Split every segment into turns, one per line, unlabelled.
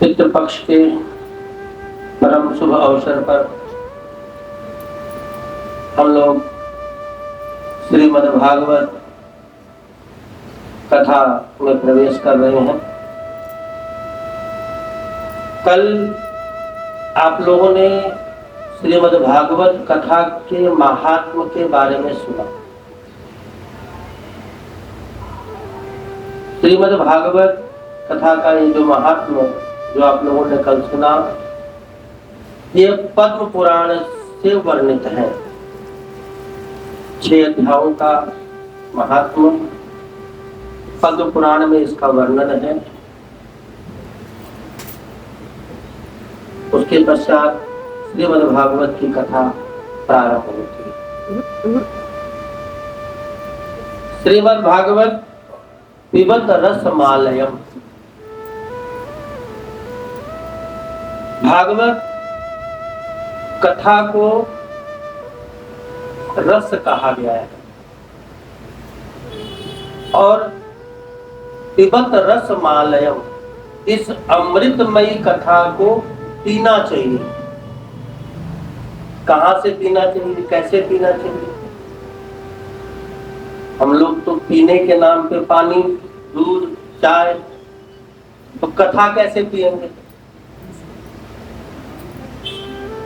पितृ पक्ष के परम शुभ अवसर पर हम लोग श्रीमद् भागवत कथा में प्रवेश कर रहे हैं। कल आप लोगों ने श्रीमद् भागवत कथा के महात्म के बारे में सुना। श्रीमद् भागवत कथा का ये जो महात्म जो आप लोगों ने कल सुना, ये पद्म पुराण से वर्णित है। 6 अध्यायों का महात्म पद्म पुराण में इसका वर्णन है। उसके पश्चात श्रीमद् भागवत की कथा प्रारंभ होती है। श्रीमद् भागवत पिबत रसमालयम, भागवत कथा को रस कहा गया है और पिबत रसमालयम, इस अमृतमयी कथा को पीना चाहिए। कहां से पीना चाहिए, कैसे पीना चाहिए? हम लोग तो पीने के नाम पे पानी, दूध, चाय, तो कथा कैसे पिएंगे?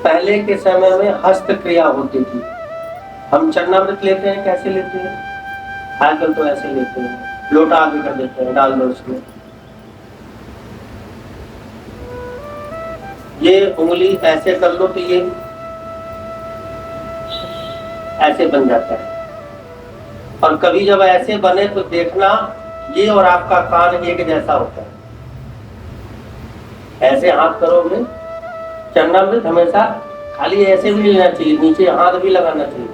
पहले के समय में हस्त क्रिया होती थी। हम चरणामृत लेते हैं, कैसे लेते हैं? आजकल तो ऐसे लेते हैं, लोटा आगे कर देते हैं, डाल दो उसमें। ये उंगली ऐसे कर लो तो ये ऐसे बन जाता है। और कभी जब ऐसे बने तो देखना, ये और आपका कान एक जैसा होता है। ऐसे हाथ करोगे, चरणामृत हमेशा खाली ऐसे भी लेना चाहिए, नीचे हाथ भी लगाना चाहिए।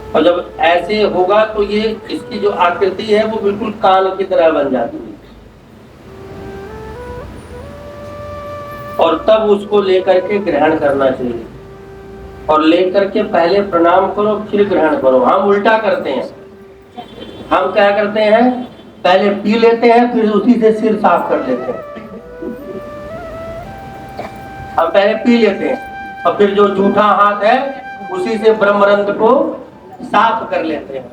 और जब ऐसे होगा तो ये इसकी जो आकृति है वो बिल्कुल कान की तरह बन जाती है। और तब उसको लेकर के ग्रहण करना चाहिए। और लेकर के पहले प्रणाम करो, फिर ग्रहण करो। हम उल्टा करते हैं। हम क्या करते हैं, पहले पी लेते हैं, फिर उसी से सिर साफ कर लेते हैं। हम पहले पी लेते हैं और फिर जो जूठा हाथ है उसी से ब्रह्मरंध्र को साफ कर लेते हैं,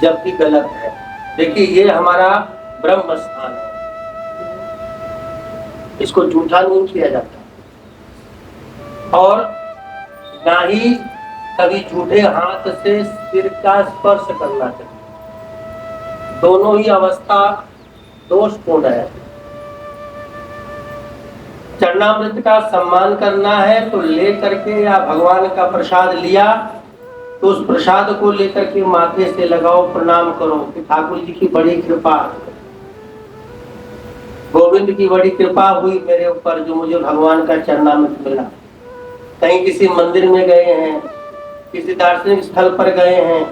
जबकि गलत है। देखिए, ये हमारा ब्रह्म स्थान है, इसको जूठा नहीं किया जाता। और ना ही कभी झूठे हाथ से सिर का स्पर्श करना चाहिए। दोनों ही अवस्था दोषपूर्ण है। चरणामृत का सम्मान करना है तो ले करके, या भगवान का प्रसाद लिया तो उस प्रसाद को लेकर के माथे से लगाओ, प्रणाम करो कि ठाकुर जी की बड़ी कृपा, गोविंद की बड़ी कृपा हुई मेरे ऊपर, जो मुझे भगवान का चरणामृत मिला। कहीं किसी मंदिर में गए हैं, किसी दार्शनिक स्थल पर गए हैं,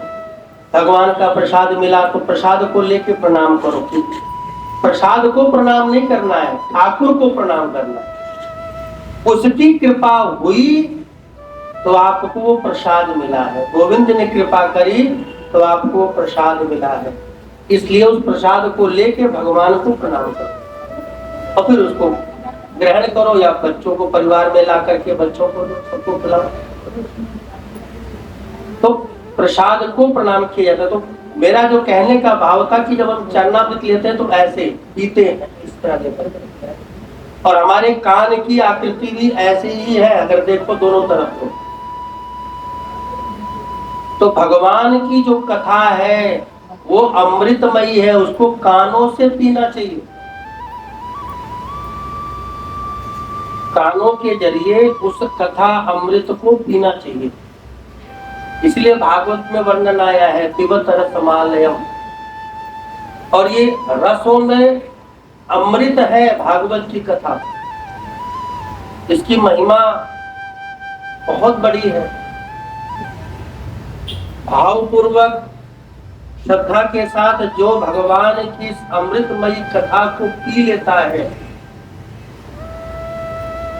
भगवान का प्रसाद मिला तो प्रसाद को लेके प्रणाम करो। प्रसाद को प्रणाम नहीं करना है, ठाकुर को प्रणाम करना है। उसकी कृपा हुई तो आपको वो प्रसाद मिला है। गोविंद ने कृपा करी तो आपको प्रसाद मिला है। इसलिए उस प्रसाद को लेके भगवान को प्रणाम करो और फिर उसको ग्रहण करो, या बच्चों को परिवार में ला करके बच्चों को सबको खिलाओ। तो प्रसाद को प्रणाम किया जाता है। तो मेरा जो कहने का भाव था कि जब हम चरणामृत लेते हैं तो ऐसे पीते हैं, इस तरह लेकर। और हमारे कान की आकृति भी ऐसी ही है, अगर देखो दोनों तरफ तो भगवान की जो कथा है वो अमृतमयी है, उसको कानों से पीना चाहिए। कानों के जरिए उस कथा अमृत को पीना चाहिए। इसलिए भागवत में वर्णन आया है पिबत रसमालयम। और ये रसों में अमृत है भागवत की कथा। इसकी महिमा बहुत बड़ी है। भावपूर्वक श्रद्धा के साथ जो भगवान की इस अमृतमयी कथा को पी लेता है,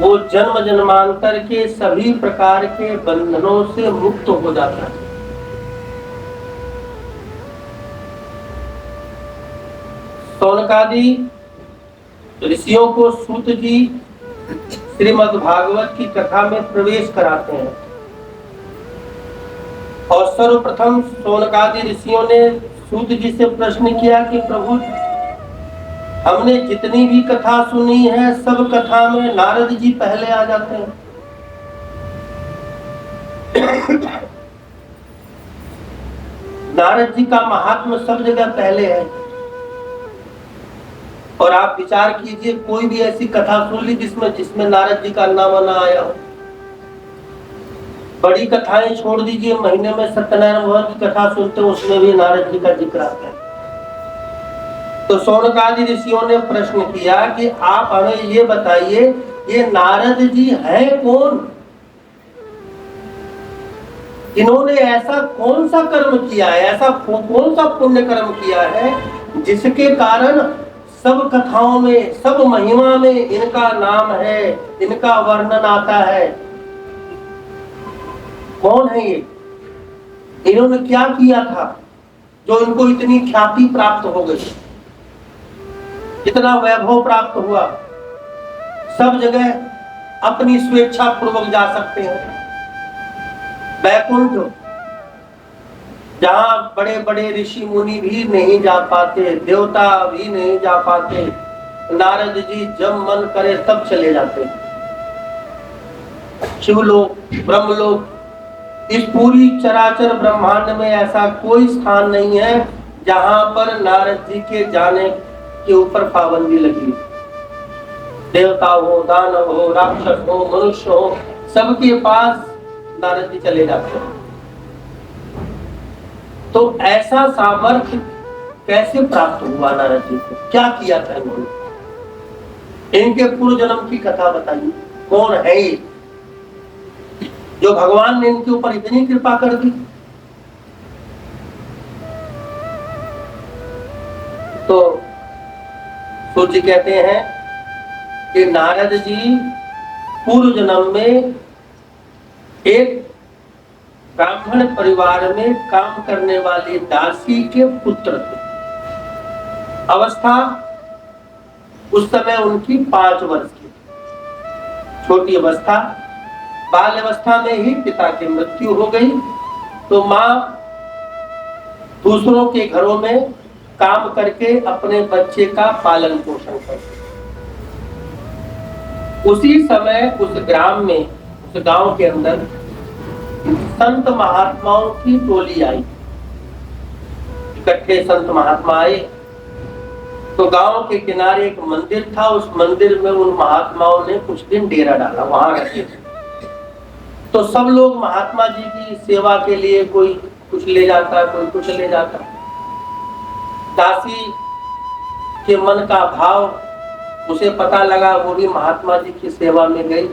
वो जन्म जन्मांतर के सभी प्रकार के बंधनों से मुक्त हो जाता है। शौनकादि ऋषियों को सूत जी श्रीमद् भागवत की कथा में प्रवेश कराते हैं और सर्वप्रथम शौनकादि ऋषियों ने सूत जी से प्रश्न किया कि प्रभु, हमने जितनी भी कथा सुनी है सब कथा में नारद जी पहले आ जाते हैं। नारद जी का महात्मा सब जगह पहले है और आप विचार कीजिए, कोई भी ऐसी कथा सुन ली जिसमें नारद जी का नाम ना आया हो। बड़ी कथाएं छोड़ दीजिए, महीने में सत्यनारायण भगवान की कथा सुनते हो, उसमें भी नारद जी का जिक्र आता है। तो शौनकादि ऋषियों ने प्रश्न किया कि आप हमें ये बताइए, ये नारद जी हैं कौन? इन्होंने ऐसा कौन सा कर्म किया है, ऐसा कौन सा पुण्य कर्म किया है जिसके कारण सब कथाओं में, सब महिमा में इनका नाम है, इनका वर्णन आता है? कौन है ये? इन्होंने क्या किया था जो इनको इतनी ख्याति प्राप्त हो गई, इतना वैभव प्राप्त हुआ? सब जगह अपनी स्वेच्छा पूर्वक जा सकते हैं। वैकुंठ, जहां बड़े बड़े ऋषि मुनि भी नहीं जा पाते, देवता भी नहीं जा पाते, नारद जी जब मन करे तब चले जाते। शिवलोक, ब्रह्मलोक, इस पूरी चराचर ब्रह्मांड में ऐसा कोई स्थान नहीं है जहां पर नारद जी के जाने के ऊपर पाबंदी लगी। देवता हो, दानव हो, राक्षस हो, मनुष्य हो, सबके पास नारद जी चले जाते हैं। तो ऐसा सामर्थ्य कैसे प्राप्त हुआ नारद जी को? क्या किया था इन्होंने? इनके पूर्व जन्म की कथा बताइए, कौन है ये जो भगवान ने इनके ऊपर इतनी कृपा कर दी? तो सूर्य कहते हैं कि नारद जी पूर्व जन्म में एक ब्राह्मण परिवार में काम करने वाली दासी के पुत्र थे। अवस्था उस समय उनकी 5 वर्ष की, छोटी अवस्था। बाल अवस्था में ही पिता की मृत्यु हो गई, तो माँ दूसरों के घरों में काम करके अपने बच्चे का पालन पोषण करती। उसी समय उस ग्राम में, उस गांव के अंदर संत महात्माओं की टोली आई। इकट्ठे संत महात्मा आए तो गांव के किनारे एक मंदिर था, उस मंदिर में उन महात्माओं ने कुछ दिन डेरा डाला, वहां रखे। तो सब लोग महात्मा जी की सेवा के लिए, कोई कुछ ले जाता, कोई कुछ ले जाता। दासी के मन का भाव उसे पता लगा, वो भी महात्मा जी की सेवा में गई।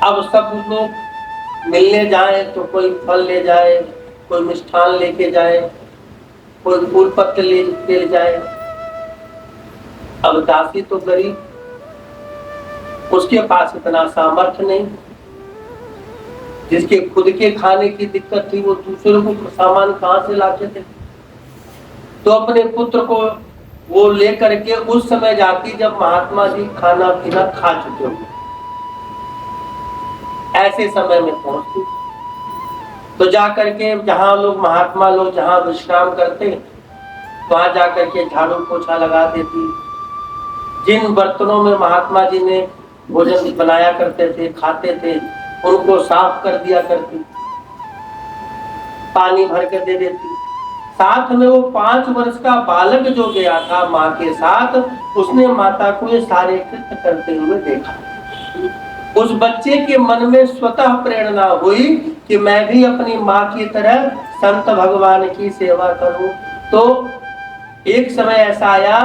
अब सब लोग मिलने जाए तो कोई फल ले जाए, कोई मिष्ठान लेके जाए, कोई फूल पत्ते ले जाए। अब दासी तो गरीब, उसके पास इतना सामर्थ्य नहीं। जिसके खुद के खाने की दिक्कत थी, वो दूसरों को सामान कहां से लाते थे? तो अपने पुत्र को वो लेकर के उस समय जाती जब महात्मा जी खाना पीना खा चुके हो, ऐसे समय में पहुंचती। तो जाकर के जहां लोग, महात्मा लोग जहां विश्राम करते, वहां जाकर के झाड़ू पोछा लगा देती। जिन बर्तनों में महात्मा जी ने भोजन बनाया करते थे, खाते थे, उनको साफ कर दिया करती, पानी भर के दे देती। साथ में वो 5 वर्ष का बालक जो गया था माँ के साथ, उसने माता को ये सारे कृत्य करते हुए देखा। उस बच्चे के मन में स्वतः प्रेरणा हुई कि मैं भी अपनी माँ की तरह संत भगवान की सेवा करूं। तो एक समय ऐसा आया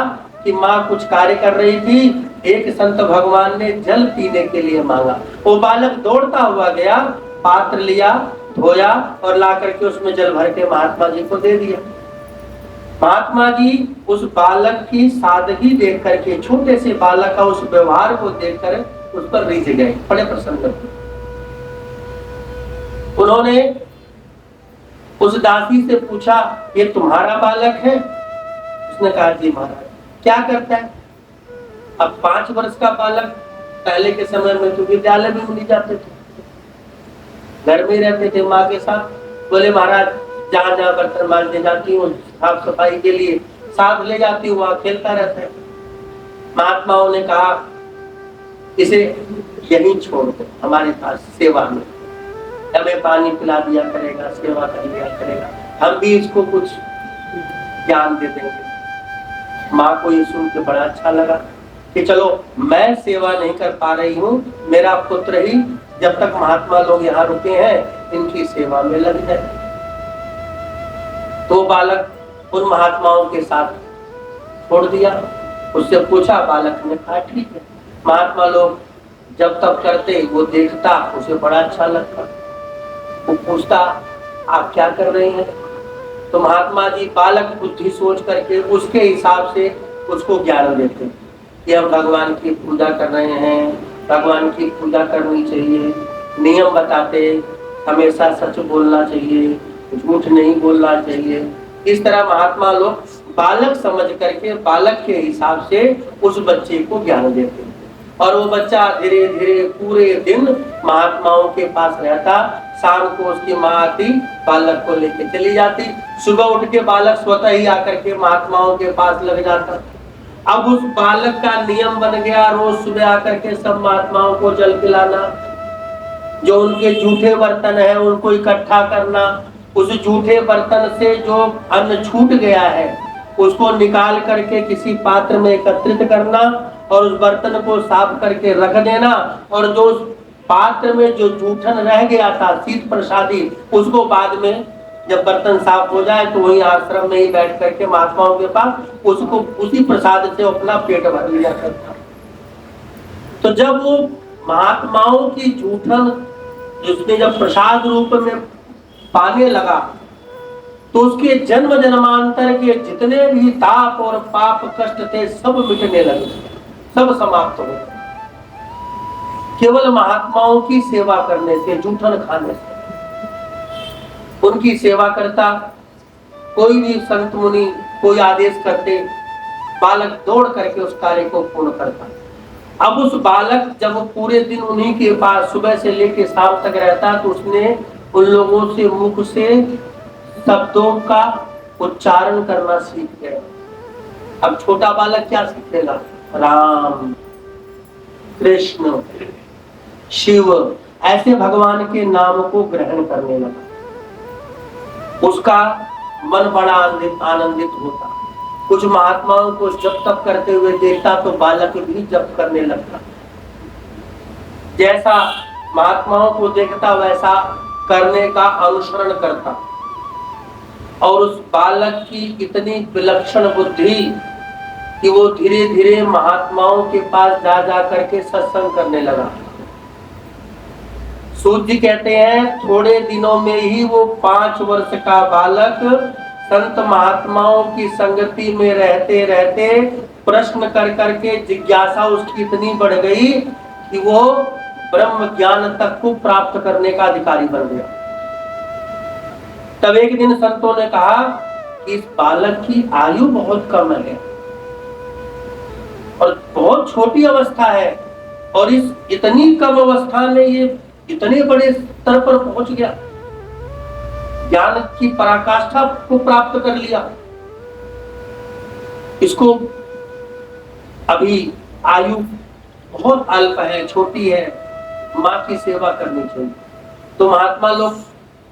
कि माँ कुछ कार्य कर रही थी, एक संत भगवान ने जल पीने के लिए मांगा। वो बालक दौड़ता हुआ गया, पात्र लिया, धोया और ला करके उसमें जल भर के महात्मा जी को दे दिया। महात्मा जी उस बालक की सादगी देख करके, छोटे से बालक का उस व्यवहार को देखकर उस पर रीझ गए, बड़े प्रसन्न थे। उन्होंने उस दासी से पूछा, ये तुम्हारा बालक है? उसने कहा जी महाराज। क्या करता है? अब 5 वर्ष का बालक, पहले के समय में तो विद्यालय भी नहीं जाते थे, घर में रहते थे माँ के साथ। बोले महाराज जहाँ जहाँ बर्तन मांजने जाती हूँ साफ सफाई के लिए, साथ ले जाती हूँ, वहाँ खेलता रहता है। महात्माओं ने कहा इसे यहीं छोड़ दो हमारे पास सेवा में, हमें पानी पिला दिया करेगा, सेवा कर दिया करेगा, हम भी इसको कुछ ज्ञान दे देंगे। माँ को ये सुन के बड़ा अच्छा लगा कि चलो मैं सेवा नहीं कर पा रही हूँ, मेरा पुत्र ही जब तक महात्मा लोग यहाँ रुके हैं इनकी सेवा में लग जाए। तो बालक उन महात्माओं के साथ छोड़ दिया। उससे पूछा, बालक ने कहा ठीक है। महात्मा लोग जब तब करते, वो देखता, उसे बड़ा अच्छा लगता। वो पूछता आप क्या कर रहे हैं? तो महात्मा जी बालक बुद्धि सोच करके उसके हिसाब से उसको ज्ञान देते कि हम भगवान की पूजा कर रहे हैं, भगवान की पूजा करनी चाहिए, नियम बताते, हमेशा सच बोलना चाहिए, झूठ नहीं बोलना चाहिए। इस तरह महात्मा लोग बालक समझ करके बालक के हिसाब से उस बच्चे को ज्ञान देते और वो बच्चा धीरे धीरे पूरे दिन महात्माओं के पास रहता। शाम को उसकी माँ आती, बालक को लेके चली जाती। सुबह उठ के बालक स्वतः ही आकर के महात्माओं के पास लग जाता। अब उस बालक का नियम बन गया रोज सुबह आकर के सब महात्माओं को जल पिलाना, जो उनके जूठे बर्तन है उनको इकट्ठा करना, उस जूठे बर्तन से जो अन्न छूट गया है उसको निकाल करके किसी पात्र में एकत्रित करना और उस बर्तन को साफ करके रख देना, और जो उस पात्र में जो जूठन रह गया था शीत प्रसादी, उसको बाद में जब बर्तन साफ हो जाए तो वही आश्रम में ही बैठ करके महात्माओं के पास उसको उसी प्रसाद से अपना पेट भर लिया करता। तो जब वो महात्माओं की जूठन जिसने जब प्रसाद रूप में पाने लगा तो उसके जन्म जन्मांतर के जितने भी ताप और पाप कष्ट थे सब मिटने लगे, सब समाप्त हो गए, केवल महात्माओं की सेवा करने से, जूठन खाने से। उनकी सेवा करता, कोई भी संत मुनि कोई आदेश करते, बालक दौड़ करके उस कार्य को पूर्ण करता। अब उस बालक जब पूरे दिन उन्हीं के पास सुबह से लेकर शाम तक रहता तो उसने उन लोगों से मुख से शब्दों का उच्चारण करना सीख गया। अब छोटा बालक क्या सीखेगा? राम, कृष्ण, शिव, ऐसे भगवान के नाम को ग्रहण करने लगा। उसका मन बड़ा आनंदित होता। कुछ महात्माओं को जप तप करते हुए देखता तो बालक भी जप करने लगता। जैसा महात्माओं को देखता वैसा करने का अनुसरण करता और उस बालक की इतनी विलक्षण बुद्धि कि वो धीरे धीरे महात्माओं के पास जा जा करके सत्संग करने लगा। सूत जी कहते हैं थोड़े दिनों में ही वो 5 वर्ष का बालक संत महात्माओं की संगति में रहते रहते प्रश्न कर करके जिज्ञासा उसकी इतनी बढ़ गई कि वो ब्रह्म ज्ञान तक को प्राप्त करने का अधिकारी बन गया। तब एक दिन संतों ने कहा कि इस बालक की आयु बहुत कम है और बहुत छोटी अवस्था है और इस इतनी कम अवस्था में ये इतने बड़े स्तर पर पहुंच गया, ज्ञान की पराकाष्ठा को प्राप्त कर लिया। इसको अभी आयु बहुत अल्प है, छोटी है, माँ की सेवा करनी चाहिए। तो महात्मा लोग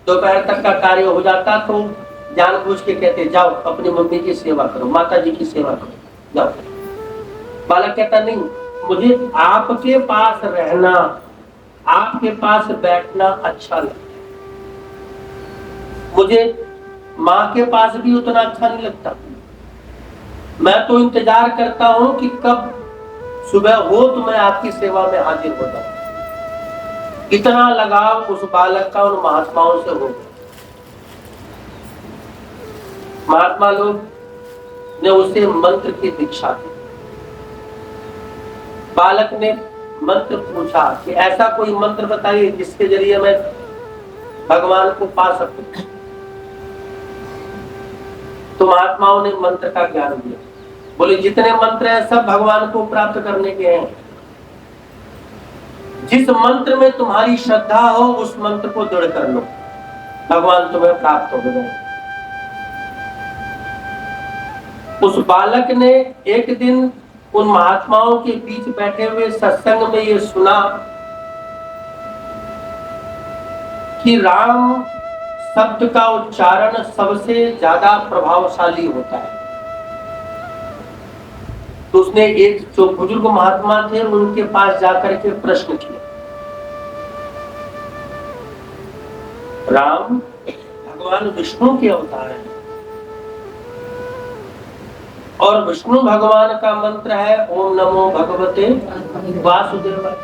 दोपहर तक का कार्य हो जाता तो जानबूझ के कहते जाओ अपनी मम्मी की सेवा करो, माता जी की सेवा करो, जाओ। बालक कहता नहीं, मुझे आपके पास रहना, आपके पास बैठना अच्छा लगता है, मुझे माँ के पास भी उतना अच्छा नहीं लगता। मैं तो इंतजार करता हूं कि कब सुबह हो तो मैं आपकी सेवा में हाजिर हो जाऊं। इतना लगाव उस बालक का उन महात्माओं से हो गया। महात्मा लोग ने उसे मंत्र की दीक्षा दी। बालक ने मंत्र पूछा कि ऐसा कोई मंत्र बताइए जिसके जरिए मैं भगवान को पा सकूं। तो महात्माओं ने मंत्र का ज्ञान दिया। बोले जितने मंत्र हैं सब भगवान को प्राप्त करने के हैं। जिस मंत्र में तुम्हारी श्रद्धा हो उस मंत्र को दृढ़ कर लो, भगवान तुम्हें प्राप्त हो गए। उस बालक ने एक दिन उन महात्माओं के बीच बैठे हुए सत्संग में ये सुना कि राम शब्द का उच्चारण सबसे ज्यादा प्रभावशाली होता है। तो उसने एक जो बुजुर्ग महात्मा थे उनके पास जाकर के प्रश्न किया, राम भगवान विष्णु के अवतार है और विष्णु भगवान का मंत्र है ओम नमो भगवते वासुदेवाय।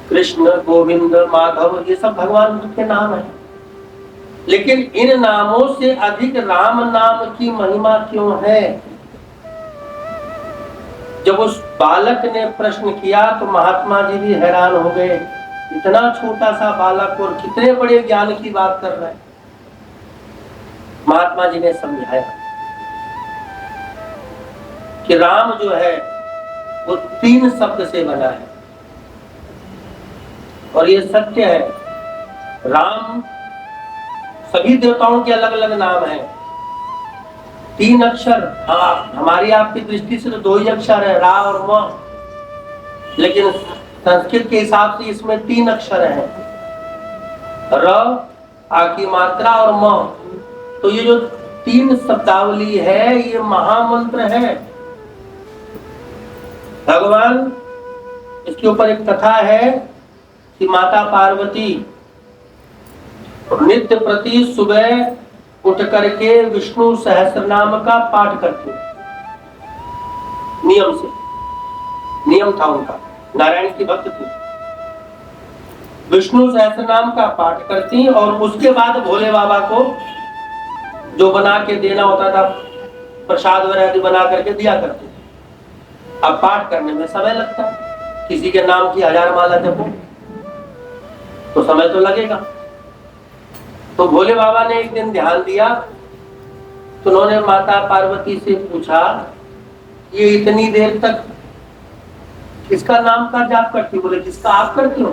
कृष्ण, गोविंद, माधव ये सब भगवान के नाम है, लेकिन इन नामों से अधिक राम नाम की महिमा क्यों है? जब उस बालक ने प्रश्न किया तो महात्मा जी भी हैरान हो गए, इतना छोटा सा बालक और कितने बड़े ज्ञान की बात कर रहा है। महात्मा जी ने समझाया कि राम जो है वो 3 शब्द से बना है और ये सत्य है। राम सभी देवताओं के अलग अलग नाम हैं, 3 अक्षर। हाँ, हमारी आपकी दृष्टि से तो 2 ही अक्षर है, रा और म, लेकिन संस्कृत के हिसाब से इसमें 3 अक्षर हैं, र, आ की मात्रा और म। तो ये जो 3 शब्दावली है ये महामंत्र है। भगवान, इसके ऊपर एक कथा है कि माता पार्वती नित्य प्रति सुबह उठ करके विष्णु सहस्रनाम का पाठ करती, नियम से, नियम था उनका, नारायण की भक्त थी। विष्णु सहस्रनाम का पाठ करती और उसके बाद भोले बाबा को जो बना के देना होता था, प्रसाद वगैरह बना करके दिया करती। अब पाठ करने में समय लगता है, किसी के नाम की 1000 माला जपो तो समय तो लगेगा। तो भोले बाबा ने एक दिन ध्यान दिया तो उन्होंने माता पार्वती से पूछा, ये इतनी देर तक किसका नाम का जाप करती? बोले किसका, आप करती हो?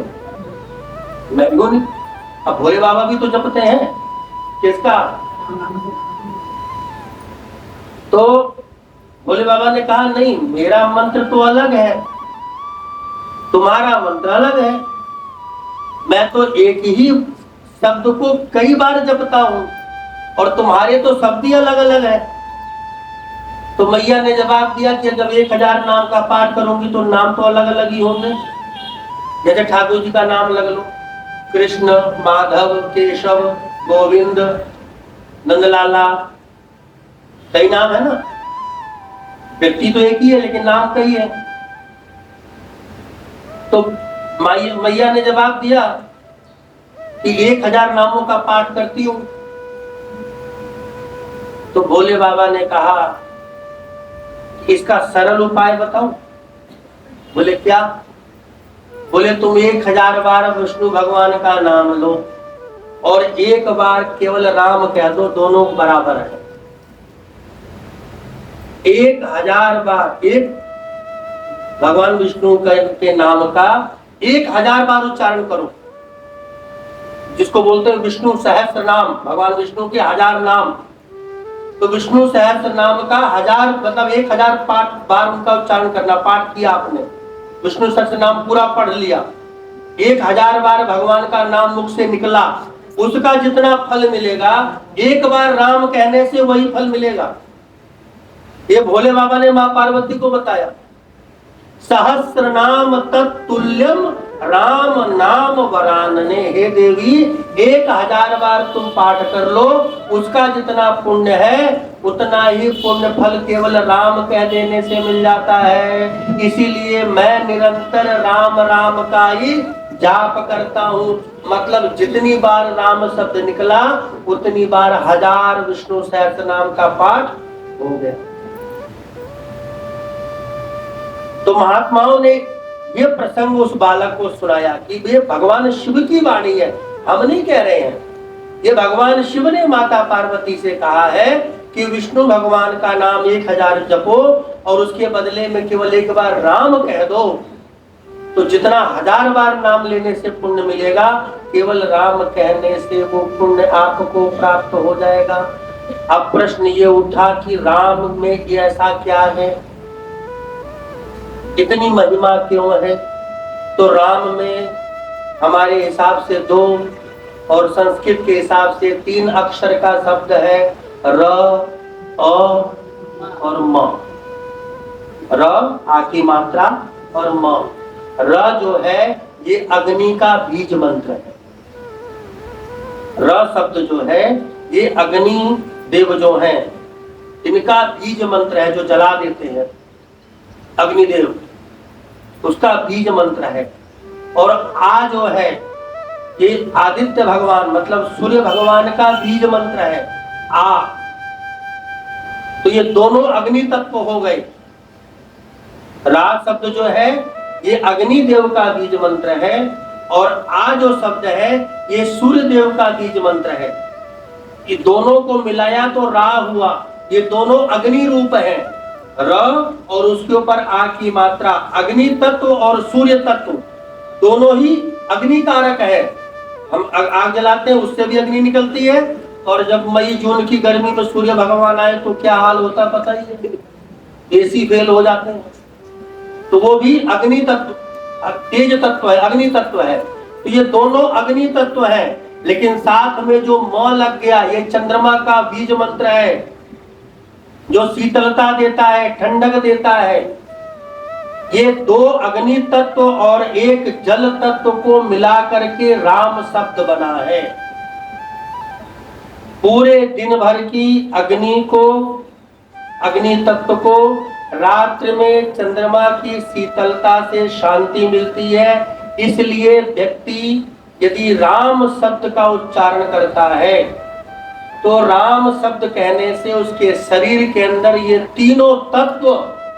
मैं भी नहीं। अब भोले बाबा भी तो जपते हैं, किसका? तो भोले बाबा ने कहा नहीं, मेरा मंत्र तो अलग है, तुम्हारा मंत्र अलग है। मैं तो एक ही शब्द को कई बार जपता हूं और तुम्हारे तो शब्द ही अलग अलग है। तो मैया ने जवाब दिया कि जब 1000 नाम का पाठ करूंगी तो नाम तो अलग अलग ही होंगे। जैसे ठाकुर जी का नाम लग लो, कृष्ण, माधव, केशव, गोविंद, नंदलाला, कई नाम है ना। व्यक्ति तो एक ही है लेकिन नाम कई है। तो मैया ने जवाब दिया कि 1000 नामों का पाठ करती हूं। तो भोले बाबा ने कहा इसका सरल उपाय बताऊं? बोले क्या? बोले तुम 1000 बार विष्णु भगवान का नाम लो और 1 बार केवल राम कह दो, दोनों बराबर है। 1000 बार एक भगवान विष्णु के नाम का 1000 बार उच्चारण करो, जिसको बोलते हैं विष्णु सहस्त्र नाम, भगवान विष्णु के 1000 नाम। तो विष्णु सहस्त्र नाम का 1000 मतलब 1000 बार उनका उच्चारण करना। पाठ किया आपने, विष्णु सहस्त्र नाम पूरा पढ़ लिया, 1000 बार भगवान का नाम मुख से निकला, उसका जितना फल मिलेगा 1 बार राम कहने से वही फल मिलेगा। ये भोले बाबा ने मां पार्वती को बताया। सहस्त्र नाम तत्तुल्यम राम नाम वरानने। हे देवी, 1000 बार तुम पाठ कर लो, उसका जितना पुण्य है उतना ही पुण्य फल केवल राम कह देने से मिल जाता है। इसीलिए मैं निरंतर राम राम का ही जाप करता हूँ। मतलब जितनी बार राम शब्द निकला उतनी बार 1000 विष्णु सहस्त्र नाम का पाठ हो गया। तो महात्माओं ने ये प्रसंग उस बालक को सुनाया कि ये भगवान शिव की वाणी है, हम नहीं कह रहे हैं। ये भगवान शिव ने माता पार्वती से कहा है कि विष्णु भगवान का नाम 1000 जपो और उसके बदले में केवल एक बार राम कह दो, तो जितना 1000 बार नाम लेने से पुण्य मिलेगा, केवल राम कहने से वो पुण्य आपको प्राप्त हो जाएगा। अब प्रश्न ये उठा कि राम में ऐसा क्या है, इतनी महिमा क्यों है? तो राम में हमारे हिसाब से 2 और संस्कृत के हिसाब से 3 अक्षर का शब्द है, र, अ और म। र आ की मात्रा और म। र जो है ये अग्नि का बीज मंत्र है। र शब्द जो है ये अग्नि देव जो हैं इनका बीज मंत्र है, जो जला देते हैं अग्निदेव, उसका बीज मंत्र है। और आ जो है ये आदित्य भगवान मतलब सूर्य भगवान का बीज मंत्र है, आ। तो ये दोनों अग्नि तत्व हो गए। रा शब्द जो है ये अग्नि देव का बीज मंत्र है और आ जो शब्द है ये सूर्य देव का बीज मंत्र है। ये दोनों को मिलाया तो रा हुआ। ये दोनों अग्नि रूप है, र और उसके ऊपर आ की मात्रा। अग्नि तत्व और सूर्य तत्व दोनों ही अग्नि कारक है। हम आग जलाते हैं उससे भी अग्नि निकलती है, और जब मई जून की गर्मी में सूर्य भगवान आए तो क्या हाल होता है पता ही है, एसी फेल हो जाते हैं। तो वो भी अग्नि तत्व, तेज तत्व है, अग्नि तत्व है। तो ये दोनों अग्नि तत्व है, लेकिन साथ में जो म लग गया ये चंद्रमा का बीज मंत्र है, जो शीतलता देता है, ठंडक देता है। ये 2 अग्नि तत्व और 1 जल तत्व को मिला करके राम शब्द बना है। पूरे दिन भर की अग्नि को, अग्नि तत्व को रात्रि में चंद्रमा की शीतलता से शांति मिलती है। इसलिए व्यक्ति यदि राम शब्द का उच्चारण करता है तो राम शब्द कहने से उसके शरीर के अंदर ये तीनों तत्व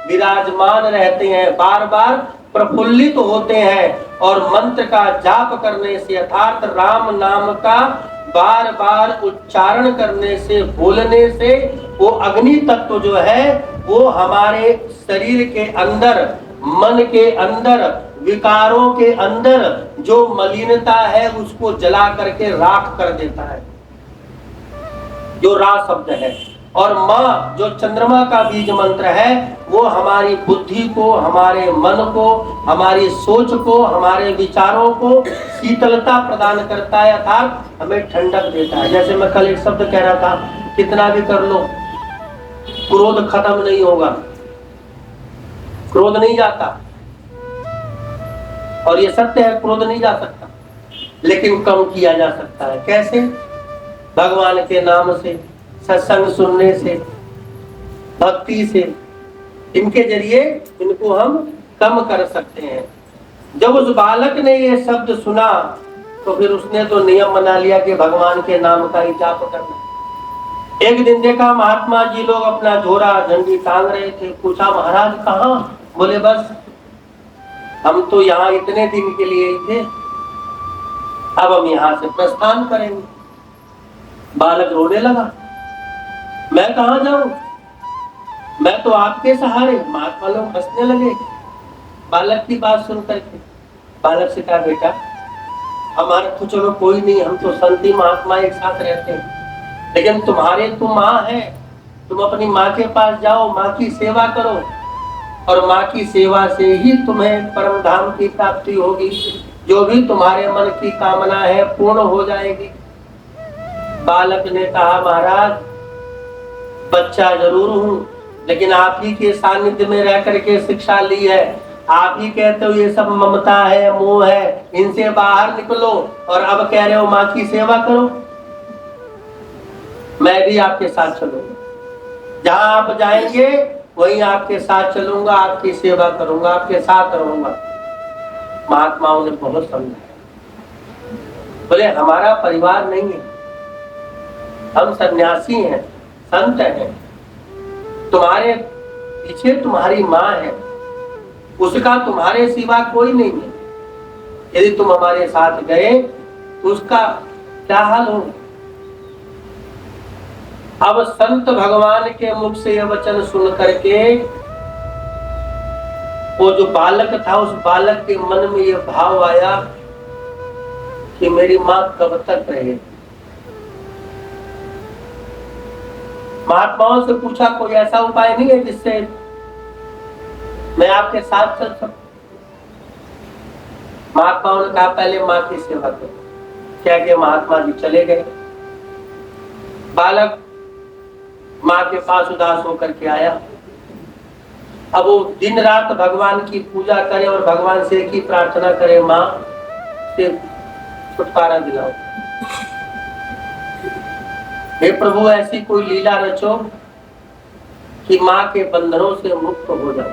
विराजमान रहते हैं, बार बार प्रफुल्लित होते हैं। और मंत्र का जाप करने से अर्थात राम नाम का बार बार उच्चारण करने से, बोलने से वो अग्नि तत्व जो है वो हमारे शरीर के अंदर, मन के अंदर, विकारों के अंदर जो मलिनता है उसको जला करके राख कर देता है, जो रा शब्द है। और माँ जो चंद्रमा का बीज मंत्र है वो हमारी बुद्धि को, हमारे मन को, हमारी सोच को, हमारे विचारों को शीतलता प्रदान करता है, अर्थात हमें ठंडक देता है। जैसे मैं कल एक शब्द कह रहा था, कितना भी कर लो क्रोध खत्म नहीं होगा, क्रोध नहीं जाता, और ये सत्य है, क्रोध नहीं जा सकता, लेकिन कम किया जा सकता है। कैसे? भगवान के नाम से, सत्संग सुनने से, भक्ति से, इनके जरिए इनको हम कम कर सकते हैं। जब उस बालक ने ये शब्द सुना तो फिर उसने तो नियम बना लिया कि भगवान के नाम का ही जाप करना। एक दिन देखा महात्मा जी लोग अपना झोरा झंडी टांग रहे थे, पूछा महाराज कहाँ? बोले बस हम तो यहाँ इतने दिन के लिए ही थे, अब हम यहाँ से प्रस्थान करेंगे। बालक रोने लगा, मैं कहाँ जाऊं, मैं तो आपके सहारे। महात्मा लोग हंसने लगे बालक की बात सुन करके। बालक से कहा बेटा हमारा तो चलो कोई नहीं, हम तो संती महात्मा एक साथ रहते हैं, लेकिन तुम्हारे तो माँ है, तुम अपनी माँ के पास जाओ, माँ की सेवा करो, और माँ की सेवा से ही तुम्हें परम धाम की प्राप्ति होगी। जो भी तुम्हारे मन की कामना है पूर्ण हो जाएगी। बालक ने कहा महाराज बच्चा जरूर हूँ, लेकिन आप ही के सानिध्य में रह करके शिक्षा ली है, आप ही कहते हो ये सब ममता है, मोह है, इनसे बाहर निकलो, और अब कह रहे हो माँ की सेवा करो। मैं भी आपके साथ चलूंगा, जहां आप जाएंगे वहीं आपके साथ चलूंगा, आपकी सेवा करूंगा, आपके साथ रहूंगा। महात्माओं ने बहुत समझाया, बोले हमारा परिवार नहीं है, हम सन्यासी हैं, संत हैं, तुम्हारे पीछे तुम्हारी माँ है, उसका तुम्हारे सिवा कोई नहीं है। यदि तुम हमारे साथ गए तो उसका क्या हाल हो, अब संत भगवान के मुख से यह वचन सुन करके वो जो बालक था, उस बालक के मन में यह भाव आया कि मेरी मां कब तक रहेगी। महात्माओं से पूछा कोई ऐसा उपाय नहीं है जिससे मैं आपके साथ चल सकूं। महात्माओं ने कहा पहले मां की सेवा करो। क्या कि महात्मा जी चले गए। बालक मां के पास उदास होकर के आया। अब वो दिन रात भगवान की पूजा करे और भगवान से एक ही प्रार्थना करे, मां से छुटकारा दिलाओ। हे प्रभु ऐसी कोई लीला रचो कि मां के बंधनों से मुक्त हो जाओ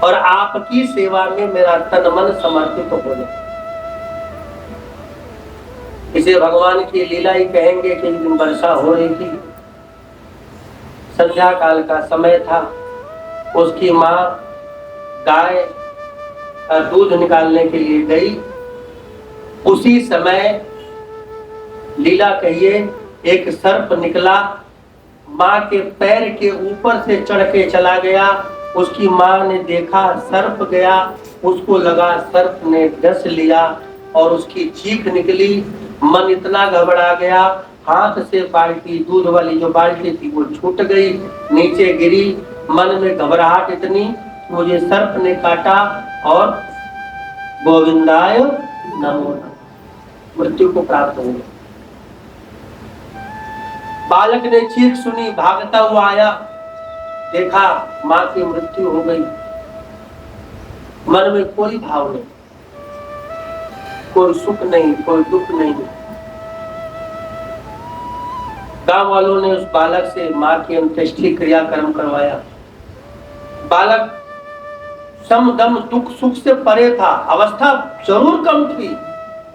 और आपकी सेवा में मेरा तन मन समर्पित हो जाए। इसे भगवान की लीला ही कहेंगे कि एक दिन वर्षा हो रही थी, संध्या काल का समय था। उसकी मां गाय का दूध निकालने के लिए गई। उसी समय लीला कहिए एक सर्प निकला, मां के पैर के ऊपर से चढ़ के चला गया। उसकी मां ने देखा सर्प गया, उसको लगा सर्प ने डस लिया और उसकी चीख निकली। मन इतना घबरा गया, हाथ से बाल्टी, दूध वाली जो बाल्टी थी वो छूट गई, नीचे गिरी। मन में घबराहट इतनी, मुझे सर्प ने काटा और गोविंदाय नमो, मृत्यु को प्राप्त हो गया। बालक ने चीख सुनी, भागता हुआ आया, देखा मां की मृत्यु हो गई। मन में कोई भाव नहीं, कोई सुख नहीं, कोई दुख नहीं। गांव वालों ने उस बालक से मां की अंत्येष्टि क्रियाक्रम करवाया। बालक समदम दुख सुख से परे था, अवस्था जरूर कम थी,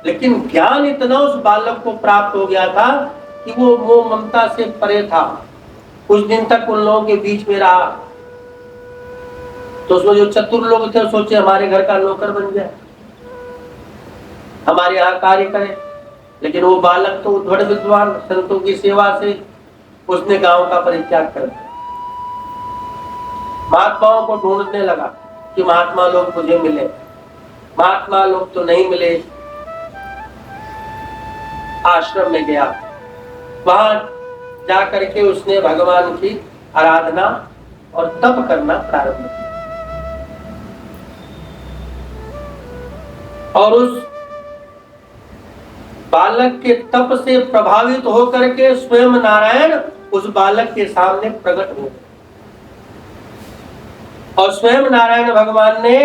लेकिन ज्ञान इतना उस बालक को प्राप्त हो गया था कि वो मोह ममता से परे था। कुछ दिन तक उन लोगों के बीच में रहा, तो उसमें जो चतुर लोग थे सोचे हमारे घर का नौकर बन जाए, हमारे यहाँ कार्य करे। लेकिन वो बालक तो दृढ़ विद्वान, संतों की सेवा से उसने गांव का परित्याग कर दिया। महात्माओं को ढूंढने लगा कि महात्मा लोग मुझे मिले। महात्मा लोग तो नहीं मिले। आश्रम में गया, वहां जाकर के उसने भगवान की आराधना और तप करना प्रारंभ किया। और उस बालक के तप से प्रभावित होकर के स्वयं नारायण उस बालक के सामने प्रकट हो गए। और स्वयं नारायण भगवान ने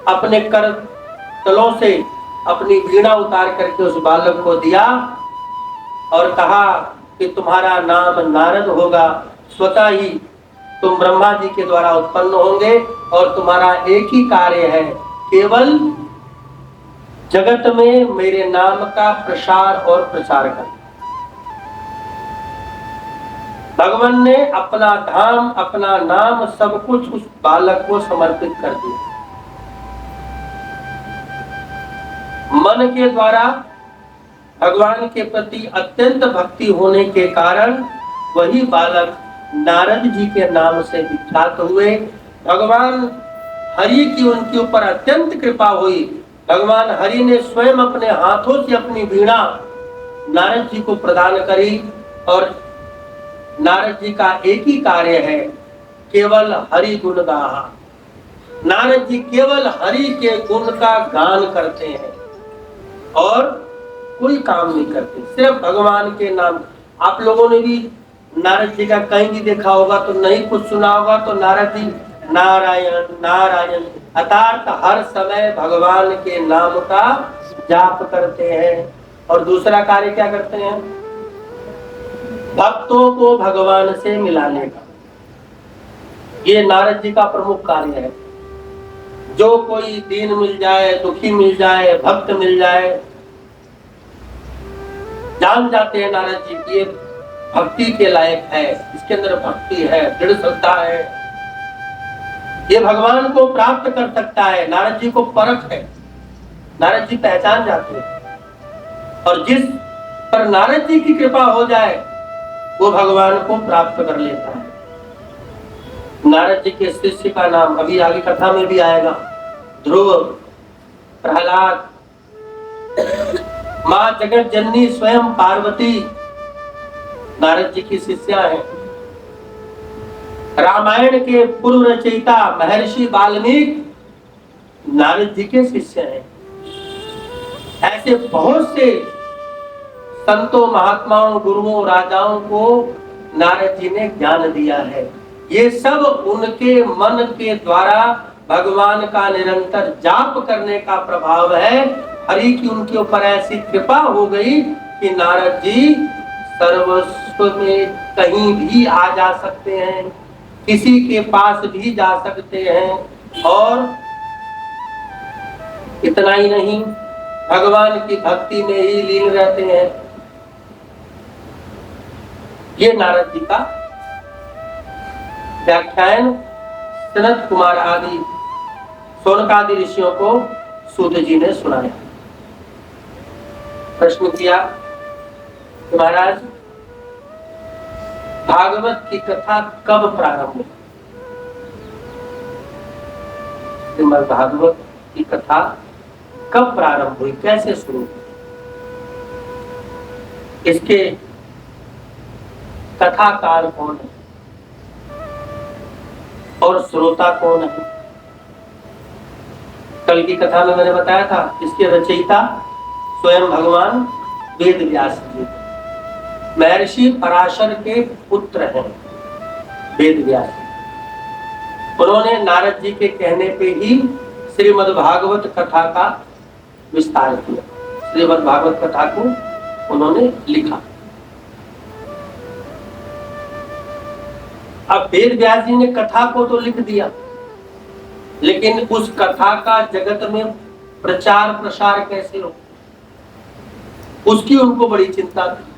अपने कर तलों से अपनी वीणा उतार करके उस बालक को दिया और कहा कि तुम्हारा नाम नारद होगा, स्वतः ही तुम ब्रह्मा जी के द्वारा उत्पन्न होंगे और तुम्हारा एक ही कार्य है, केवल जगत में मेरे नाम का प्रसार और प्रचार कर। भगवान ने अपना धाम, अपना नाम, सब कुछ उस बालक को समर्पित कर दिया। मन के द्वारा भगवान के प्रति अत्यंत भक्ति होने के कारण वही बालक नारद जी के नाम से विख्यात हुए। भगवान हरि की उनके ऊपर अत्यंत कृपा हुई। भगवान हरि ने स्वयं अपने हाथों से अपनी वीणा नारद जी को प्रदान करी और नारद जी का एक ही कार्य है, केवल हरि गुण गाहा। नारद जी केवल हरि के गुण का गान करते हैं और कोई काम नहीं करते, सिर्फ भगवान के नाम। आप लोगों ने भी नारद जी का कहीं भी देखा होगा तो नहीं कुछ सुना होगा तो नारद जी नारायण नारायण अर्थात हर समय भगवान के नाम का जाप करते हैं। और दूसरा कार्य क्या करते हैं? भक्तों को भगवान से मिलाने का। ये नारद जी का प्रमुख कार्य है। जो कोई दीन मिल जाए, दुखी मिल जाए, भक्त मिल जाए, जान जाते हैं नारद जी की ये भक्ति के लायक है, इसके अंदर भक्ति है, दृढ़ श्रद्धा है, ये भगवान को प्राप्त कर सकता है। नारद जी को परख है, नारद जी पहचान जाते हैं। और जिस पर नारद जी की कृपा हो जाए वो भगवान को प्राप्त कर लेता है। नारद जी के शिष्य का नाम अभी आगे कथा में भी आएगा, ध्रुव, प्रहलाद, मां जगत जननी स्वयं पार्वती नारद जी की शिष्या हैं। रामायण के पूर्व रचयिता महर्षि वाल्मीकि नारद जी के शिष्य हैं। ऐसे बहुत से संतों, महात्माओं, गुरुओं, राजाओं को नारद जी ने ज्ञान दिया है। ये सब उनके मन के द्वारा भगवान का निरंतर जाप करने का प्रभाव है। हरि की उनके ऊपर ऐसी कृपा हो गई कि नारद जी सर्वस्व में कहीं भी आ जा सकते हैं, किसी के पास भी जा सकते हैं, और इतना ही नहीं, भगवान की भक्ति में ही लीन रहते हैं। ये नारद जी का व्याख्यान सनत कुमार आदि शौनकादि ऋषियों को सूत जी ने सुनाया। प्रश्न किया कि महाराज भागवत की कथा कब प्रारंभ हुई? श्रीमद् भागवत की कथा कब प्रारंभ हुई, कैसे शुरू हुई? इसके कथाकार कौन है और श्रोता कौन है? कल की कथा में मैंने बताया था इसके रचयिता स्वयं भगवान वेद व्यास जी, महर्षि पराशर के पुत्र हैं वेद व्यास। उन्होंने नारद जी के कहने पे ही श्रीमद् भागवत कथा का विस्तार किया, श्रीमद् भागवत कथा को उन्होंने लिखा। अब वेद व्यास जी ने कथा को तो लिख दिया, लेकिन उस कथा का जगत में प्रचार प्रसार कैसे हो, उसकी उनको बड़ी चिंता थी।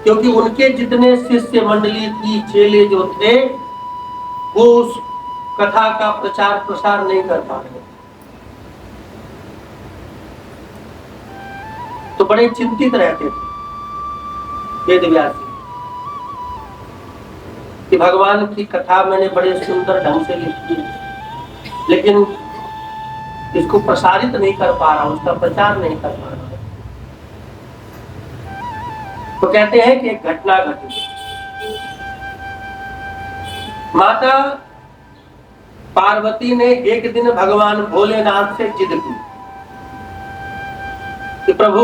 क्योंकि उनके जितने शिष्य मंडली थी, चेले जो थे, वो उस कथा का प्रचार प्रसार नहीं कर पा रहे, तो बड़े चिंतित रहते थे वेद व्यास जी कि भगवान की कथा मैंने बड़े सुंदर ढंग से लिखी है, लेकिन इसको प्रसारित नहीं कर पा रहा, उसका प्रचार नहीं कर पा रहा। तो कहते हैं कि एक घटना घटी। माता पार्वती ने एक दिन भगवान भोलेनाथ से जिद की कि प्रभु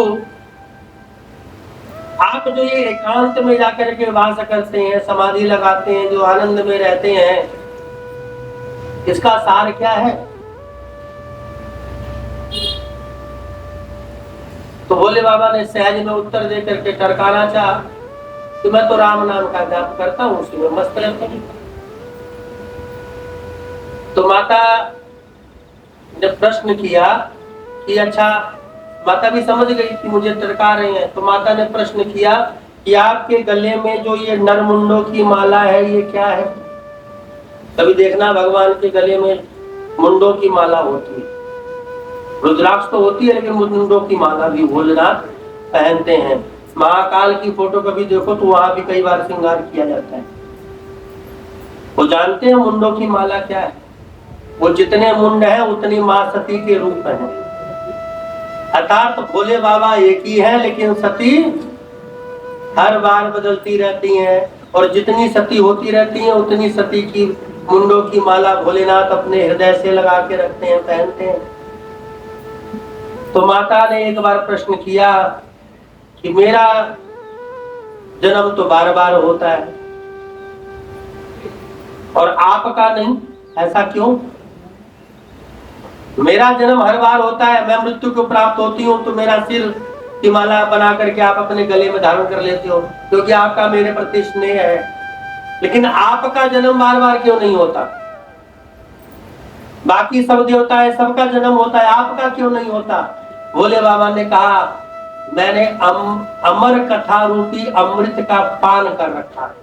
आप जो ये एकांत में जाकर के वास करते हैं, समाधि लगाते हैं, जो आनंद में रहते हैं, इसका सार क्या है? तो भोले बाबा ने सहज में उत्तर दे करके टरकाना चाहा कि मैं तो राम नाम का जाप करता हूं, उसी में मस्त रहता हूं। तो माता ने प्रश्न किया कि अच्छा, माता भी समझ गई कि मुझे टरका रहे हैं, तो माता ने प्रश्न किया कि आपके गले में जो ये नरमुंडों की माला है, ये क्या है? कभी देखना भगवान के गले में मुंडों की माला होती है, रुद्राक्ष तो होती है, लेकिन मुंडों की माला भी भोलेनाथ पहनते हैं। महाकाल की फोटो कभी देखो तो वहां भी कई बार श्रृंगार किया जाता है। वो जानते हैं मुंडों की माला क्या है? वो जितने मुंड हैं उतनी मां सती के रूप है। अर्थात तो भोले बाबा एक ही है, लेकिन सती हर बार बदलती रहती हैं, और जितनी सती होती रहती हैं उतनी सती की मुंडों की माला भोलेनाथ अपने हृदय से लगा के रखते हैं, पहनते हैं। तो माता ने एक बार प्रश्न किया कि मेरा जन्म तो बार बार होता है और आपका नहीं, ऐसा क्यों? मेरा जन्म हर बार होता है, मैं मृत्यु को प्राप्त होती हूँ तो मेरा सिर की माला बना करके आप अपने गले में धारण कर लेते हो, क्योंकि आपका मेरे प्रति स्नेह है, लेकिन आपका जन्म बार बार क्यों नहीं होता? बाकी सब देवता है, सबका जन्म होता है, आपका क्यों नहीं होता? भोले बाबा ने कहा मैंने अमर कथा रूपी अमृत का पान कर रखा है।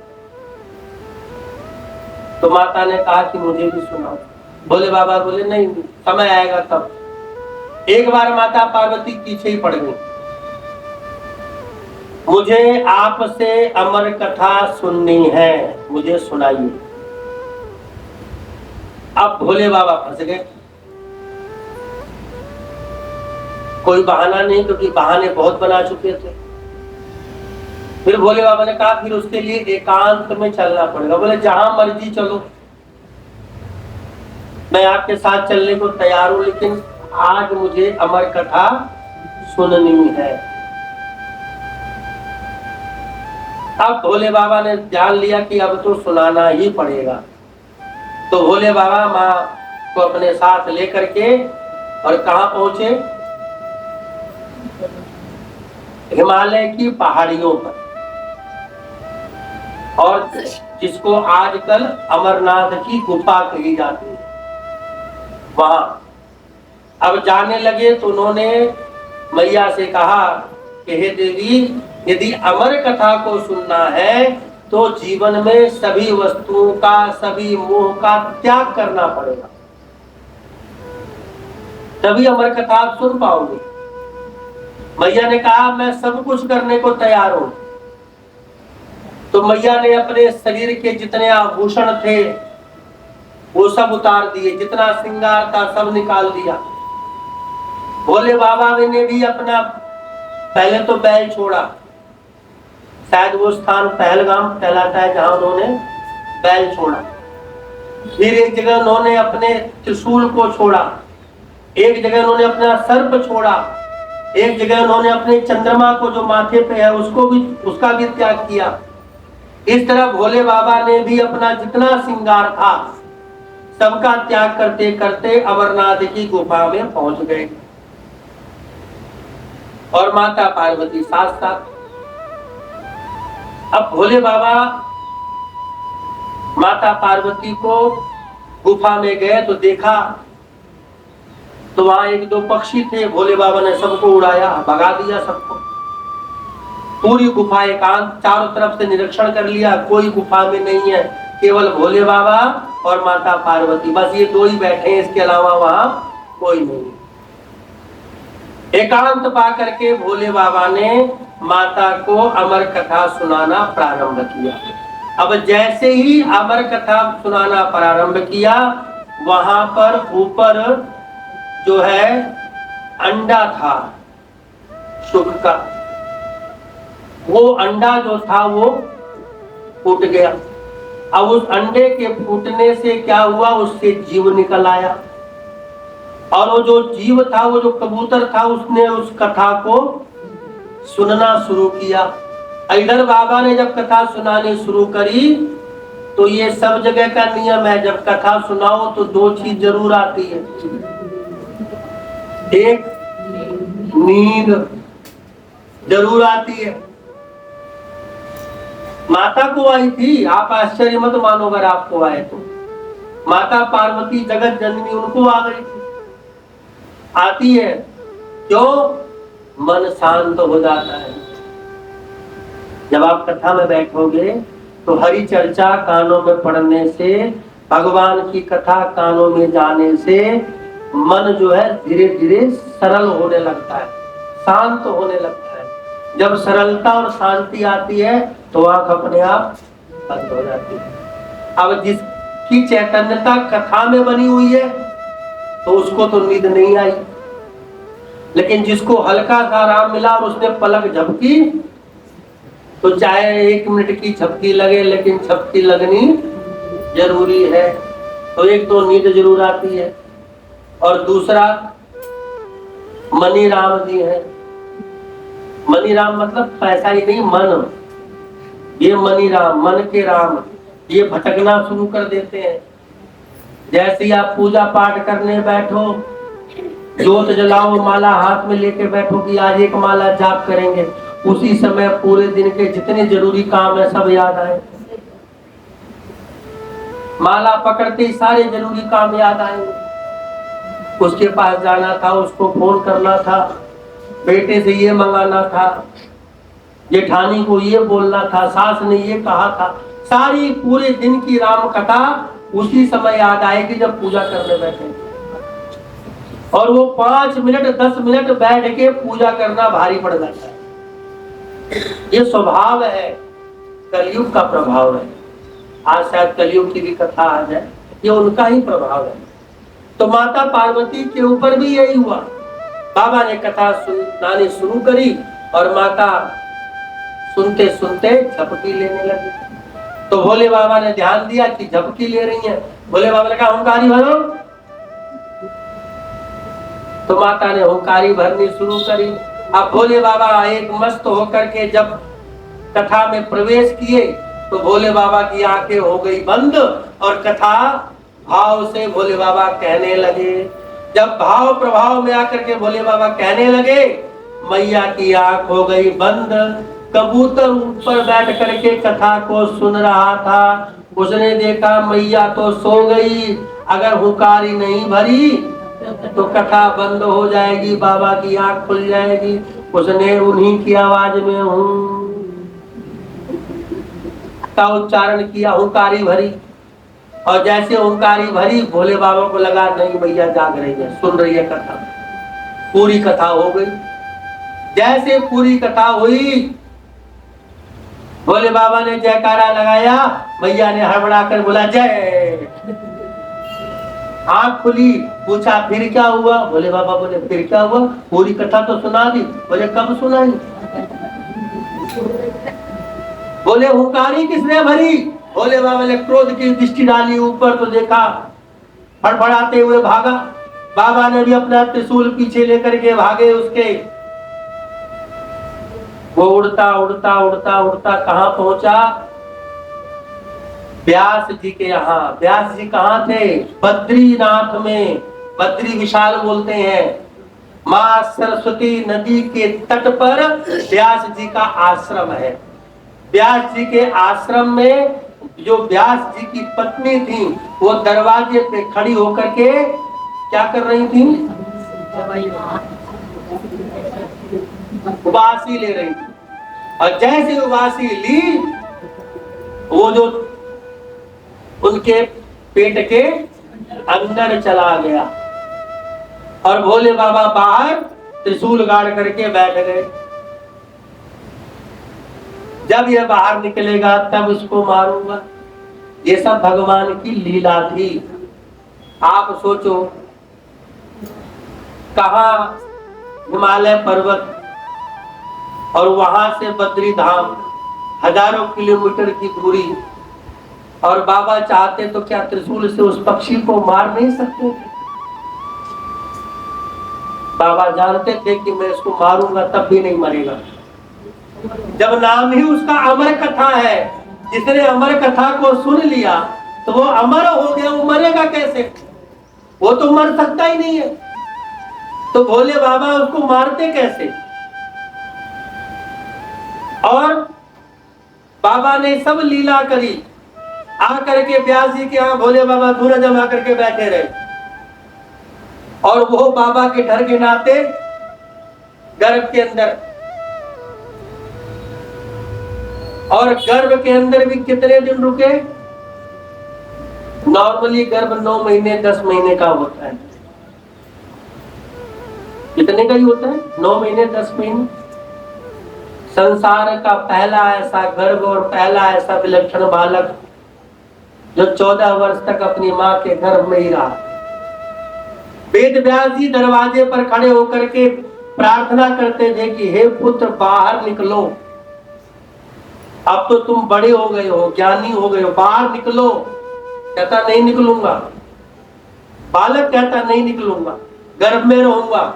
तो माता ने कहा कि मुझे भी सुनाओ। भोले बाबा बोले नहीं, समय आएगा तब। एक बार माता पार्वती पीछे ही पड़ गई, मुझे आपसे अमर कथा सुननी है, मुझे सुनाइए। अब भोले बाबा फंस गए, कोई बहाना नहीं, क्योंकि बहाने बहुत बना चुके थे। फिर भोले बाबा ने कहा फिर उसके लिए एकांत में चलना पड़ेगा। बोले जहां मर्जी चलो, मैं आपके साथ चलने को तैयार हूं, लेकिन आज मुझे अमर कथा सुननी है। अब भोले बाबा ने जान लिया कि अब तो सुनाना ही पड़ेगा। तो भोले बाबा माँ को अपने साथ लेकर के और कहाँ पहुंचे? हिमालय की पहाड़ियों पर, और जिसको आजकल अमरनाथ की गुफा कही जाती है, वहां अब जाने लगे। तो उन्होंने मैया से कहा कि हे देवी, यदि अमर कथा को सुनना है तो जीवन में सभी वस्तुओं का, सभी मोह का त्याग करना पड़ेगा, तभी अमर कथा आप सुन पाओगे। मैया ने कहा मैं सब कुछ करने को तैयार हूं। तो मैया ने अपने शरीर के जितने आभूषण थे वो सब उतार दिए, जितना श्रृंगार था सब निकाल दिया। भोले बाबा ने भी अपना पहले तो बैल छोड़ा, शायद वो स्थान पहलगाम कहलाता है जहां उन्होंने बैल छोड़ा। फिर एक जगह उन्होंने अपने त्रिशूल को छोड़ा, एक जगह उन्होंने अपना सर्प छोड़ा, एक जगह उन्होंने अपने चंद्रमा को जो माथे पे है उसका भी त्याग किया। इस तरह भोले बाबा ने भी अपना जितना श्रृंगार था सबका त्याग करते करते अमरनाथ की गुफा में पहुंच गए, और माता पार्वती साथ साथ। अब भोले बाबा माता पार्वती को गुफा में गए तो देखा तो वहां एक दो पक्षी थे। भोले बाबा ने सबको उड़ाया, भगा दिया सबको। पूरी गुफा एकांत, चारों तरफ से निरीक्षण कर लिया, कोई गुफा में नहीं है, केवल भोले बाबा और माता पार्वती, बस ये दो ही बैठे हैं, इसके अलावा वहां कोई नहीं। एकांत पा करके भोले बाबा ने माता को अमर कथा सुनाना प्रारंभ किया। अब जैसे ही अमर कथा सुनाना प्रारंभ किया, वहां पर ऊपर जो है अंडा था सुख का, वो अंडा जो था वो फूट गया। अब उस अंडे के फूटने से क्या हुआ, उससे जीव निकल आया, और वो जो जीव था, वो जो कबूतर था, उसने उस कथा को सुनना शुरू किया। इधर बाबा ने जब कथा सुनानी शुरू करी तो ये सब जगह का नियम है, जब कथा सुनाओ तो दो चीज जरूर आती है, एक नींद जरूर आती है। माता को आई थी, आप आश्चर्य मत मानो अगर आपको आए तो। माता पार्वती जगत जननी, उनको आ गई थी, आती है। क्यों? मन शांत हो जाता है। जब आप कथा में बैठोगे तो हरि चर्चा कानों में पढ़ने से, भगवान की कथा कानों में जाने से मन जो है धीरे धीरे सरल होने लगता है, शांत होने लगता है। जब सरलता और शांति आती है तो आंख अपने आप बंद हो जाती है। अब जिसकी चैतन्यता कथा में बनी हुई है तो उसको तो नींद नहीं आई, लेकिन जिसको हल्का सा आराम मिला और उसने पलक झपकी, तो चाहे 1 मिनट की झपकी लगे, लेकिन झपकी लगनी जरूरी है। तो एक तो नींद जरूर आती है, और दूसरा मनी राम जी है। मनी राम मतलब पैसा ही नहीं, मन। ये मनी राम, मन के राम, ये भटकना शुरू कर देते हैं। जैसे ही आप पूजा पाठ करने बैठो, जोत जलाओ, माला हाथ में लेके बैठो कि आज एक माला जाप करेंगे, उसी समय पूरे दिन के जितने जरूरी काम है सब याद आए। माला पकड़ते ही सारे जरूरी काम याद आएंगे। उसके पास जाना था, उसको फोन करना था, बेटे से ये मंगाना था, जेठानी को ये बोलना था, सास ने ये कहा था। सारी पूरे दिन की राम कथा उसी समय याद आएगी जब पूजा करने बैठे। और वो 5 मिनट 10 मिनट बैठ के पूजा करना भारी पड़ जाता है। ये स्वभाव है, कलयुग का प्रभाव है। आज शायद कलयुग की भी कथा आ जाए, ये उनका ही प्रभाव है। तो माता पार्वती के ऊपर भी यही हुआ। बाबा ने कथा सुनानी शुरू करी और माता सुनते सुनते झपकी लेने लगी। तो भोले बाबा ने ध्यान दिया कि झपकी ले रही है। भोले बाबा ने कहा हुंकारी भरो। तो माता ने हुंकारी भरनी शुरू करी। अब भोले बाबा एक मस्त होकर के जब कथा में प्रवेश किए तो भोले बाबा की आंखें हो गई बंद और कथा भाव से भोले बाबा कहने लगे। जब भाव प्रभाव में आकर के भोले बाबा कहने लगे, मैया की आंख हो गई बंद। कबूतर ऊपर बैठ करके कथा को सुन रहा था, उसने देखा मैया तो सो गई, अगर हुंकारी नहीं भरी तो कथा बंद हो जाएगी, बाबा की आंख खुल जाएगी। उसने उन्हीं की आवाज में हूं का उच्चारण किया, हुंकारी भरी। और जैसे हुंकारी भरी भोले बाबा को लगा नहीं मैया जाग रही है, सुन रही है कथा। पूरी कथा हो गई। जैसे पूरी कथा हुई भोले बाबा ने जयकारा लगाया, मैया ने हड़बड़ा कर बोला जय। आंख खुली, पूछा फिर क्या हुआ? भोले बाबा बोले फिर क्या हुआ, पूरी कथा तो सुना दी। बोले कब सुनाई? बोले हुंकारी किसने भरी? भोले बाबा ने क्रोध की दृष्टि डाली ऊपर तो देखा फड़फड़ाते हुए भागा। बाबा ने भी अपना त्रिशूल पीछे लेकर के भागे उसके। वो उड़ता उड़ता उड़ता उड़ता कहां पहुंचा? व्यास जी के यहाँ। व्यास जी कहाँ थे? बद्रीनाथ में। बद्री विशाल बोलते हैं। मां सरस्वती नदी के तट पर व्यास जी का आश्रम है। व्यास जी के आश्रम में जो व्यास जी की पत्नी थी वो दरवाजे पे खड़ी होकर के क्या कर रही थी? उबासी ले रही थी। और जैसे उबासी ली वो जो उनके पेट के अंदर चला गया और भोले बाबा बाहर त्रिशूल गाड़ करके बैठ गए। जब ये बाहर निकलेगा तब इसको मारूंगा। ये सब भगवान की लीला थी। आप सोचो, कहां हिमालय पर्वत और वहां से बद्री धाम, हजारों किलोमीटर की दूरी, और बाबा चाहते तो क्या त्रिशूल से उस पक्षी को मार नहीं सकते थे? बाबा जानते थे कि मैं इसको मारूंगा तब भी नहीं मरेगा। जब नाम ही उसका अमर कथा है, जिसने अमर कथा को सुन लिया तो वो अमर हो गया, वो मरेगा कैसे? वो तो मर सकता ही नहीं है। तो भोले बाबा उसको मारते कैसे? और बाबा ने सब लीला करी। आकर के व्यास जी के यहाँ भोले बाबा धूना जमा करके बैठे रहे और वो बाबा के डर के नाते गर्भ के अंदर, और गर्भ के अंदर भी कितने दिन रुके? नॉर्मली गर्भ 9 महीने 10 महीने का होता है। कितने का ही होता है? 9 महीने 10 महीने। संसार का पहला ऐसा गर्भ और पहला ऐसा विलक्षण बालक जो 14 वर्ष तक अपनी मां के गर्भ में ही रहा। वेद व्यास जी दरवाजे पर खड़े होकर के प्रार्थना करते थे कि हे पुत्र बाहर निकलो, अब तो तुम बड़े हो गए हो, ज्ञानी हो गए हो, बाहर निकलो। कहता नहीं निकलूंगा। बालक कहता नहीं निकलूंगा, गर्भ में रहूंगा।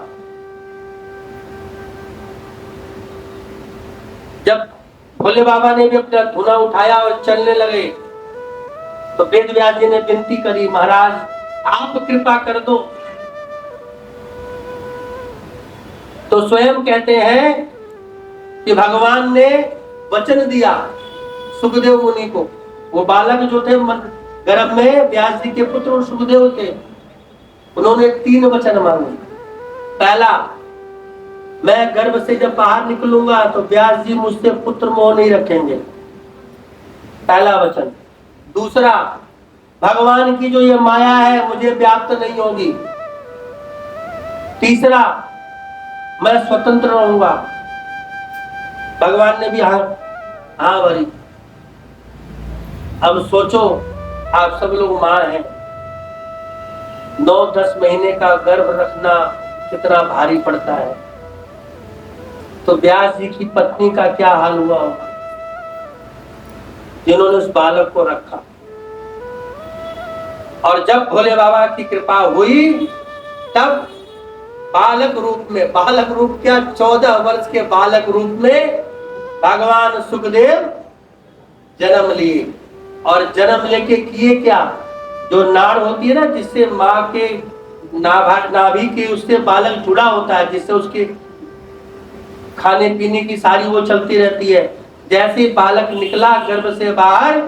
जब भोले बाबा ने भी अपना धुना उठाया और चलने लगे तो वेद व्यास जी ने विनती करी, महाराज आप कृपा कर दो। तो स्वयं कहते हैं कि भगवान ने वचन दिया सुखदेव मुनि को। वो बालक जो थे गर्भ में, व्यास जी के पुत्र और सुखदेव थे, उन्होंने 3 वचन मांगे। पहला, मैं गर्भ से जब बाहर निकलूंगा तो व्यास जी मुझसे पुत्र मोह नहीं रखेंगे, पहला वचन। दूसरा, भगवान की जो ये माया है मुझे व्याप्त नहीं होगी। तीसरा, मैं स्वतंत्र रहूंगा, भगवान ने भी हाँ हाँ भरी। अब सोचो आप सब लोग माँ हैं, 9-10 महीने का गर्भ रखना कितना भारी पड़ता है। तो व्यास जी की पत्नी का क्या हाल हुआ होगा जिन्होंने उस बालक को रखा। और जब भोले बाबा की कृपा हुई तब बालक रूप में, बालक रूप क्या, 14 वर्ष के बालक रूप में भगवान सुखदेव जन्म लिए। और जन्म लेके किए क्या, जो नाड़ होती है ना जिससे माँ के नाभि के उससे बालक जुड़ा होता है, जिससे उसके खाने पीने की सारी वो चलती रहती है। जैसे बालक निकला गर्भ से बाहर,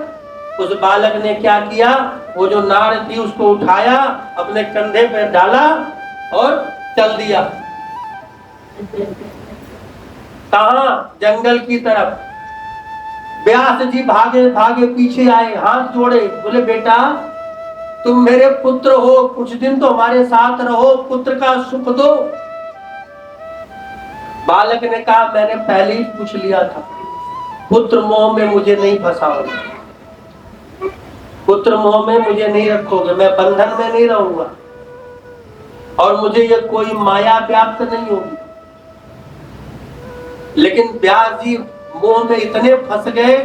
उस बालक ने क्या किया, वो जो नाड़ थी उसको उठाया, अपने कंधे पे डाला और चल दिया। कहां, जंगल की तरफ। व्यास जी भागे भागे पीछे आए, हाथ जोड़े, बोले बेटा तुम मेरे पुत्र हो, कुछ दिन तो हमारे साथ रहो, पुत्र का सुख दो। बालक ने कहा मैंने पहले ही पूछ लिया था, पुत्र मोह में मुझे नहीं फंसाओगे, पुत्र मोह में मुझे नहीं रखोगे, मैं बंधन में नहीं रहूंगा और मुझे ये कोई माया व्याप्त नहीं होगी। लेकिन व्यास जी मोह में इतने फंस गए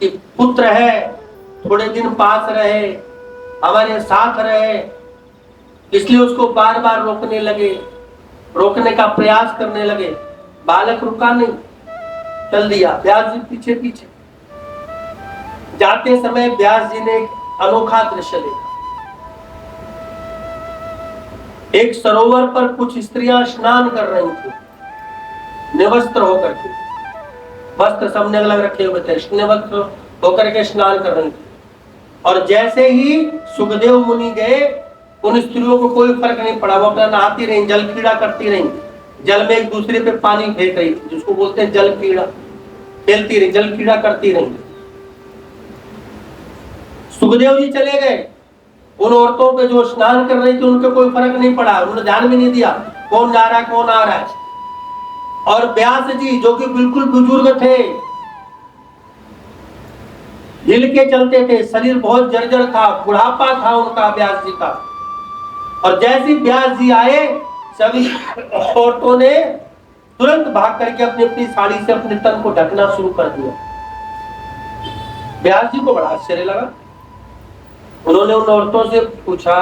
कि पुत्र है, थोड़े दिन पास रहे, हमारे साथ रहे, इसलिए उसको बार बार रोकने लगे, रोकने का प्रयास करने लगे। बालक रुका नहीं, चल दिया। व्यास जी पीछे पीछे जाते समय व्यास जी ने एक अनोखा दृश्य देखा। एक सरोवर पर कुछ स्त्रियां स्नान कर रही थी, निवस्त्र होकर के, वस्त्र सबने अलग रखे हुए थे, निवस्त्र होकर के स्नान कर रही थी। और जैसे ही सुखदेव मुनि गए, उन स्त्रियों को कोई फर्क नहीं पड़ा, वो अपना नहाती रही, जल क्रीड़ा करती रही, जल में एक दूसरे पे पानी फेंक रही, जिसको बोलते हैं जल क्रीड़ा, खेलती रही, जल क्रीड़ा करती रही। सुखदेव जी चले गए, उन औरतों पे जो स्नान कर रही थी उनको कोई फर्क नहीं पड़ा, उन्होंने ध्यान भी नहीं दिया कौन जा रहा है कौन आ रहा है। और व्यास जी जो कि बिल्कुल बुजुर्ग थे, हिल के चलते थे, शरीर बहुत जर्जर था, बुढ़ापा था उनका, व्यास जी का। और जैसे व्यास जी आए, सभी औरतों ने तुरंत भाग करके अपनी अपनी साड़ी से अपने तन को ढकना शुरू कर दिया। व्यास जी को बड़ा आश्चर्य लगा। उन्होंने उन औरतों से पूछा,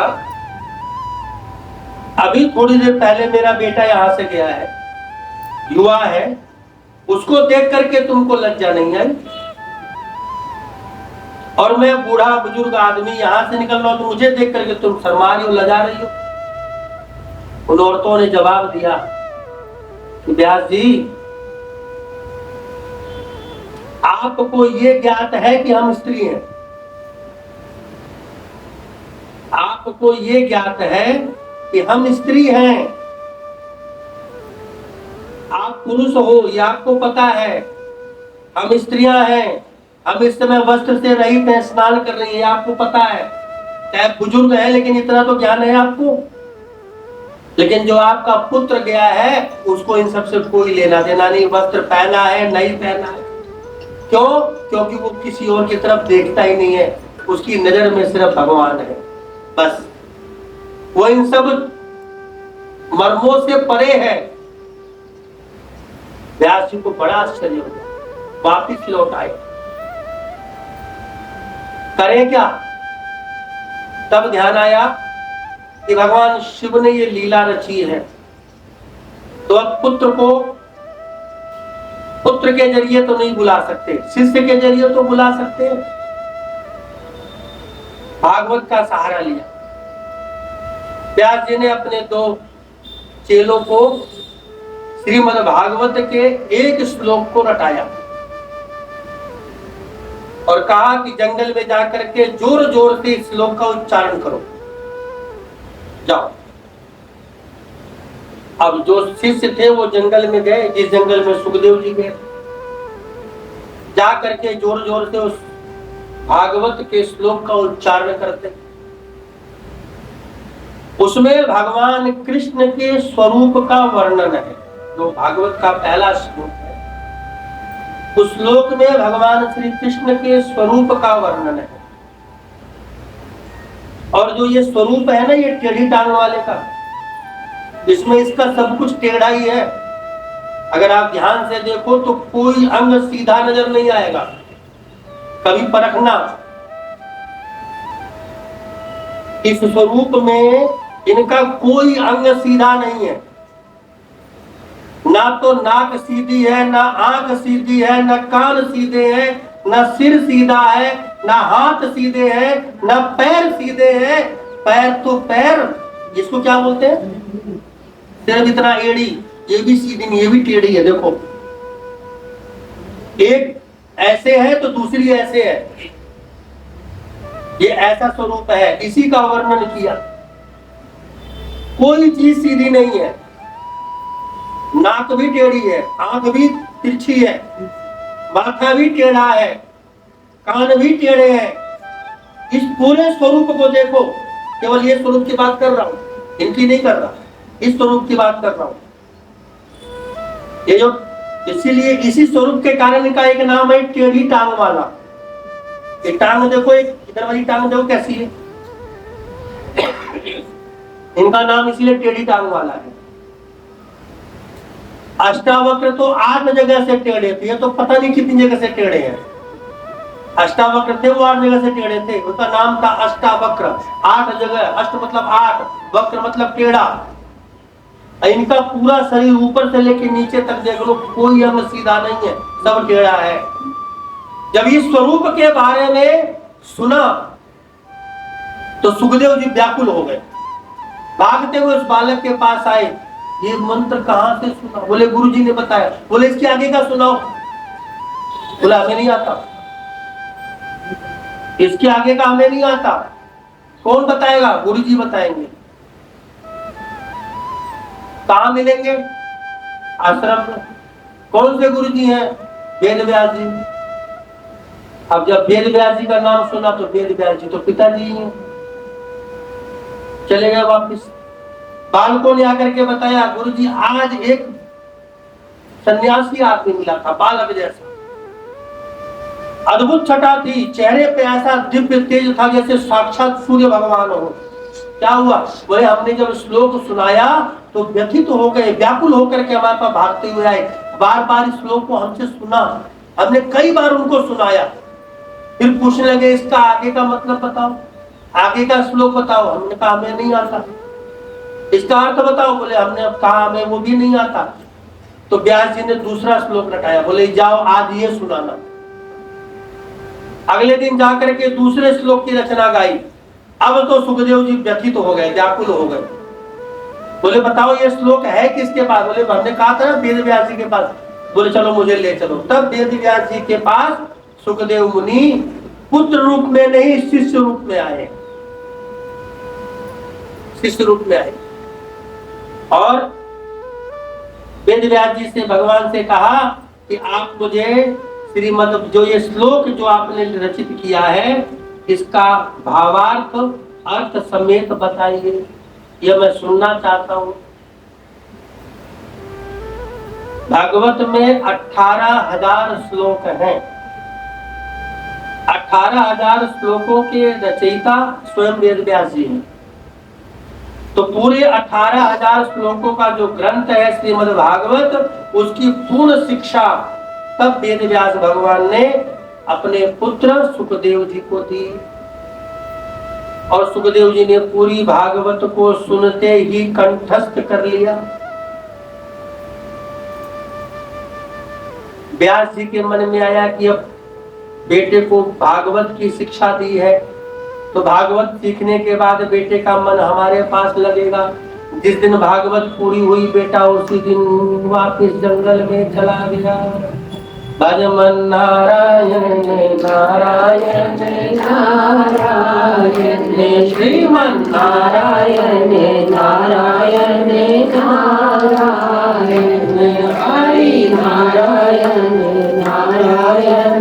अभी थोड़ी देर पहले मेरा बेटा यहां से गया है, युवा है, उसको देख करके तुमको लज्जा नहीं आई, और मैं बूढ़ा बुजुर्ग आदमी यहां से निकल रहा हूं तो मुझे देख करके तुम शर्मा रही हो, लजा रही हो। उन औरतों ने जवाब दिया कि व्यास जी, आपको ये ज्ञात है कि हम स्त्री हैं, आपको ये ज्ञात है कि हम स्त्री हैं, आप पुरुष हो ये आपको पता है, हम स्त्रियां हैं, हम इस समय वस्त्र से रहित हैं, स्नान कर रही है, आपको पता है, चाहे बुजुर्ग है लेकिन इतना तो ज्ञान है आपको। लेकिन जो आपका पुत्र गया है उसको इन सबसे कोई लेना देना नहीं, वस्त्र पहना है नहीं पहना है, क्यों? क्योंकि वो किसी और की तरफ देखता ही नहीं है, उसकी नजर में सिर्फ भगवान है, बस वो इन सब मर्मों से परे है। व्यास जी को बड़ा आश्चर्य हुआ, वापिस लौट आए, करें क्या? तब ध्यान आया कि भगवान शिव ने ये लीला रची है, तो अब पुत्र को पुत्र के जरिए तो नहीं बुला सकते, शिष्य के जरिए तो बुला सकते हैं। भागवत का सहारा लिया। व्यास जी ने अपने 2 चेलों को श्रीमद् भागवत के एक श्लोक को रटाया और कहा कि जंगल में जाकर के जोर जोर से इस श्लोक का उच्चारण करो, जाओ। अब जो शिष्य थे वो जंगल में गए, जिस जंगल में सुखदेव जी गए, जा करके जोर जोर से उस भागवत के श्लोक का उच्चारण करते। उसमें भगवान कृष्ण के स्वरूप का वर्णन है, जो भागवत का पहला श्लोक है, उस श्लोक में भगवान श्री कृष्ण के स्वरूप का वर्णन है। और जो ये स्वरूप है ना, ये टेढ़ी टांग वाले का, इसमें इसका सब कुछ टेढ़ा ही है। अगर आप ध्यान से देखो तो कोई अंग सीधा नजर नहीं आएगा। कभी परखना, इस स्वरूप में इनका कोई अंग सीधा नहीं है। ना तो नाक सीधी है, ना आंख सीधी है, ना कान सीधे हैं, ना सिर सीधा है, ना हाथ सीधे हैं, ना पैर सीधे हैं। पैर तो पैर, इसको क्या बोलते हैं, सिर्फ इतना एड़ी, ये भी सीधी नहीं, ये भी टेढ़ी है। देखो, एक ऐसे है तो दूसरी ऐसे है। ये ऐसा स्वरूप है, इसी का वर्णन किया। कोई चीज सीधी नहीं है। नाक भी टेढ़ी है, आंख भी तिरछी है, माथा भी टेढ़ा है, कान भी टेढ़े हैं। इस पूरे स्वरूप को देखो। केवल ये स्वरूप की बात कर रहा हूं, इनकी नहीं कर रहा, इस स्वरूप की बात कर रहा हूं। ये जो, इसीलिए इसी स्वरूप के कारण इनका एक नाम है टेढ़ी टांग वाला। एक टांग देखो, एक इधर वाली टांग देखो कैसी है। इनका नाम इसलिए टेढ़ी टांग वाला है। अष्टावक्र तो 8 जगह से टेढ़े थे, तो पता नहीं कितनी जगह से टेढ़े हैं। अष्टावक्र थे, वो 8 जगह से टेढ़े थे, उसका नाम था अष्टावक्र। 8 जगह, अष्ट मतलब 8, वक्र मतलब टेढ़ा। इनका पूरा शरीर ऊपर से लेकर नीचे तक देख लो, कोई अंग सीधा नहीं है, सब टेढ़ा है। जब इस स्वरूप के बारे में सुना तो सुखदेव जी व्याकुल हो गए, भागते हुए उस बालक के पास आए। ये मंत्र कहां से सुना? बोले गुरुजी ने बताया। बोले इसके आगे का सुनाओ। बोला हमें नहीं आता, इसके आगे का हमें नहीं आता। कौन बताएगा? गुरुजी बताएंगे। कहां मिलेंगे? आश्रम में। कौन से गुरुजी हैं? वेद व्यास जी। अब जब वेद व्यास जी का नाम सुना तो वेद व्यास जी तो पिताजी हैं। चले गए वापिस। बालकों ने आकर के बताया, गुरुजी आज एक सन्यासी आदमी मिला था, बालक जैसा, अद्भुत छटा थी, चेहरे पे ऐसा दिव्य तेज था जैसे साक्षात सूर्य भगवान हो। क्या हुआ? बोले हमने जब श्लोक सुनाया तो व्यथित हो गए, व्याकुल होकर के हमारे पास भागते हुए आए। बार बार इस श्लोक को हमसे सुना, हमने कई बार उनको सुनाया। फिर पूछने लगे इसका आगे का मतलब बताओ, आगे का श्लोक बताओ। हमने कहा हमें नहीं आता। इसका अर्थ बताओ। बोले हमने अब कहा हमें वो भी नहीं आता। तो व्यास जी ने दूसरा श्लोक रटाया। बोले जाओ आज ये सुनाना। अगले दिन जाकर के दूसरे श्लोक की रचना गाई। अब तो सुखदेव जी व्यथित हो गए, व्याकुल हो गए। बोले बताओ ये श्लोक है किसके पास? बोले हमने कहा था ना वेद व्यास जी के पास। बोले चलो मुझे ले चलो। तब वेद व्यास जी के पास सुखदेव मुनि पुत्र रूप में नहीं, शिष्य रूप में आए। शिष्य रूप में आए और वेद व्यास जी से भगवान से कहा कि आप मुझे श्रीमद् जो ये श्लोक जो आपने रचित किया है इसका भावार्थ अर्थ समेत बताइए, यह मैं सुनना चाहता हूं। भागवत में 18,000 श्लोक हैं। 18,000 श्लोकों के रचयिता स्वयं वेद व्यास जी हैं। तो पूरे 18,000 श्लोकों का जो ग्रंथ है श्रीमद् भागवत, उसकी पूर्ण शिक्षा तब वेद व्यास भगवान ने अपने पुत्र सुखदेव जी को दी। और सुखदेव जी ने पूरी भागवत को सुनते ही कंठस्थ कर लिया। व्यास जी के मन में आया कि अब बेटे को भागवत की शिक्षा दी है तो भागवत सीखने के बाद बेटे का मन हमारे पास लगेगा। जिस दिन भागवत पूरी हुई बेटा उसी दिन वापिस जंगल में चला गया। भजमन नारायण नारायण नारायण श्रीमन नारायण नारायण नारायण हरि नारायण नारायण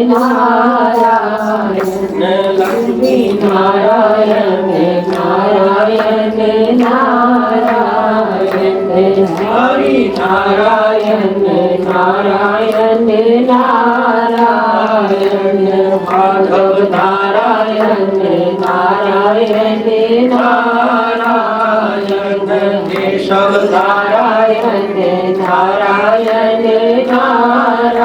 नारायण लक्ष्मी नारायण नारायण नारायण हरि नारायण नारायण नारायण माधव नारायण नारायण नारायण केशव नारायण नारायण नारायण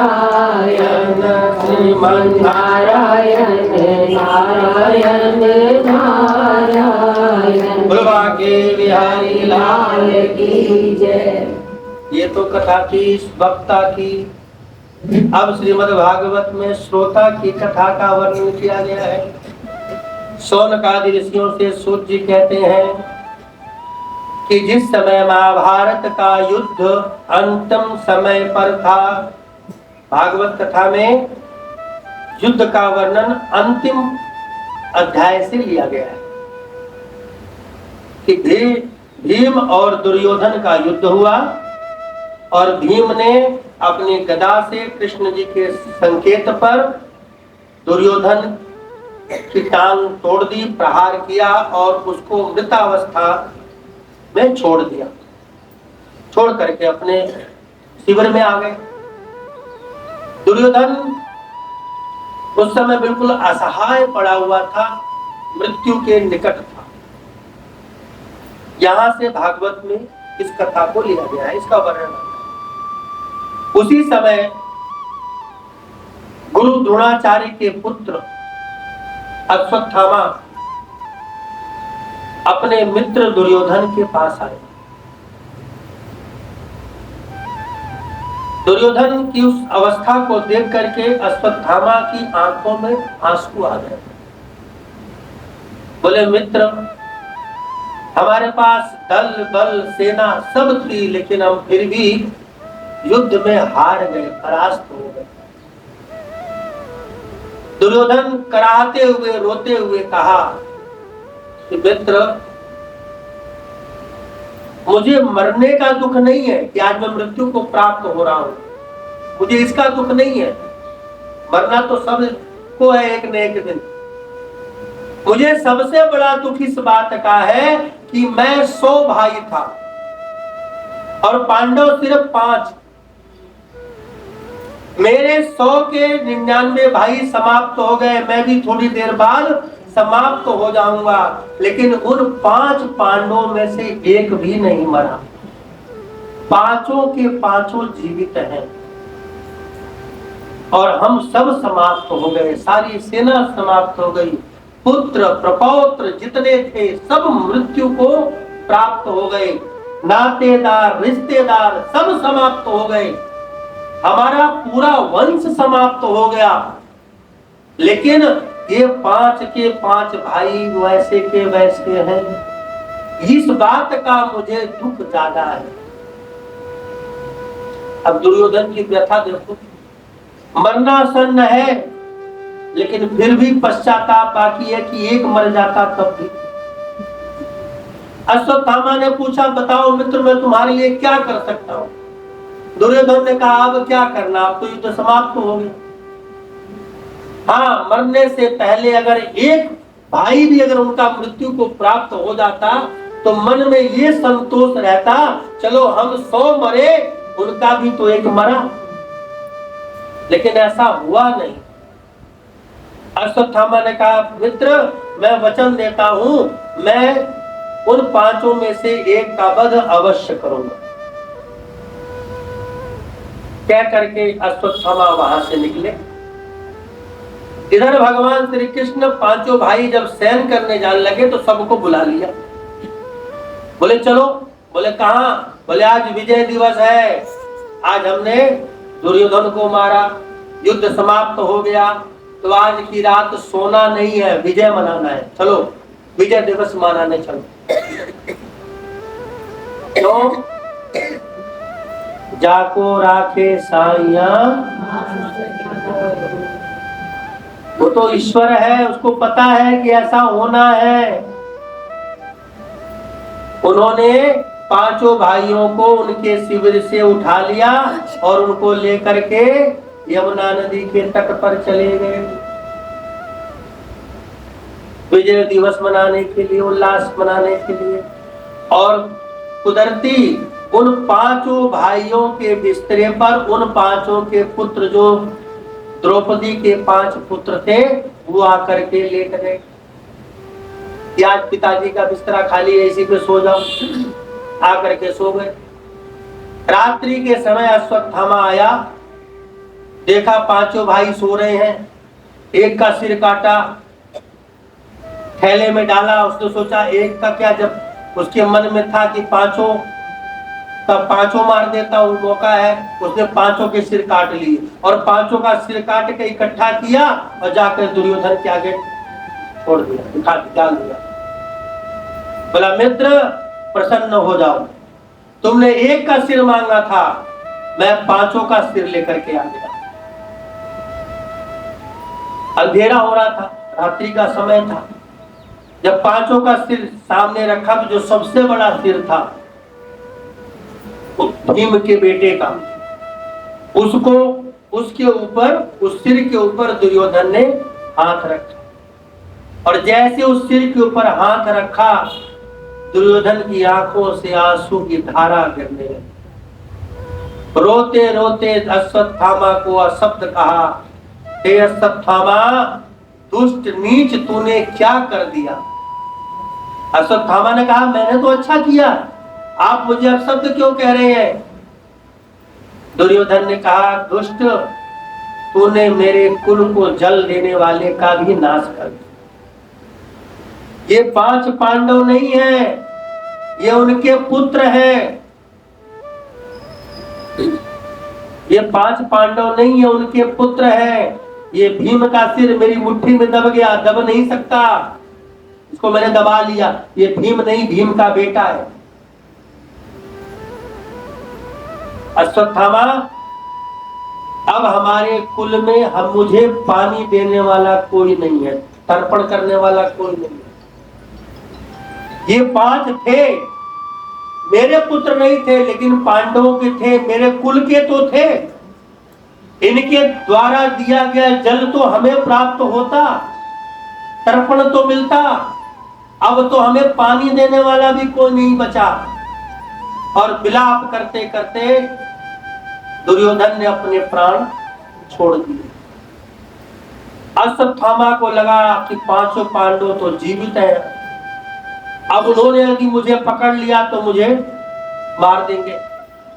श्रीमन नारायण नारायण नारायण बोलवा के बिहारी लाल की जय। ये तो कथा थी वक्ता की। अब श्रीमद् भागवत में श्रोता की कथा का वर्णन किया गया है। शौनकादि ऋषियों से सूत जी कहते हैं कि जिस समय महाभारत का युद्ध अंतिम समय पर था, भागवत कथा में युद्ध का वर्णन अंतिम अध्याय से लिया गया है कि भीम और दुर्योधन का युद्ध हुआ और भीम ने अपनी गदा से कृष्ण जी के संकेत पर दुर्योधन की टांग तोड़ दी, प्रहार किया और उसको मृतावस्था में छोड़ दिया। छोड़ करके अपने शिविर में आ गए। दुर्योधन उस समय बिल्कुल असहाय पड़ा हुआ था, मृत्यु के निकट था। यहां से भागवत में इस कथा को लिया गया है, इसका वर्णन। उसी समय गुरु द्रोणाचार्य के पुत्र अश्वत्थामा अपने मित्र दुर्योधन के पास आए। दुर्योधन की उस अवस्था को देख करके अश्वत्थामा की आंखों में आंसू आ गए। बोले, मित्र, हमारे पास दल बल सेना सब थी, लेकिन हम फिर भी युद्ध में हार गए, परास्त हो गए। दुर्योधन कराहते हुए रोते हुए कहा कि मित्र, मुझे मरने का दुख नहीं है कि आज मैं मृत्यु को प्राप्त हो रहा हूं, मुझे इसका दुख नहीं है। मरना तो सबको है एक न एक दिन। मुझे सबसे बड़ा दुख इस बात का है कि मैं 100 भाई था और पांडव सिर्फ 5। मेरे 100 के 99 भाई समाप्त हो गए, मैं भी थोड़ी देर बाद समाप्त हो जाऊंगा, लेकिन उन 5 पांडवों में से एक भी नहीं मरा। पांचों के पांचों जीवित हैं और हम सब समाप्त हो गए, सारी सेना समाप्त हो गई। पुत्र प्रपौत्र जितने थे सब मृत्यु को प्राप्त हो गए। नातेदार रिश्तेदार सब समाप्त हो गए। हमारा पूरा वंश समाप्त हो गया, लेकिन ये 5 के 5 भाई वैसे के वैसे हैं। इस बात का मुझे दुख ज्यादा है। अब दुर्योधन की व्यथा देखो, मरना सन्न है, लेकिन फिर भी पश्चाताप बाकी है कि एक मर जाता तब भी। अश्वत्थामा ने पूछा, बताओ मित्र, मैं तुम्हारे लिए क्या कर सकता हूं? दुर्योधन ने कहा, अब क्या करना, अब तो युद्ध समाप्त हो गया। हाँ, मरने से पहले अगर एक भाई भी अगर उनका मृत्यु को प्राप्त हो जाता तो मन में ये संतोष रहता, चलो हम 100 मरे, उनका भी तो एक मरा। लेकिन ऐसा हुआ नहीं। अश्वत्थामा ने कहा, मित्र, मैं वचन देता हूं, मैं उन 5 में से एक का वध अवश्य करूंगा। क्या करके अश्वत्थामा वहां से निकले। इधर भगवान श्री कृष्ण 5 भाई जब सैन करने जाने लगे तो सबको बुला लिया। बोले चलो। बोले कहां? बोले आज विजय दिवस है, आज हमने दुर्योधन को मारा, युद्ध समाप्त हो गया, तो आज की रात सोना नहीं है, विजय मनाना है, चलो विजय दिवस मनाने चलो। तो जाको राखे साइया, वो तो ईश्वर है, उसको पता है कि ऐसा होना है। उन्होंने 5 भाइयों को उनके शिविर से उठा लिया और उनको लेकर के यमुना नदी के तट पर चले गए विजय दिवस मनाने के लिए, उल्लास मनाने के लिए। और कुदरती उन 5 भाइयों के बिस्तरे पर उन 5 के पुत्र जो द्रौपदी के 5 पुत्र थे, वो आकर के लेट गए कि आज पिताजी का बिस्तरा खाली है, इसी पे सो जाओ। आकर के सो गए। रात्रि के समय अश्वत्थामा आया, देखा 5 भाई सो रहे हैं। एक का सिर काटा, थैले में डाला। उसने सोचा एक का क्या, जब उसके मन में था कि 5 तब 5 मार देता हूं, मौका है। उसने 5 के सिर काट लिए और 5 का सिर काट के इकट्ठा किया और जाकर दुर्योधन के आगे छोड़ दिया, दिखा डाल दिया। बोला मित्र प्रसन्न हो जाओ, तुमने एक का सिर मांगा था, मैं 5 का सिर लेकर के आ गया। अंधेरा हो रहा था, रात्रि का समय था। जब 5 का सिर सामने रखा तो जो सबसे बड़ा सिर था भीम के बेटे का, उसको उसके ऊपर, उस सिर के ऊपर दुर्योधन ने हाथ रखा और जैसे उस सिर के ऊपर हाथ रखा, दुर्योधन की आंखों से आंसू की धारा गिरने लगी। रोते रोते अश्वत्थामा को अशब्द कहा, हे अश्वत्थामा, दुष्ट नीच, तूने क्या कर दिया? अश्वत्थामा ने कहा मैंने तो अच्छा किया, आप मुझे अपशब्द क्यों कह रहे हैं? दुर्योधन ने कहा दुष्ट, तूने मेरे कुल को जल देने वाले का भी नाश कर दिया। ये 5 पांडव नहीं है, ये उनके पुत्र हैं। ये 5 पांडव नहीं है, उनके पुत्र हैं। ये भीम का सिर मेरी मुट्ठी में दब गया, दब नहीं सकता, इसको मैंने दबा लिया। ये भीम नहीं, भीम का बेटा है। अश्वत्थामा, अब हमारे कुल में हम मुझे पानी देने वाला कोई नहीं है, तर्पण करने वाला कोई नहीं है। ये 5 थे, मेरे पुत्र नहीं थे, लेकिन पांडवों के थे, मेरे कुल के तो थे। इनके द्वारा दिया गया जल तो हमें प्राप्त होता, तर्पण तो मिलता। अब तो हमें पानी देने वाला भी कोई नहीं बचा। और विलाप करते करते दुर्योधन ने अपने प्राण छोड़ दिए। अश्वत्थामा को लगा कि 5 पांडव तो जीवित हैं, अब उन्होंने यदि मुझे पकड़ लिया तो मुझे मार देंगे।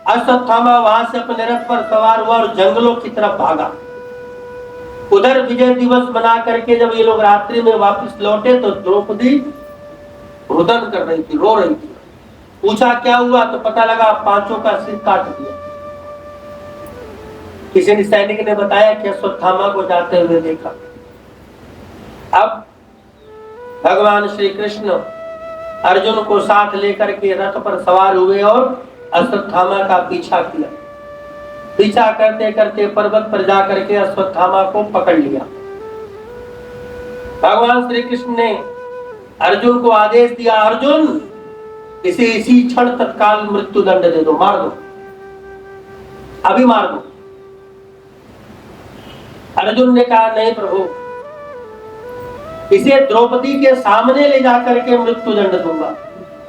अश्वत्थामा वहां से अपने रथ पर सवार हुआ और जंगलों की तरफ भागा। उधर विजय दिवस मना करके जब ये लोग रात्रि में वापस लौटे तो द्रौपदी रुदन कर रही थी, रो रही थी। पूछा क्या हुआ तो पता लगा 5 का सिर काट दिया। किसी सैनिक ने बताया कि अश्वत्थामा को जाते हुए देखा। अब भगवान श्री कृष्ण अर्जुन को साथ लेकर के रथ पर सवार हुए और अश्वत्थामा का पीछा किया। पीछा करते करते पर्वत पर जाकर के अश्वत्थामा को पकड़ लिया। भगवान श्री कृष्ण ने अर्जुन को आदेश दिया, अर्जुन इसे इसी क्षण तत्काल मृत्यु दंड दे दो, मार दो, अभी मार दो। अर्जुन ने कहा नहीं प्रभु, इसे द्रौपदी के सामने ले जाकर के मृत्यु दंड दूंगा,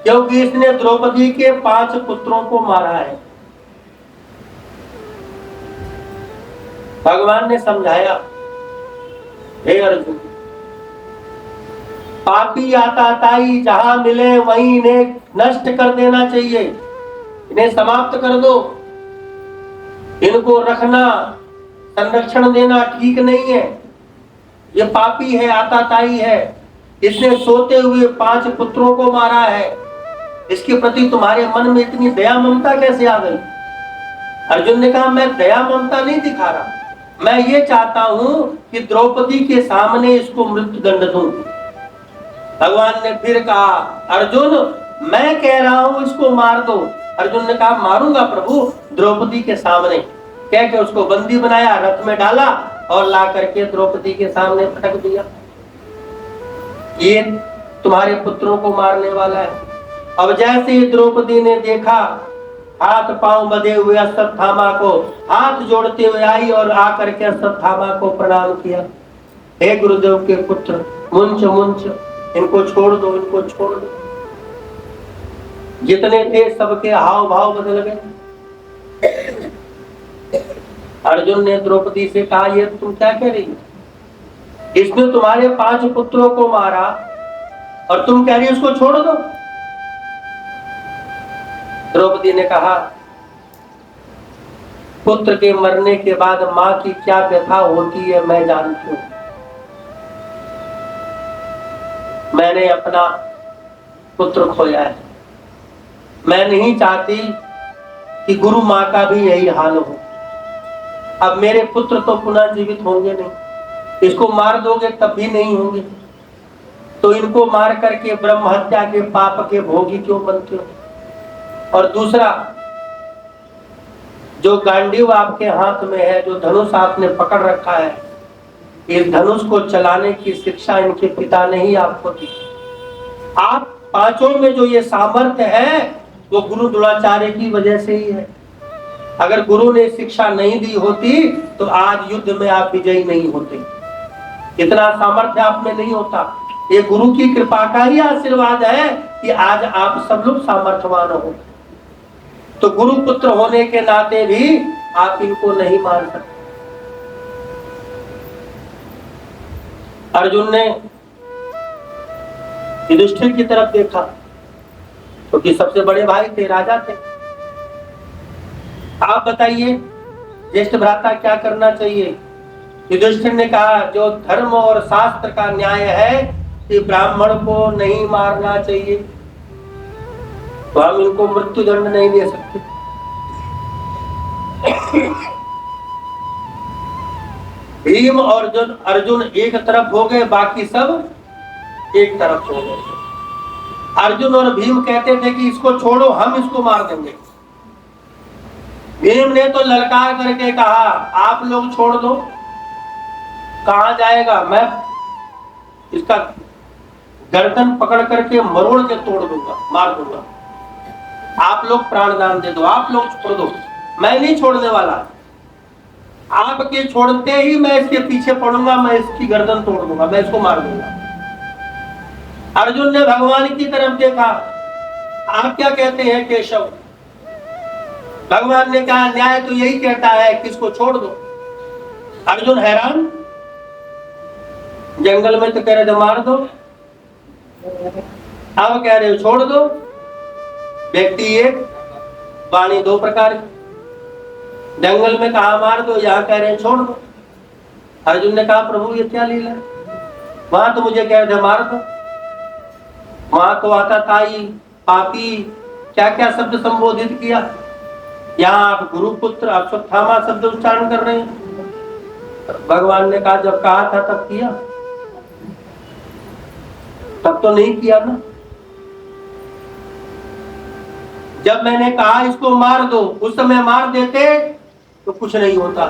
क्योंकि इसने द्रौपदी के 5 पुत्रों को मारा है। भगवान ने समझाया, हे अर्जुन, पापी आताताई जहां मिले वहीं इन्हें नष्ट कर देना चाहिए, इन्हें समाप्त कर दो। इनको रखना, संरक्षण देना ठीक नहीं है। ये पापी है, आताताई है, इसने सोते हुए 5 पुत्रों को मारा है। इसके प्रति तुम्हारे मन में इतनी दया ममता कैसे आ गई? अर्जुन ने कहा मैं दया ममता नहीं दिखा रहा, मैं ये चाहता हूं कि द्रौपदी के सामने इसको मृत्यु दंड दूं। भगवान ने फिर कहा, अर्जुन मैं कह रहा हूं इसको मार दो। अर्जुन ने कहा मारूंगा प्रभु, द्रौपदी के सामने। कह के उसको बंदी बनाया, रथ में डाला और ला करके द्रौपदी के सामने पटक दिया। ये तुम्हारे पुत्रों को मारने वाला है। अब जैसे ही द्रौपदी ने देखा हाथ पांव बंधे हुए अश्वत्थामा को, हाथ जोड़ते हुए आई और आकर के अश्वत्थामा को प्रणाम किया। हे गुरुदेव के पुत्र, मुंच मुंच, इनको छोड़ दो, इनको छोड़ दो। जितने थे सबके हाव भाव बदल गए। अर्जुन ने द्रौपदी से कहा, ये तुम क्या कह रही हो? इसने तुम्हारे 5 पुत्रों को मारा और तुम कह रही हो उसको छोड़ दो। द्रौपदी ने कहा, पुत्र के मरने के बाद मां की क्या व्यथा होती है मैं जानती हूं। मैंने अपना पुत्र खोया है, मैं नहीं चाहती कि गुरु मां का भी यही हाल हो। अब मेरे पुत्र तो पुनः जीवित होंगे नहीं, इसको मार दोगे तब भी नहीं होंगे, तो इनको मार करके ब्रह्म हत्या के पाप के भोगी क्यों बनते हो? और दूसरा, जो गांडीव आपके हाथ में है, जो धनुष आपने पकड़ रखा है, इस धनुष को चलाने की शिक्षा इनके पिता ने ही आपको दी। आप पांचों में जो ये सामर्थ्य है वो गुरु द्रोणाचार्य की वजह से ही है। अगर गुरु ने शिक्षा नहीं दी होती तो आज युद्ध में आप विजयी नहीं होते, इतना सामर्थ्य आप में नहीं होता। ये गुरु की कृपा का ही आशीर्वाद है कि आज आप सब लोग सामर्थ्यवान हो। तो गुरु पुत्र होने के नाते भी आप इनको नहीं मार सकते। अर्जुन ने युधिष्ठिर की तरफ देखा, क्योंकि सबसे बड़े भाई थे, राजा थे। आप बताइए ज्येष्ठ भ्राता क्या करना चाहिए? युधिष्ठिर ने कहा, जो धर्म और शास्त्र का न्याय है कि ब्राह्मण को नहीं मारना चाहिए, तो हम इनको मृत्यु दंड नहीं दे सकते। भीम और अर्जुन एक तरफ हो गए, बाकी सब एक तरफ हो गए। अर्जुन और भीम कहते थे कि इसको छोड़ो, हम इसको मार देंगे। भीम ने तो ललकार करके कहा, आप लोग छोड़ दो, कहां जाएगा, मैं इसका गर्दन पकड़ करके मरोड़ के तोड़ दूंगा, मार दूंगा। आप लोग प्राणदान दे दो, आप लोग छोड़ दो, मैं नहीं छोड़ने वाला। आपके छोड़ते ही मैं इसके पीछे पड़ूंगा, मैं इसकी गर्दन तोड़ दूंगा, मैं इसको मार दूंगा। अर्जुन ने भगवान की तरफ देखा, आप क्या कहते हैं केशव? भगवान ने कहा, न्याय तो यही कहता है कि इसको छोड़ दो। अर्जुन हैरान, जंगल में तो कह रहे थे मार दो, अब कह रहे हो छोड़ दो। व्यक्ति एक, वाणी दो प्रकार की। जंगल में कहा मार दो, यहाँ कह रहे हैं छोड़ दो। अर्जुन ने कहा, प्रभु ये क्या लीला? वहां तो मुझे कह रहे थे मार दो, वहां तो आता ताई, पापी, क्या क्या शब्द संबोधित किया। यहाँ आप गुरुपुत्र अश्वत्थामा शब्द उच्चारण कर रहे हैं। भगवान ने कहा, जब कहा था तब किया, तब तो नहीं किया ना। जब मैंने कहा इसको मार दो, उस समय मार देते तो कुछ नहीं होता।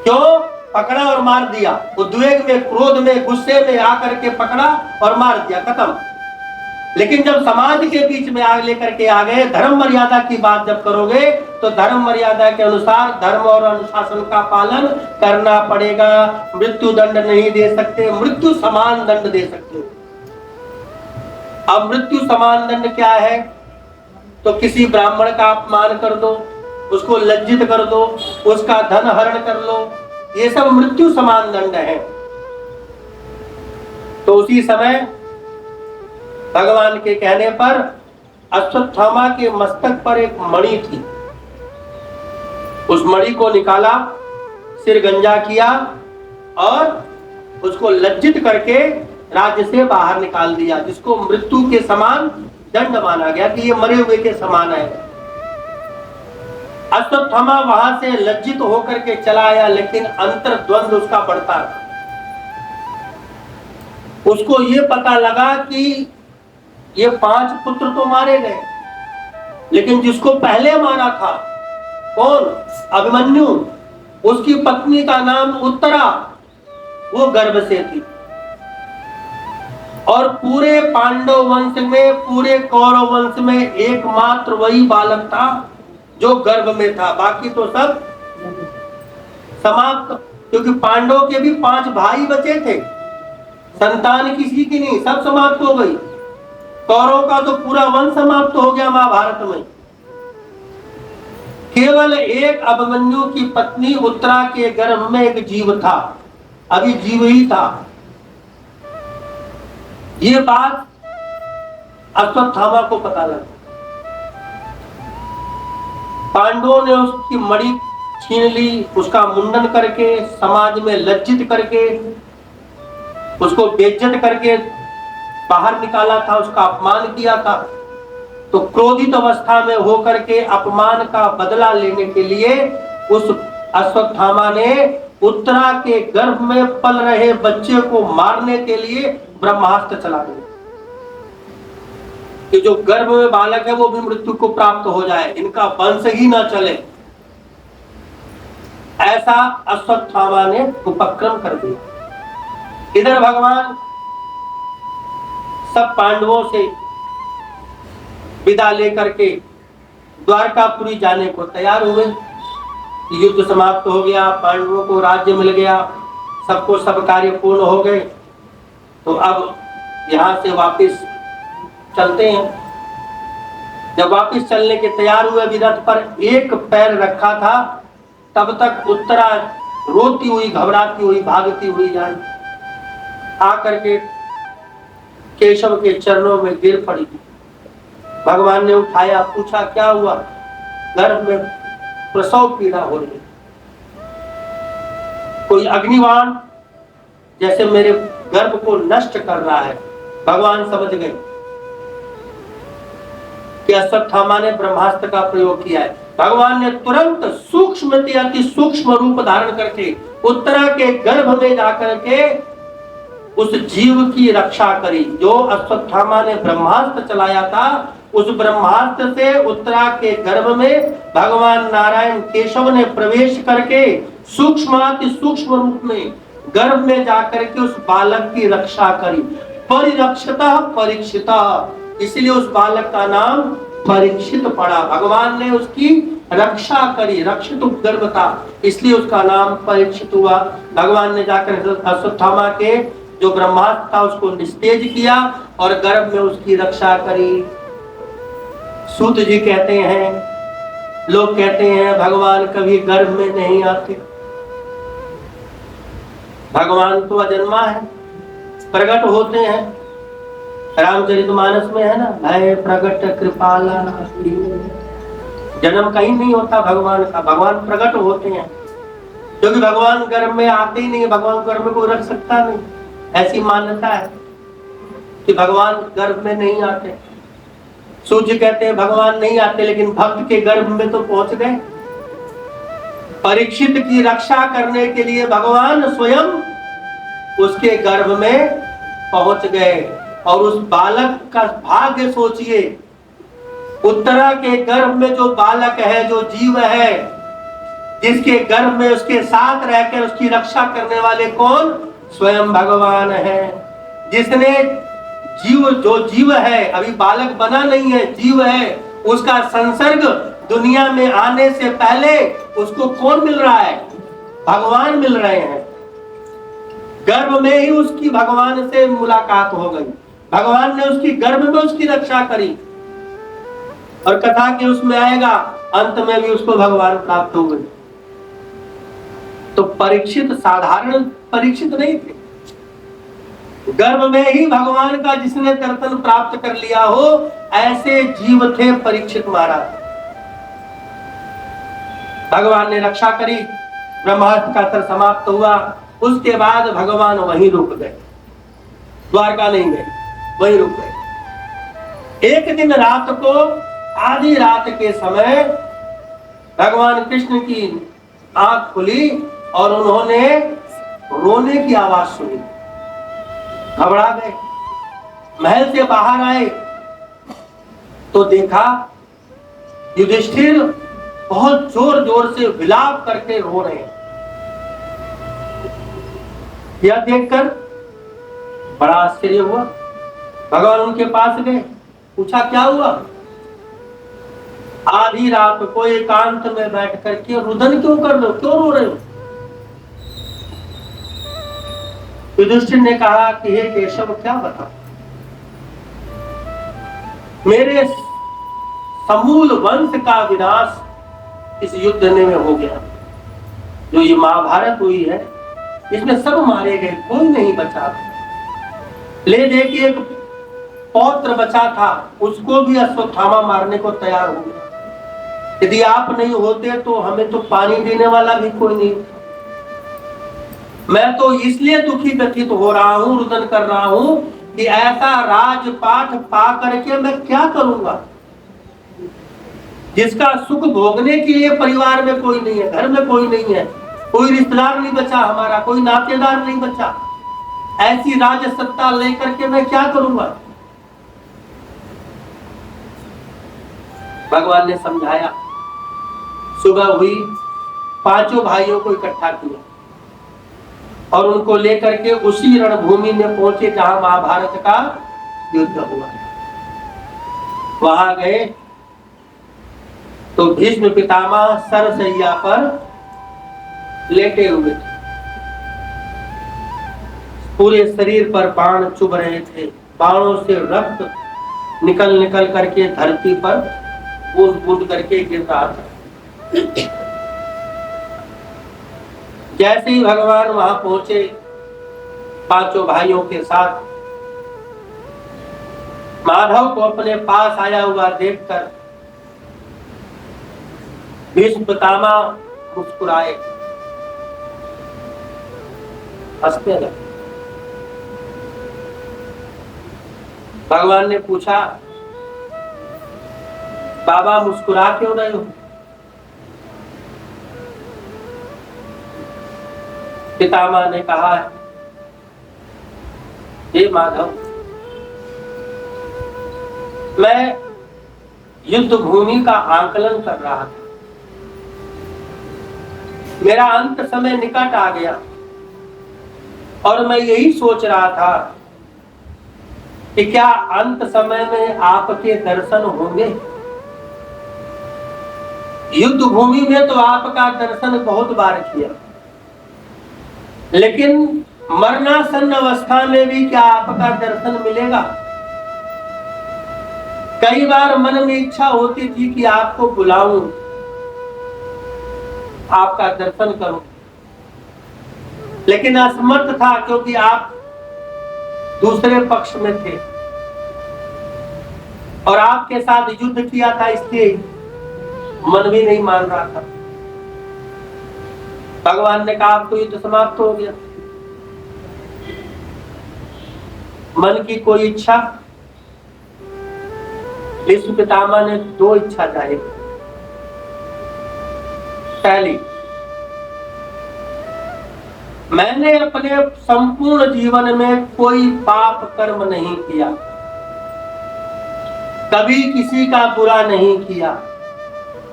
क्यों? पकड़ा और मार दिया, उद्वेग में, क्रोध में, गुस्से में आकर के पकड़ा और मार दिया, खत्म। लेकिन जब समाज के बीच में आग लेकर के आ गए, धर्म मर्यादा की बात जब करोगे तो धर्म मर्यादा के अनुसार धर्म और अनुशासन का पालन करना पड़ेगा। मृत्यु दंड नहीं दे सकते, मृत्यु समान दंड दे सकते हो। अब मृत्यु समान दंड क्या है? तो किसी ब्राह्मण का अपमान कर दो, उसको लज्जित कर दो, उसका धन हरण कर लो, ये सब मृत्यु समान दंड है। तो उसी समय भगवान के कहने पर अश्वत्थामा के मस्तक पर एक मणि थी, उस मणि को निकाला, सिर गंजा किया और उसको लज्जित करके राज्य से बाहर निकाल दिया, जिसको मृत्यु के समान दंड माना गया कि ये मरे हुए के समान है। अश्वत्थामा वहां से लज्जित होकर के चला आया, लेकिन अंतर्द्वंद उसका बढ़ता रहा। उसको ये पता लगा कि ये 5 पुत्र तो मारे गए, लेकिन जिसको पहले मारा था कौन? अभिमन्यु, उसकी पत्नी का नाम उत्तरा, वो गर्भ से थी। और पूरे पांडव वंश में, पूरे कौरव वंश में एकमात्र वही बालक था जो गर्भ में था, बाकी तो सब समाप्त। क्योंकि पांडव के भी 5 भाई बचे थे, संतान किसी की नहीं, सब समाप्त हो गई। कौरव का तो पूरा वंश समाप्त हो गया महाभारत में। केवल एक अभिमन्यु की पत्नी उत्तरा के गर्भ में एक जीव था, अभी जीव ही था। ये बात अश्वत्थामा को पता लगा। पांडवों ने उसकी मणि छीन ली, उसका मुंडन करके समाज में लज्जित करके उसको बेइज्जत करके बाहर निकाला था, उसका अपमान किया था। तो क्रोधित अवस्था में होकर के अपमान का बदला लेने के लिए उस अश्वत्थामा ने उत्तरा के गर्भ में पल रहे बच्चे को मारने के लिए ब्रह्मास्त्र चला दिया कि जो गर्भ में बालक है वो भी मृत्यु को प्राप्त हो जाए, इनका वंश ही ना चले। ऐसा अश्वत्थामा ने उपक्रम कर दिया। इधर भगवान सब पांडवों से विदा लेकर के द्वारकापुरी जाने को तैयार हुए। युद्ध समाप्त हो गया, पांडवों को राज्य मिल गया, सबको सब कार्य पूर्ण हो गए। तो अब यहाँ से वापस चलते हैं। जब वापस चलने के तैयार हुए, विरथ पर एक पैर रखा था, तब तक उत्तरा रोती हुई, घबराती हुई, भागती हुई जाए आकर के केशव के चरणों में गिर पड़ी। भगवान ने उठाया, पूछा क्या हुआ? गर्भ में प्रसव पीड़ा हो रही, कोई अग्निबाण जैसे मेरे गर्भ को नष्ट कर रहा है। भगवान समझ गए कि अश्वत्थामा ने ब्रह्मास्त्र का प्रयोग किया है। भगवान ने तुरंत सूक्ष्म अति सूक्ष्म रूप धारण करके उत्तरा के गर्भ में जाकर के उस जीव की रक्षा करी। जो अश्वत्थामा ने ब्रह्मास्त्र चलाया था, उस ब्रह्मास्त्र से उत्तरा के गर्भ में भगवान नारायण केशव ने प्रवेश करके सूक्ष्माति सूक्ष्म रूप में गर्भ में जाकर के उस बालक की रक्षा करी। परिरक्षितः परीक्षितः, इसलिए उस बालक का नाम परीक्षित पड़ा। भगवान ने उसकी रक्षा करी, रक्षित गर्भ था, इसलिए उसका नाम परीक्षित हुआ। भगवान ने जाकर अश्वत्थामा के जो ब्रह्मास्त्र था उसको निस्तेज किया और गर्भ में उसकी रक्षा करी। सूत जी कहते हैं, लोग कहते हैं भगवान कभी गर्भ में नहीं आते। भगवान तो अजन्मा है, प्रकट होते हैं। रामचरितमानस में है ना, भय प्रकट कृपाला, जन्म कहीं नहीं होता भगवान का, भगवान प्रकट होते हैं। क्योंकि भगवान गर्भ में आते ही नहीं, भगवान गर्भ में कोई रख सकता नहीं, ऐसी मान्यता है कि भगवान गर्भ में नहीं आते। सूर्य कहते हैं भगवान नहीं आते, लेकिन भक्त के गर्भ में तो पहुंच गए। परीक्षित की रक्षा करने के लिए भगवान स्वयं उसके गर्भ में पहुंच गए। और उस बालक का भाग्य सोचिए, उत्तरा के गर्भ में जो बालक है, जो जीव है, जिसके गर्भ में उसके साथ रहकर उसकी रक्षा करने वाले कौन? स्वयं भगवान है। जिसने जीव, जो जीव है, अभी बालक बना नहीं है, जीव है, उसका संसर्ग दुनिया में आने से पहले उसको कौन मिल रहा है? भगवान मिल रहे हैं। गर्भ में ही उसकी भगवान से मुलाकात हो गई, भगवान ने उसकी गर्भ में उसकी रक्षा करी। और कथा के उसमें आएगा, अंत में भी उसको भगवान प्राप्त हो गए। तो परीक्षित साधारण परीक्षित नहीं थे, गर्भ में ही भगवान का जिसने दर्शन प्राप्त कर लिया हो, ऐसे जीव थे परीक्षित महाराज। भगवान ने रक्षा करी, ब्रह्मास्त्र का असर समाप्त हुआ। उसके बाद भगवान वहीं रुक गए, द्वारका नहीं गए, वहीं रुक गए। एक दिन रात को, आधी रात के समय भगवान कृष्ण की आंख खुली और उन्होंने रोने की आवाज सुनी। घबरा गए, महल से बाहर आए तो देखा युधिष्ठिर बहुत जोर जोर से विलाप करके रो रहे हैं। यह देखकर बड़ा आश्चर्य हुआ। भगवान उनके पास गए, पूछा क्या हुआ? आधी रात को एकांत में बैठ करके रुदन क्यों कर लो, क्यों रो रहे हो? युधिष्ठिर ने कहा कि हे केशव, क्या बता, मेरे समूल वंश का विनाश इस युद्ध में हो गया। जो ये महाभारत हुई है इसमें सब मारे गए, कोई नहीं बचा। ले दे कि एक पौत्र बचा था, उसको भी अश्वत्थामा मारने को तैयार हो गया। यदि आप नहीं होते तो हमें तो पानी देने वाला भी कोई नहीं। मैं तो इसलिए दुखी व्यथित हो रहा हूं, रुदन कर रहा हूं कि ऐसा राजपाट पा करके मैं क्या करूंगा, जिसका सुख भोगने के लिए परिवार में कोई नहीं है, घर में कोई नहीं है, कोई रिश्तेदार नहीं बचा हमारा, कोई नातेदार नहीं बचा। ऐसी राज सत्ता लेकर के मैं क्या करूंगा। भगवान ने समझाया। सुबह हुई, पांचों भाइयों को इकट्ठा किया और उनको लेकर के उसी रणभूमि में पहुंचे जहां महाभारत का युद्ध हुआ। वहां गए तो भीष्म पितामह सरसैया पर लेटे हुए थे। पूरे शरीर पर बाण चुभ रहे थे, बाणों से रक्त निकल निकल करके धरती पर बूंद बूंद करके गिर रहा था। जैसे ही भगवान वहां पहुंचे पांचों भाइयों के साथ, माधव को अपने पास आया हुआ देखकर भीष्म पितामह मुस्कुराए, हंसने लगे। भगवान ने पूछा, बाबा मुस्कुरा क्यों रहे हो? पितामह ने कहा, हे माधव, मैं युद्ध भूमि का आकलन कर रहा था। मेरा अंत समय निकट आ गया और मैं यही सोच रहा था कि क्या अंत समय में आपके दर्शन होंगे। युद्ध भूमि में तो आपका दर्शन बहुत बार किया, लेकिन मरणासन्न अवस्था में भी क्या आपका दर्शन मिलेगा। कई बार मन में इच्छा होती थी कि आपको बुलाऊं, आपका दर्शन करूं, लेकिन असमर्थ था क्योंकि आप दूसरे पक्ष में थे और आपके साथ युद्ध किया था, इसलिए मन भी नहीं मान रहा था। भगवान ने कहा, आपको युद्ध समाप्त हो गया। मन की कोई इच्छा? भीष्म पितामह ने दो इच्छा जाहिर की। पहली, मैंने अपने संपूर्ण जीवन में कोई पाप कर्म नहीं किया, कभी किसी का बुरा नहीं किया,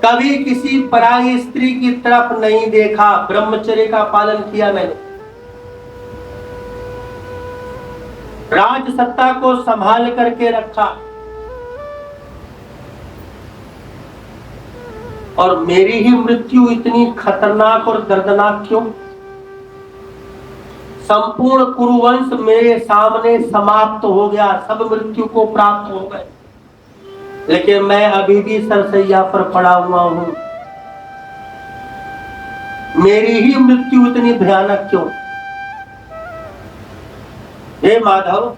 कभी किसी पराई स्त्री की तरफ नहीं देखा, ब्रह्मचर्य का पालन किया मैंने, राज सत्ता को संभाल करके रखा। और मेरी ही मृत्यु इतनी खतरनाक और दर्दनाक क्यों? संपूर्ण कुरुवंश मेरे सामने समाप्त हो गया, सब मृत्यु को प्राप्त हो गए, लेकिन मैं अभी भी सरसैया पर पड़ा हुआ हूं। मेरी ही मृत्यु इतनी भयानक क्यों? हे माधव,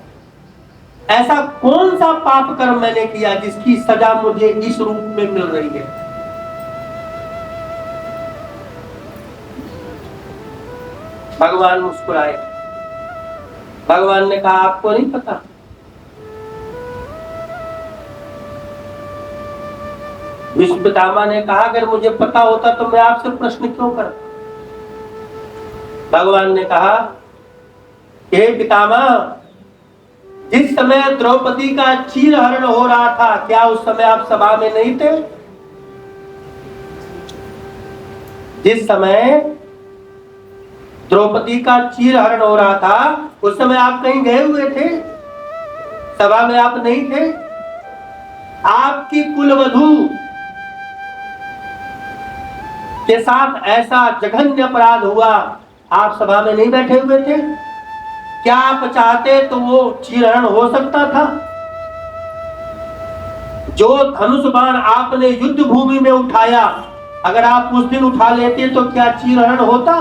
ऐसा कौन सा पाप कर्म मैंने किया जिसकी सजा मुझे इस रूप में मिल रही है? भगवान मुस्कुराए। भगवान ने कहा, आपको नहीं पता? भीष्म पितामह ने कहा, अगर मुझे पता होता तो मैं आपसे प्रश्न क्यों करता? भगवान ने कहा, हे पितामह, जिस समय द्रौपदी का चीरहरण हो रहा था, क्या उस समय आप सभा में नहीं थे? जिस समय द्रौपदी का चीरहरण हो रहा था, उस समय आप कहीं गए हुए थे? सभा में आप नहीं थे? आपकी कुलवधू के साथ ऐसा जघन्य अपराध हुआ, आप सभा में नहीं बैठे हुए थे? क्या आप चाहते तो वो चीरहरण हो सकता था? जो धनुष बाण आपने युद्ध भूमि में उठाया, अगर आप उस दिन उठा लेते तो क्या चीरहरण होता?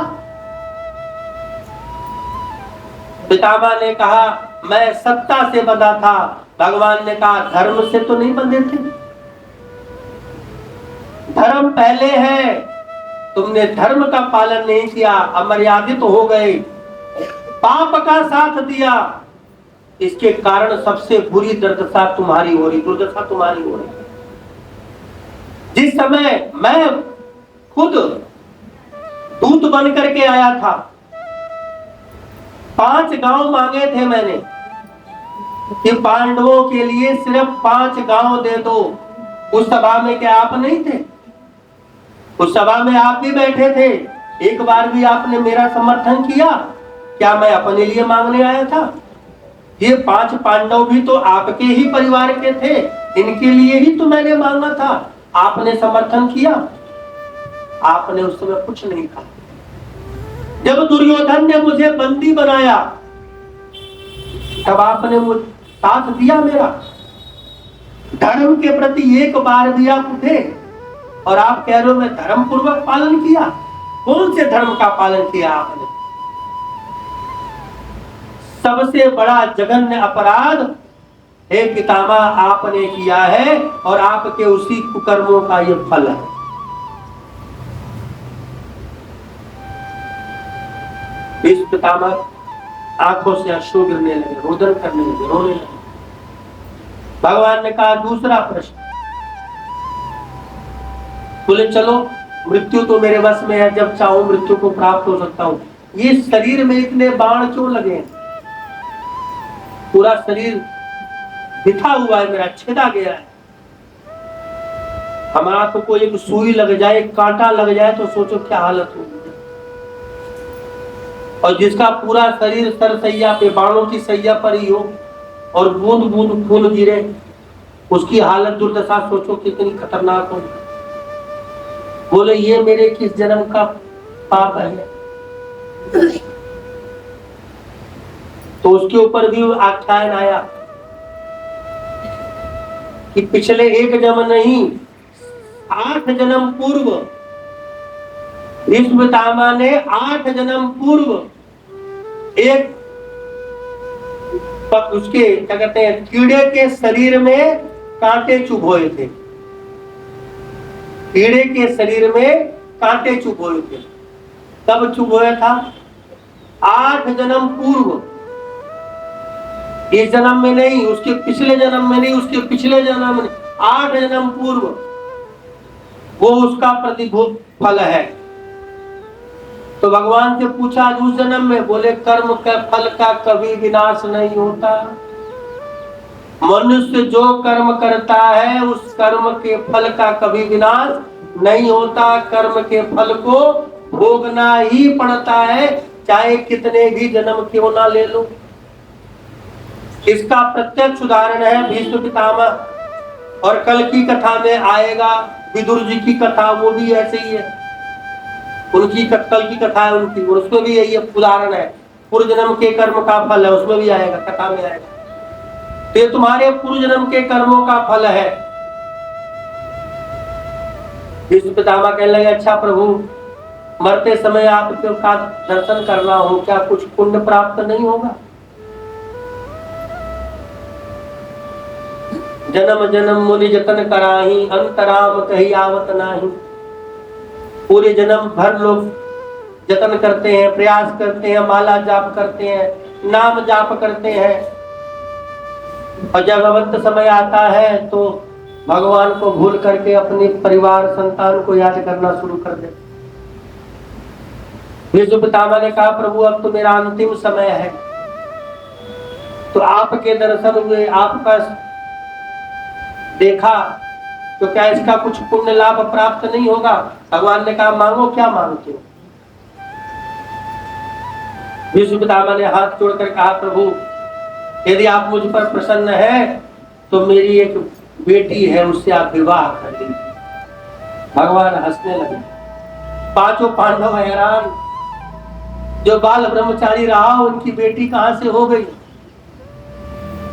पितामह ने कहा मैं सत्ता से बंधा था। भगवान ने कहा धर्म से तो नहीं बंधे थे। धर्म पहले है, तुमने धर्म का पालन नहीं किया, अमर्यादित हो गए, पाप का साथ दिया, इसके कारण सबसे बुरी दुर्दशा तुम्हारी हो रही, दुर्दशा तुम्हारी हो रही। जिस समय मैं खुद दूत बन करके आया था, 5 गांव मांगे थे मैंने कि पांडवों के लिए सिर्फ 5 गांव दे दो। उस सभा में क्या आप नहीं थे? उस सभा में आप भी बैठे थे। एक बार भी आपने मेरा समर्थन किया? क्या मैं अपने लिए मांगने आया था? ये 5 पांडव भी तो आपके ही परिवार के थे, इनके लिए ही तो मैंने मांगा था। आपने समर्थन किया? आपने उस समय कुछ नहीं कहा। जब दुर्योधन ने मुझे बंदी बनाया तब आपने मुझे साथ दिया मेरा। धर्म के प्रति एक बार भी आप उठे और आप कह रहे हो मैं धर्म पूर्वक पालन किया। कौन से धर्म का पालन किया आपने? सबसे बड़ा जघन्य अपराध हे पितामह आपने किया है और आपके उसी कुकर्मों का ये फल है। इस पितामह आंखों से अश्रु गिरने लगे, रोदन करने लगे, रोने लगे। भगवान ने कहा दूसरा प्रश्न। बोले चलो मृत्यु तो मेरे वश में है, जब चाहूं मृत्यु को प्राप्त हो सकता हूं। ये शरीर में इतने बाण क्यों लगे? पूरा शरीर बिथा हुआ है, मेरा छेदा गया है। हमारा तो कोई एक सुई लग जाए, कांटा लग जाए तो सोचो क्या हालत होगी। और जिसका पूरा शरीर सरसैया पे, बाणों की सैया पर ही हो और बूंद बूंद खून गिरे, उसकी हालत दुर्दशा सोचो कितनी खतरनाक हो। बोले ये मेरे किस जन्म का पाप है? तो उसके ऊपर भी आख्यान आया कि पिछले 1 जन्म नहीं 8 जन्म पूर्व भीष्म पितामह ने 8 जन्म पूर्व एक उसके क्या कहते हैं कीड़े के शरीर में कांटे चुभोए थे। कीड़े के शरीर में कांटे चुभोए थे। कब चुभोया था? 8 जन्म पूर्व। इस जन्म में नहीं, उसके पिछले जन्म में नहीं, उसके पिछले जन्म में, 8 जन्म पूर्व वो उसका प्रतिभोग फल है। तो भगवान से पूछा उस जन्म में? बोले कर्म के फल का कभी विनाश नहीं होता। मनुष्य जो कर्म करता है उस कर्म के फल का कभी विनाश नहीं होता। कर्म के फल को भोगना ही पड़ता है, चाहे कितने भी जन्म क्यों ना ले लो। इसका प्रत्यक्ष उदाहरण है भीष्म पितामह। और कल की कथा में आएगा विदुर जी की कथा, वो भी ऐसे ही है। उनकी कल की कथा है उनकी, उसमें भी यही उदाहरण है। पूर्व जन्म के कर्म का फल है, उसमें भी आएगा, कथा में आएगा। तो ये तुम्हारे पूर्व जन्म के कर्मों का फल है। भीष्म पितामह कहने लगे अच्छा प्रभु, मरते समय आपके का दर्शन करना हो, क्या कुछ पुण्य प्राप्त नहीं होगा? जन्म जन्म मुनि जतन कराही, अंतराम कही आवत नाही। पूरे जन्म भर लोग जतन करते हैं, प्रयास करते हैं, माला जाप करते हैं, नाम जाप करते हैं, और जब अवंत समय आता है तो भगवान को भूल करके अपने परिवार संतान को याद करना शुरू कर दे। भीष्म पितामह ने कहा प्रभु अब तो मेरा अंतिम समय है, तो आपके दर्शन हुए, आपका देखा, तो क्या इसका कुछ पुण्य लाभ प्राप्त नहीं होगा? भगवान ने कहा मांगो, क्या मांगते हो? भीष्म पितामह ने हाथ जोड़कर कहा प्रभु यदि आप मुझ पर प्रसन्न हैं तो मेरी एक बेटी है, उससे आप विवाह कर दीजिए। भगवान हंसने लगे। 5 पांडव हैरान, जो बाल ब्रह्मचारी रहा उनकी बेटी कहां से हो गई?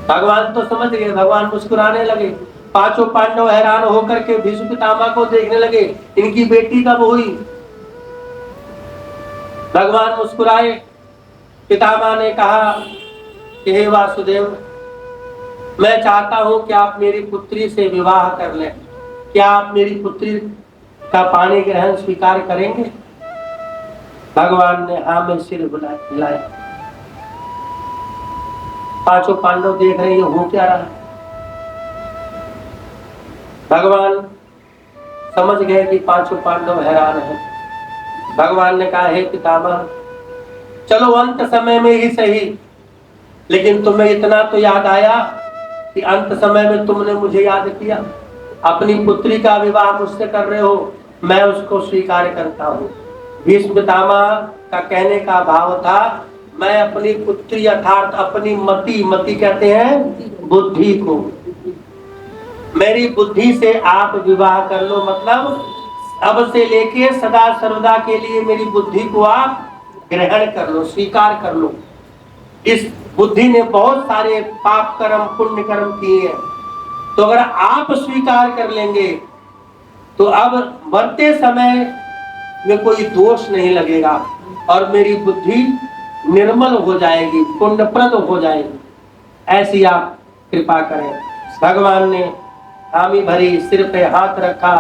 भगवान तो समझ गए, भगवान मुस्कुराने लगे। पांचों पांडव हैरान होकर के भीष्म पितामह को देखने लगे, इनकी बेटी कब हुई? भगवान मुस्कुराए। पितामह ने कहा कि हे वासुदेव, मैं चाहता हूं कि आप मेरी पुत्री से विवाह कर लें। क्या आप मेरी पुत्री का पाणी ग्रहण स्वीकार करेंगे? भगवान ने हाँ में सिर हिलाया। पांचों पांडव देख रहे हैं हो क्या रहा है। भगवान समझ गए कि पांचों पांडव हैरान हैं। भगवान ने कहा, हे पितामह, चलो अंत समय में ही सही, लेकिन तुम्हें इतना तो याद आया कि अंत समय में तुमने मुझे याद किया। अपनी पुत्री का विवाह मुझसे कर रहे हो, मैं उसको स्वीकार करता हूँ। भीष्म पितामह का कहने का भाव था, मैं अपनी पुत्री अर्थात अपनी मति कहते हैं बुद्धि को, मेरी बुद्धि से आप विवाह कर लो। मतलब अब से लेके सदा सर्वदा के लिए मेरी बुद्धि को आप ग्रहण कर लो, स्वीकार कर लो। इस बुद्धि ने बहुत सारे पाप कर्म पुण्य कर्म किए हैं, तो अगर आप स्वीकार कर लेंगे तो अब मरते समय में कोई दोष नहीं लगेगा और मेरी बुद्धि निर्मल हो जाएगी, पुण्यप्रद हो जाएगी। ऐसी आप कृपा करें। भगवान ने हामी भरी, सिर पे हाथ रखा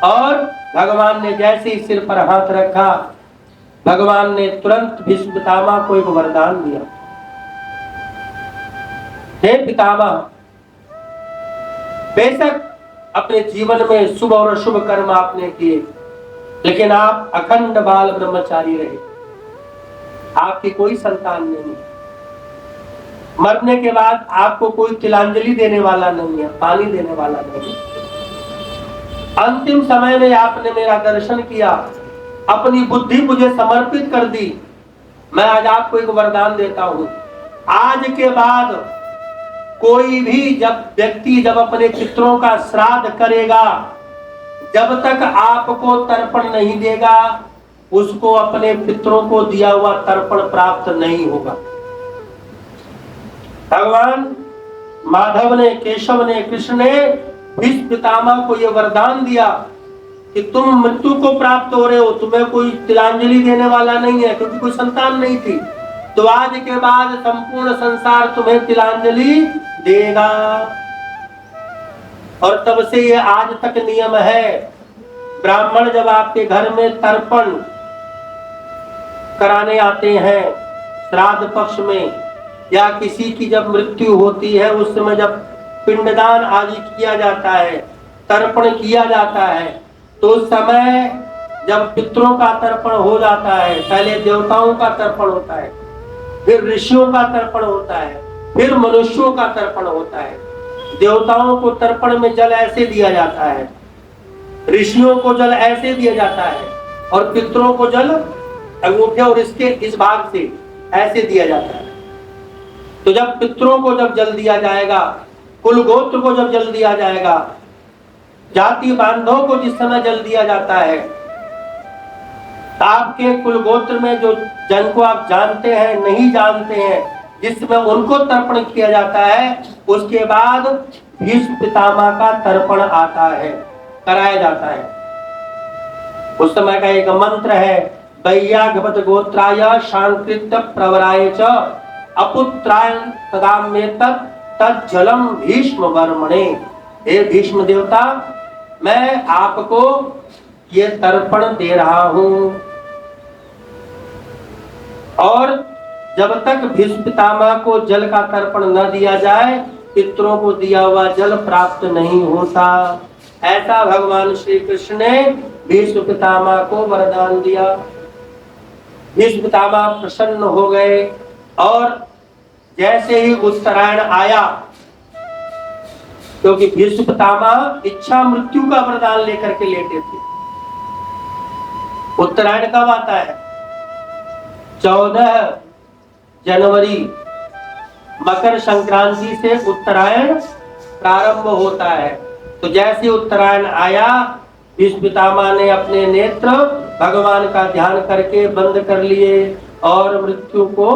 और भगवान ने जैसे ही सिर पर हाथ रखा, भगवान ने तुरंत भीष्म पितामह को एक वरदान दिया। हे पितामह, बेशक अपने जीवन में शुभ और अशुभ कर्म आपने किए, लेकिन आप अखंड बाल ब्रह्मचारी रहे। आपकी कोई संतान नहीं, मरने के बाद आपको कोई तिलांजलि देने वाला नहीं है, पानी देने वाला नहीं। अंतिम समय में आपने मेरा दर्शन किया, अपनी बुद्धि मुझे समर्पित कर दी। मैं आज आपको एक वरदान देता हूं, आज के बाद कोई भी व्यक्ति जब अपने पितरों का श्राद्ध करेगा, जब तक आपको तर्पण नहीं देगा, उसको अपने पितरों को दिया हुआ तर्पण प्राप्त नहीं होगा। भगवान माधव ने, केशव ने, कृष्ण ने भीष्म पितामह को यह वरदान दिया कि तुम मृत्यु को प्राप्त हो रहे हो, तुम्हें कोई तिलांजलि देने वाला नहीं है, क्योंकि कोई संतान नहीं थी। तो आज के बाद संपूर्ण संसार तुम्हें तिलांजलि देगा। और तब से ये आज तक नियम है, ब्राह्मण जब आपके घर में तर्पण कराने आते हैं श्राद्ध पक्ष में, या किसी की जब मृत्यु होती है उस समय जब पिंडदान आदि किया जाता है, तर्पण किया जाता है, तो उस समय जब पितरों का तर्पण हो जाता है, पहले देवताओं का तर्पण होता है, फिर ऋषियों का तर्पण होता है, फिर मनुष्यों का तर्पण होता है। देवताओं को तर्पण में जल ऐसे दिया जाता है, ऋषियों को जल ऐसे दिया जाता है, और पितरों को जल अंगूठे और इसके इस भाग से ऐसे दिया जाता है। तो जब पितरों को जब जल दिया जाएगा, कुल गोत्र को जब जल दिया जाएगा, जाति बांधवों को जिस समय जल दिया जाता है, आपके कुल गोत्र में जो जन को आप जानते हैं नहीं जानते हैं, जिस समय उनको तर्पण किया जाता है, उसके बाद भीष्म पितामह का तर्पण आता है, कराया जाता है। उस समय का एक मंत्र है, वैयाघवत गोत्राय शांकृत्य प्रवराय च अपुत्राय तदाम्येत तज्जलम भीष्म वर्मणे। हे भीष्म देवता, मैं आपको ये तर्पण दे रहा हूं, और जब तक भीष्म पितामह को जल का तर्पण न दिया जाए, पितरों को दिया हुआ जल प्राप्त नहीं होता। ऐसा भगवान श्री कृष्ण ने भीष्म पितामह को वरदान दिया। भीष्म पितामह प्रसन्न हो गए, और जैसे ही उत्तरायण आया, क्योंकि भीष्म पितामह इच्छा मृत्यु का वरदान लेकर के लेटे थे। उत्तरायण कब आता है? 14 जनवरी, मकर संक्रांति से उत्तरायण प्रारंभ होता है। तो जैसे उत्तरायण आया, भीष्म पितामह ने अपने नेत्र भगवान का ध्यान करके बंद कर लिए और मृत्यु को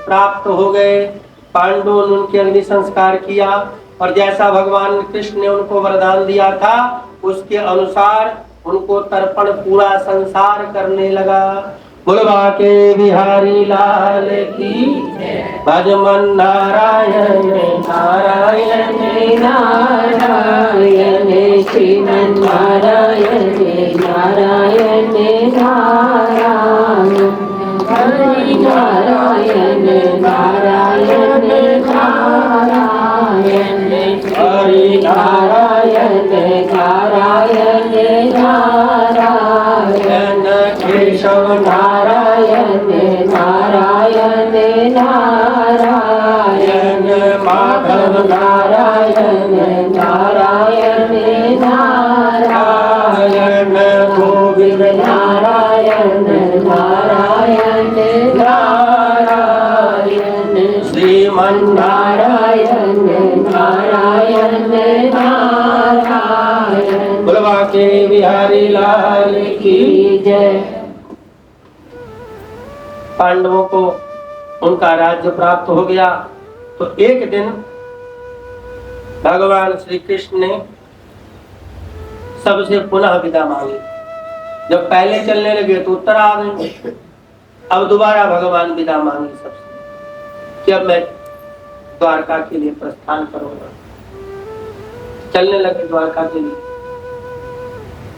प्राप्त हो गए। पांडवों ने उनके अग्नि संस्कार किया, और जैसा भगवान कृष्ण ने उनको वरदान दिया था उसके अनुसार उनको तर्पण पूरा संसार करने लगा। बुलवा के बिहारी लाल की भजमन नारायण नारायण नारायण श्रीमन नारायण नारायण नारायण हरि नारायण नारायण नारायण हरि नारायण नारायण नारायण केशव नारायण नारायण नारायण माधव नारायण नारायण नारायण गोविंद नारायण नारायण नारायण श्रीमन नारायण नारायण नारायण। बुलवा के बिहारी लाल की जय। पांडवों को उनका राज्य प्राप्त हो गया तो एक दिन भगवान श्री कृष्ण ने सबसे पुनः विदा मांगी। जब पहले चलने लगे तो उत्तर आ गए, अब दोबारा भगवान विदा मांगी सबसे कि अब मैं द्वारका के लिए प्रस्थान करूंगा। चलने लगे द्वारका के लिए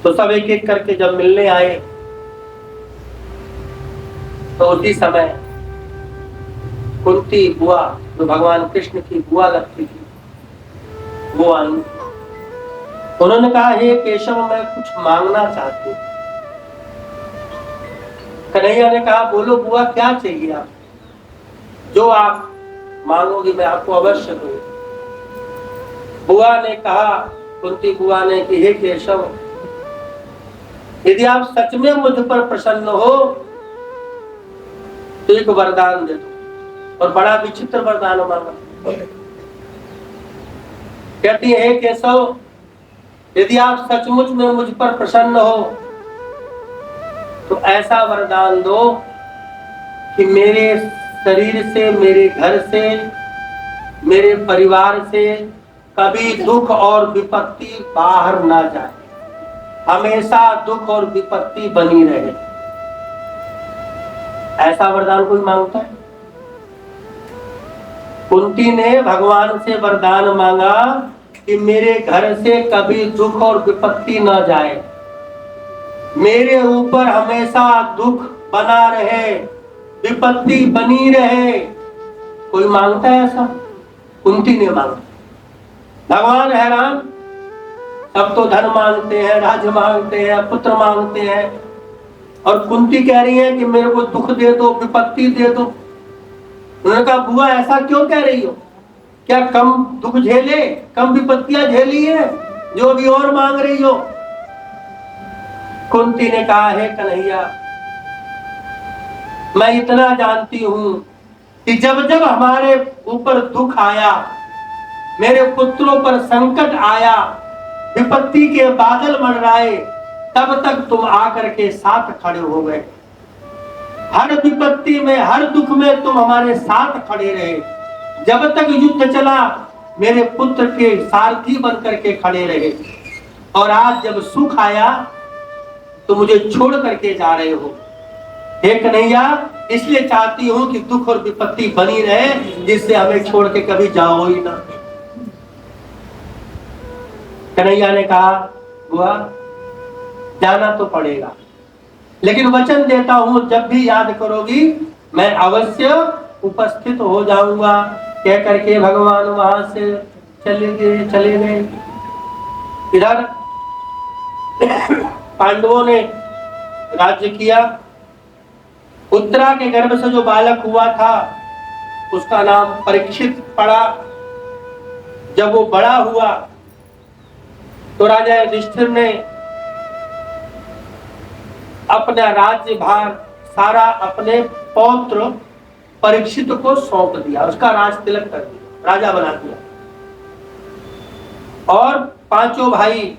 तो सब एक एक करके जब मिलने आए तो उसी समय कुंती बुआ जो भगवान कृष्ण की बुआ लगती थी वो आई। उन्होंने कहा हे केशव मैं कुछ मांगना चाहती हूँ। कन्हैया ने कहा बोलो बुआ क्या चाहिए आप, जो आप मांगोगी मैं आपको अवश्य दूंगी। बुआ ने कहा कुंती बुआ ने कि हे केशव यदि आप सच में मुझ पर प्रसन्न हो तो एक वरदान दे दो। और बड़ा विचित्र वरदान मांगा। कहती है केशव यदि आप सचमुच में मुझ पर प्रसन्न हो तो ऐसा वरदान दो कि मेरे शरीर से मेरे घर से मेरे परिवार से कभी दुख और विपत्ति बाहर ना जाए, हमेशा दुख और विपत्ति बनी रहे। ऐसा वरदान कोई मांगता है? कुंती ने भगवान से वरदान मांगा कि मेरे घर से कभी दुख और विपत्ति न जाए, मेरे ऊपर हमेशा दुख बना रहे, विपत्ति बनी रहे। कोई मांगता है ऐसा? कुंती ने मांगा। भगवान हैरान, सब तो धन मांगते हैं, राज्य मांगते हैं, पुत्र मांगते हैं, और कुंती कह रही है कि मेरे को दुख दे दो, विपत्ति दे दो। उन्होंने कहा बुआ ऐसा क्यों कह रही हो? क्या कम दुख झेले, कम विपत्तियां झेली है जो अभी और मांग रही हो? कुंती ने कहा है कन्हैया मैं इतना जानती हूं कि जब जब हमारे ऊपर दुख आया, मेरे पुत्रों पर संकट आया, विपत्ति के बादल मंडराए, तब तक तुम आकर के साथ खड़े हो गए। हर विपत्ति में, हर दुख में तुम हमारे साथ खड़े रहे। जब तक युद्ध चला मेरे पुत्र के सारथी बनकर के खड़े रहे, और आज जब सुख आया तो मुझे छोड़ करके जा रहे हो। हे कन्हैया इसलिए चाहती हूं कि दुख और विपत्ति बनी रहे, जिससे हमें छोड़ के कभी जाओ ही ना। कन्हैया ने कहा बुआ जाना तो पड़ेगा, लेकिन वचन देता हूं जब भी याद करोगी मैं अवश्य उपस्थित हो जाऊंगा। कह करके भगवान वहां से चले गए। इधर पांडवों ने राज्य किया। उत्तरा के गर्भ से जो बालक हुआ था उसका नाम परीक्षित पड़ा। जब वो बड़ा हुआ तो राजा युधिष्ठिर ने अपना राज्य भार सारा अपने पौत्र परीक्षित को सौंप दिया, उसका राज तिलक कर दिया, राजा बना दिया। और पांचों भाई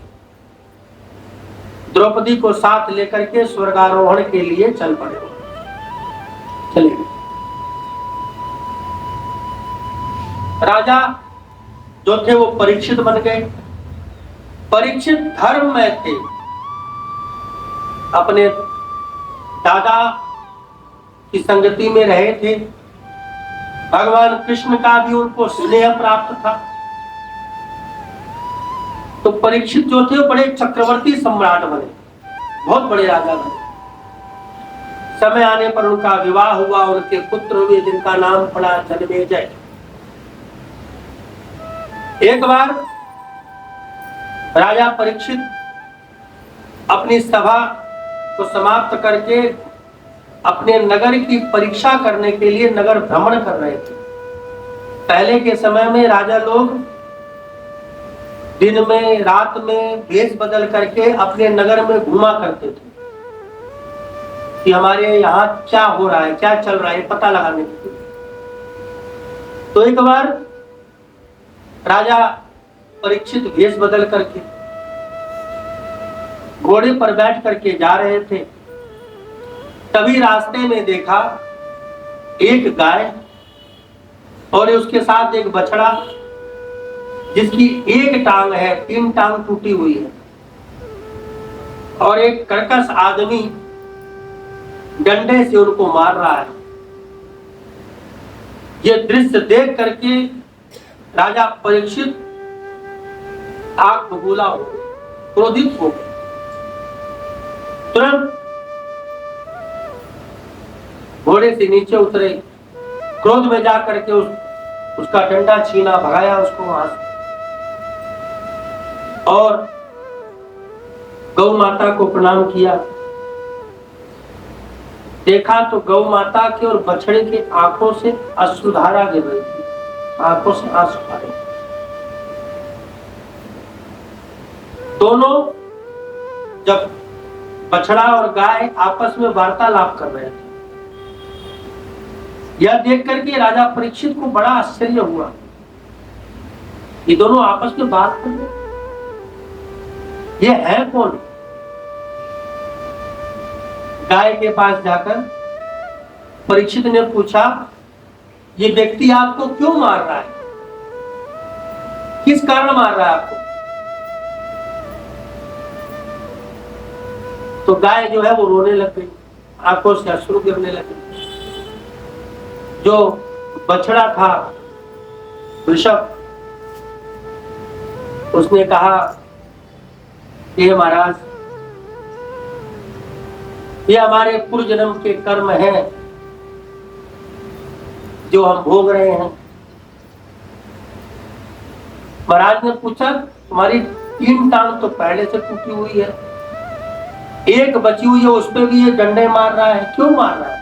द्रौपदी को साथ लेकर के स्वर्गारोहण के लिए चल पड़े। राजा जो थे वो परीक्षित बन गए। परीक्षित धर्म में थे, अपने दादा की संगति में रहे थे, भगवान कृष्ण का भी उनको स्नेह प्राप्त था। तो परीक्षित जो थे बड़े चक्रवर्ती सम्राट बने, बहुत बड़े राजा बने। समय आने पर उनका विवाह हुआ, उनके पुत्र हुए जिनका नाम पड़ा जन्मेजय। एक बार राजा परीक्षित अपनी सभा को समाप्त करके अपने नगर की परीक्षा करने के लिए नगर भ्रमण कर रहे थे। पहले के समय में राजा लोग दिन में रात में भेष बदल करके अपने नगर में घूमा करते थे कि हमारे यहाँ क्या हो रहा है, क्या चल रहा है, पता लगाने के लिए। तो एक बार राजा परीक्षित भेष बदल करके घोड़े पर बैठ करके जा रहे थे। तभी रास्ते में देखा एक गाय और उसके साथ एक बछड़ा जिसकी एक टांग है, 3 टांग टूटी हुई है, और एक कर्कश आदमी डंडे से उनको मार रहा है। यह दृश्य देख करके राजा परीक्षित आग बबूला हो, क्रोधित हो गए। तुरंत घोड़े से नीचे उतरे, क्रोध में जाकर के उसका डंडा छीना, भगाया उसको वहां से, और गौ माता को प्रणाम किया। देखा तो गौ माता के और बछड़े के आंखों से अश्रुधारा गिर रही थी, आंखों से आंसू आ रहे। दोनों जब बछड़ा और गाय आपस में वार्तालाप कर रहे थे, यह देख करके राजा परीक्षित को बड़ा आश्चर्य हुआ। ये दोनों आपस में बात कर रहे, ये है कौन? गाय के पास जाकर परीक्षित ने पूछा, ये व्यक्ति आपको क्यों मार रहा है, किस कारण मार रहा है आपको? तो गाय जो है वो रोने लग गई, आंखों से अश्रु गिरने लगे। जो बछड़ा था वृषभ, उसने कहा, ये महाराज, ये हमारे पूर्व जन्म के कर्म हैं जो हम भोग रहे हैं। महाराज ने पूछा, तुम्हारी 3 टांग तो पहले से टूटी हुई है, एक बची हुई है, उस पे भी ये डंडे मार रहा है, क्यों मार रहा है?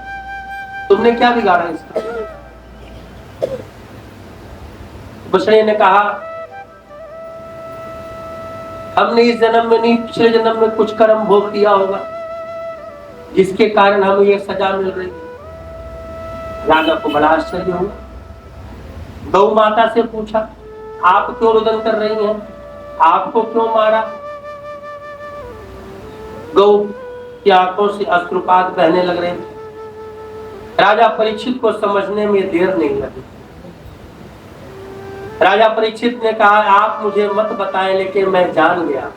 तुमने क्या बिगाड़ा इसका? बछड़े ने कहा, हमने इस जन्म में नहीं, पिछले जन्म में कुछ कर्म भोग दिया होगा, जिसके कारण हमें ये सजा मिल रही है। राजा को बड़ा आश्चर्य हुआ। गौ माता से पूछा, आप क्यों रुदन कर रही हैं, आपको क्यों मारा? गौ की आंखों से अश्रुपात बहने लग रहे थे। राजा परीक्षित को समझने में देर नहीं लगी। राजा परीक्षित ने कहा, आप मुझे मत बताएं, लेकिन मैं जान गया,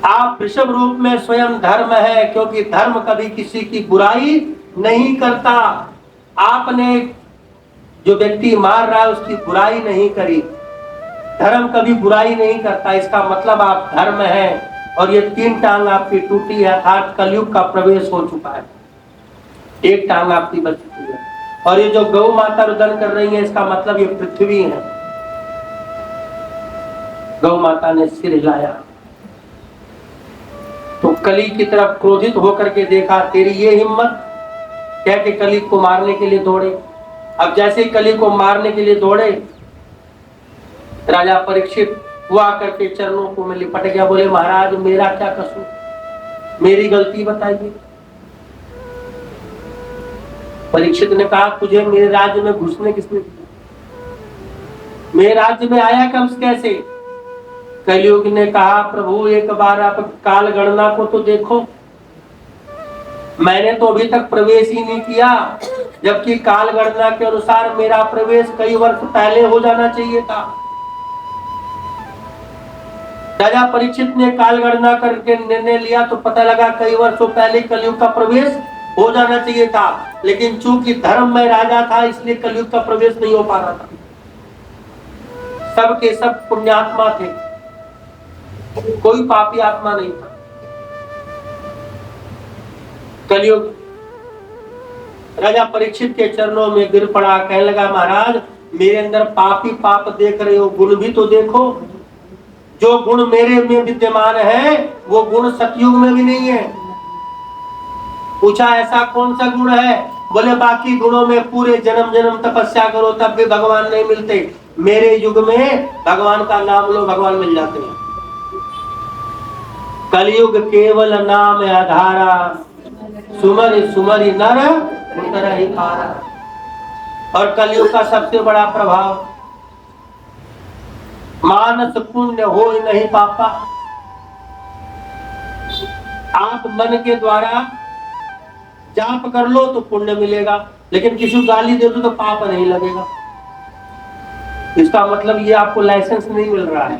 आप वृषभ रूप में स्वयं धर्म है, क्योंकि धर्म कभी किसी की बुराई नहीं करता। आपने जो व्यक्ति मार रहा है उसकी बुराई नहीं करी, धर्म कभी बुराई नहीं करता, इसका मतलब आप धर्म है। और ये 3 टांग आपकी टूटी है, अर्थात कलयुग का प्रवेश हो चुका है, 1 टांग आपकी बच चुकी है। और ये जो गौ माता रुदन कर रही है, इसका मतलब ये पृथ्वी है। गौ माता ने सिर हिलाया तो कली की तरफ क्रोधित होकर के देखा, तेरी ये हिम्मत, कह के कली को मारने के लिए दौड़े। अब जैसे ही कली को मारने के लिए दौड़े, राजा परीक्षित हुआ करके चरणों को में लिपट गया, बोले, महाराज मेरा क्या कसूर, मेरी गलती बताइए। परीक्षित ने कहा, तुझे मेरे राज्य में घुसने किसने दिया, मेरे राज्य में आया कब, कैसे? कलियुग ने कहा, प्रभु एक बार आप काल गणना को तो देखो, मैंने तो अभी तक प्रवेश ही नहीं किया, जबकि काल गणना के अनुसार मेरा प्रवेश कई वर्ष पहले हो जाना चाहिए था। राजा परीक्षित ने काल गणना करके निर्णय लिया तो पता लगा कई वर्षों पहले कलयुग का प्रवेश हो जाना चाहिए था, लेकिन चूंकि धर्म में राजा था इसलिए कलयुग का प्रवेश नहीं हो पा रहा था। सब के सब पुण्यात्मा थे, कोई पापी आत्मा नहीं था। कलयुग राजा परीक्षित के चरणों में गिर पड़ा, कहने लगा महाराज मेरे अंदर पाप ही पाप देख रहे हो, गुण भी तो देखो। जो गुण मेरे में विद्यमान है वो गुण सतयुग में भी नहीं है। पूछा ऐसा कौन सा गुण है? बोले बाकी गुणों में पूरे जन्म जन्म तपस्या करो तब भी भगवान नहीं मिलते, मेरे युग में भगवान का नाम लो भगवान मिल जाते हैं। कलयुग केवल नाम आधारा, सुमरि सुमरि नर उतर ही पारा। और कलयुग का सबसे बड़ा प्रभाव मानस पुण्य हो नहीं पापा। आप मन के द्वारा जाप कर लो तो पुण्य मिलेगा, लेकिन किसी को गाली दे दो तो पाप नहीं लगेगा। इसका मतलब ये आपको लाइसेंस नहीं मिल रहा है।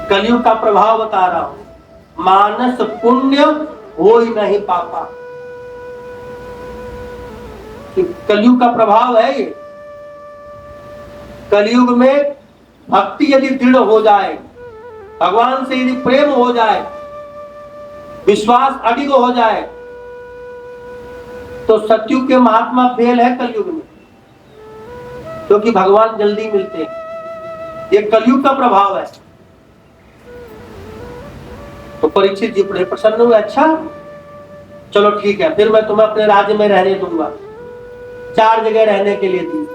कलयुग का प्रभाव बता रहा हूं, मानस पुण्य हो ही नहीं पापा। कलयुग का प्रभाव है ये। कलयुग में भक्ति यदि दृढ़ हो जाए, भगवान से यदि प्रेम हो जाए, विश्वास अडिग हो जाए, तो सतयुग के महात्मा फेल है कलयुग में, क्योंकि भगवान जल्दी मिलते हैं। ये कलयुग का प्रभाव है। तो परीक्षित जी बड़े प्रसन्न हुए, अच्छा चलो ठीक है, फिर मैं तुम्हें अपने राज्य में रहने दूंगा। 4 जगह रहने के लिए दी,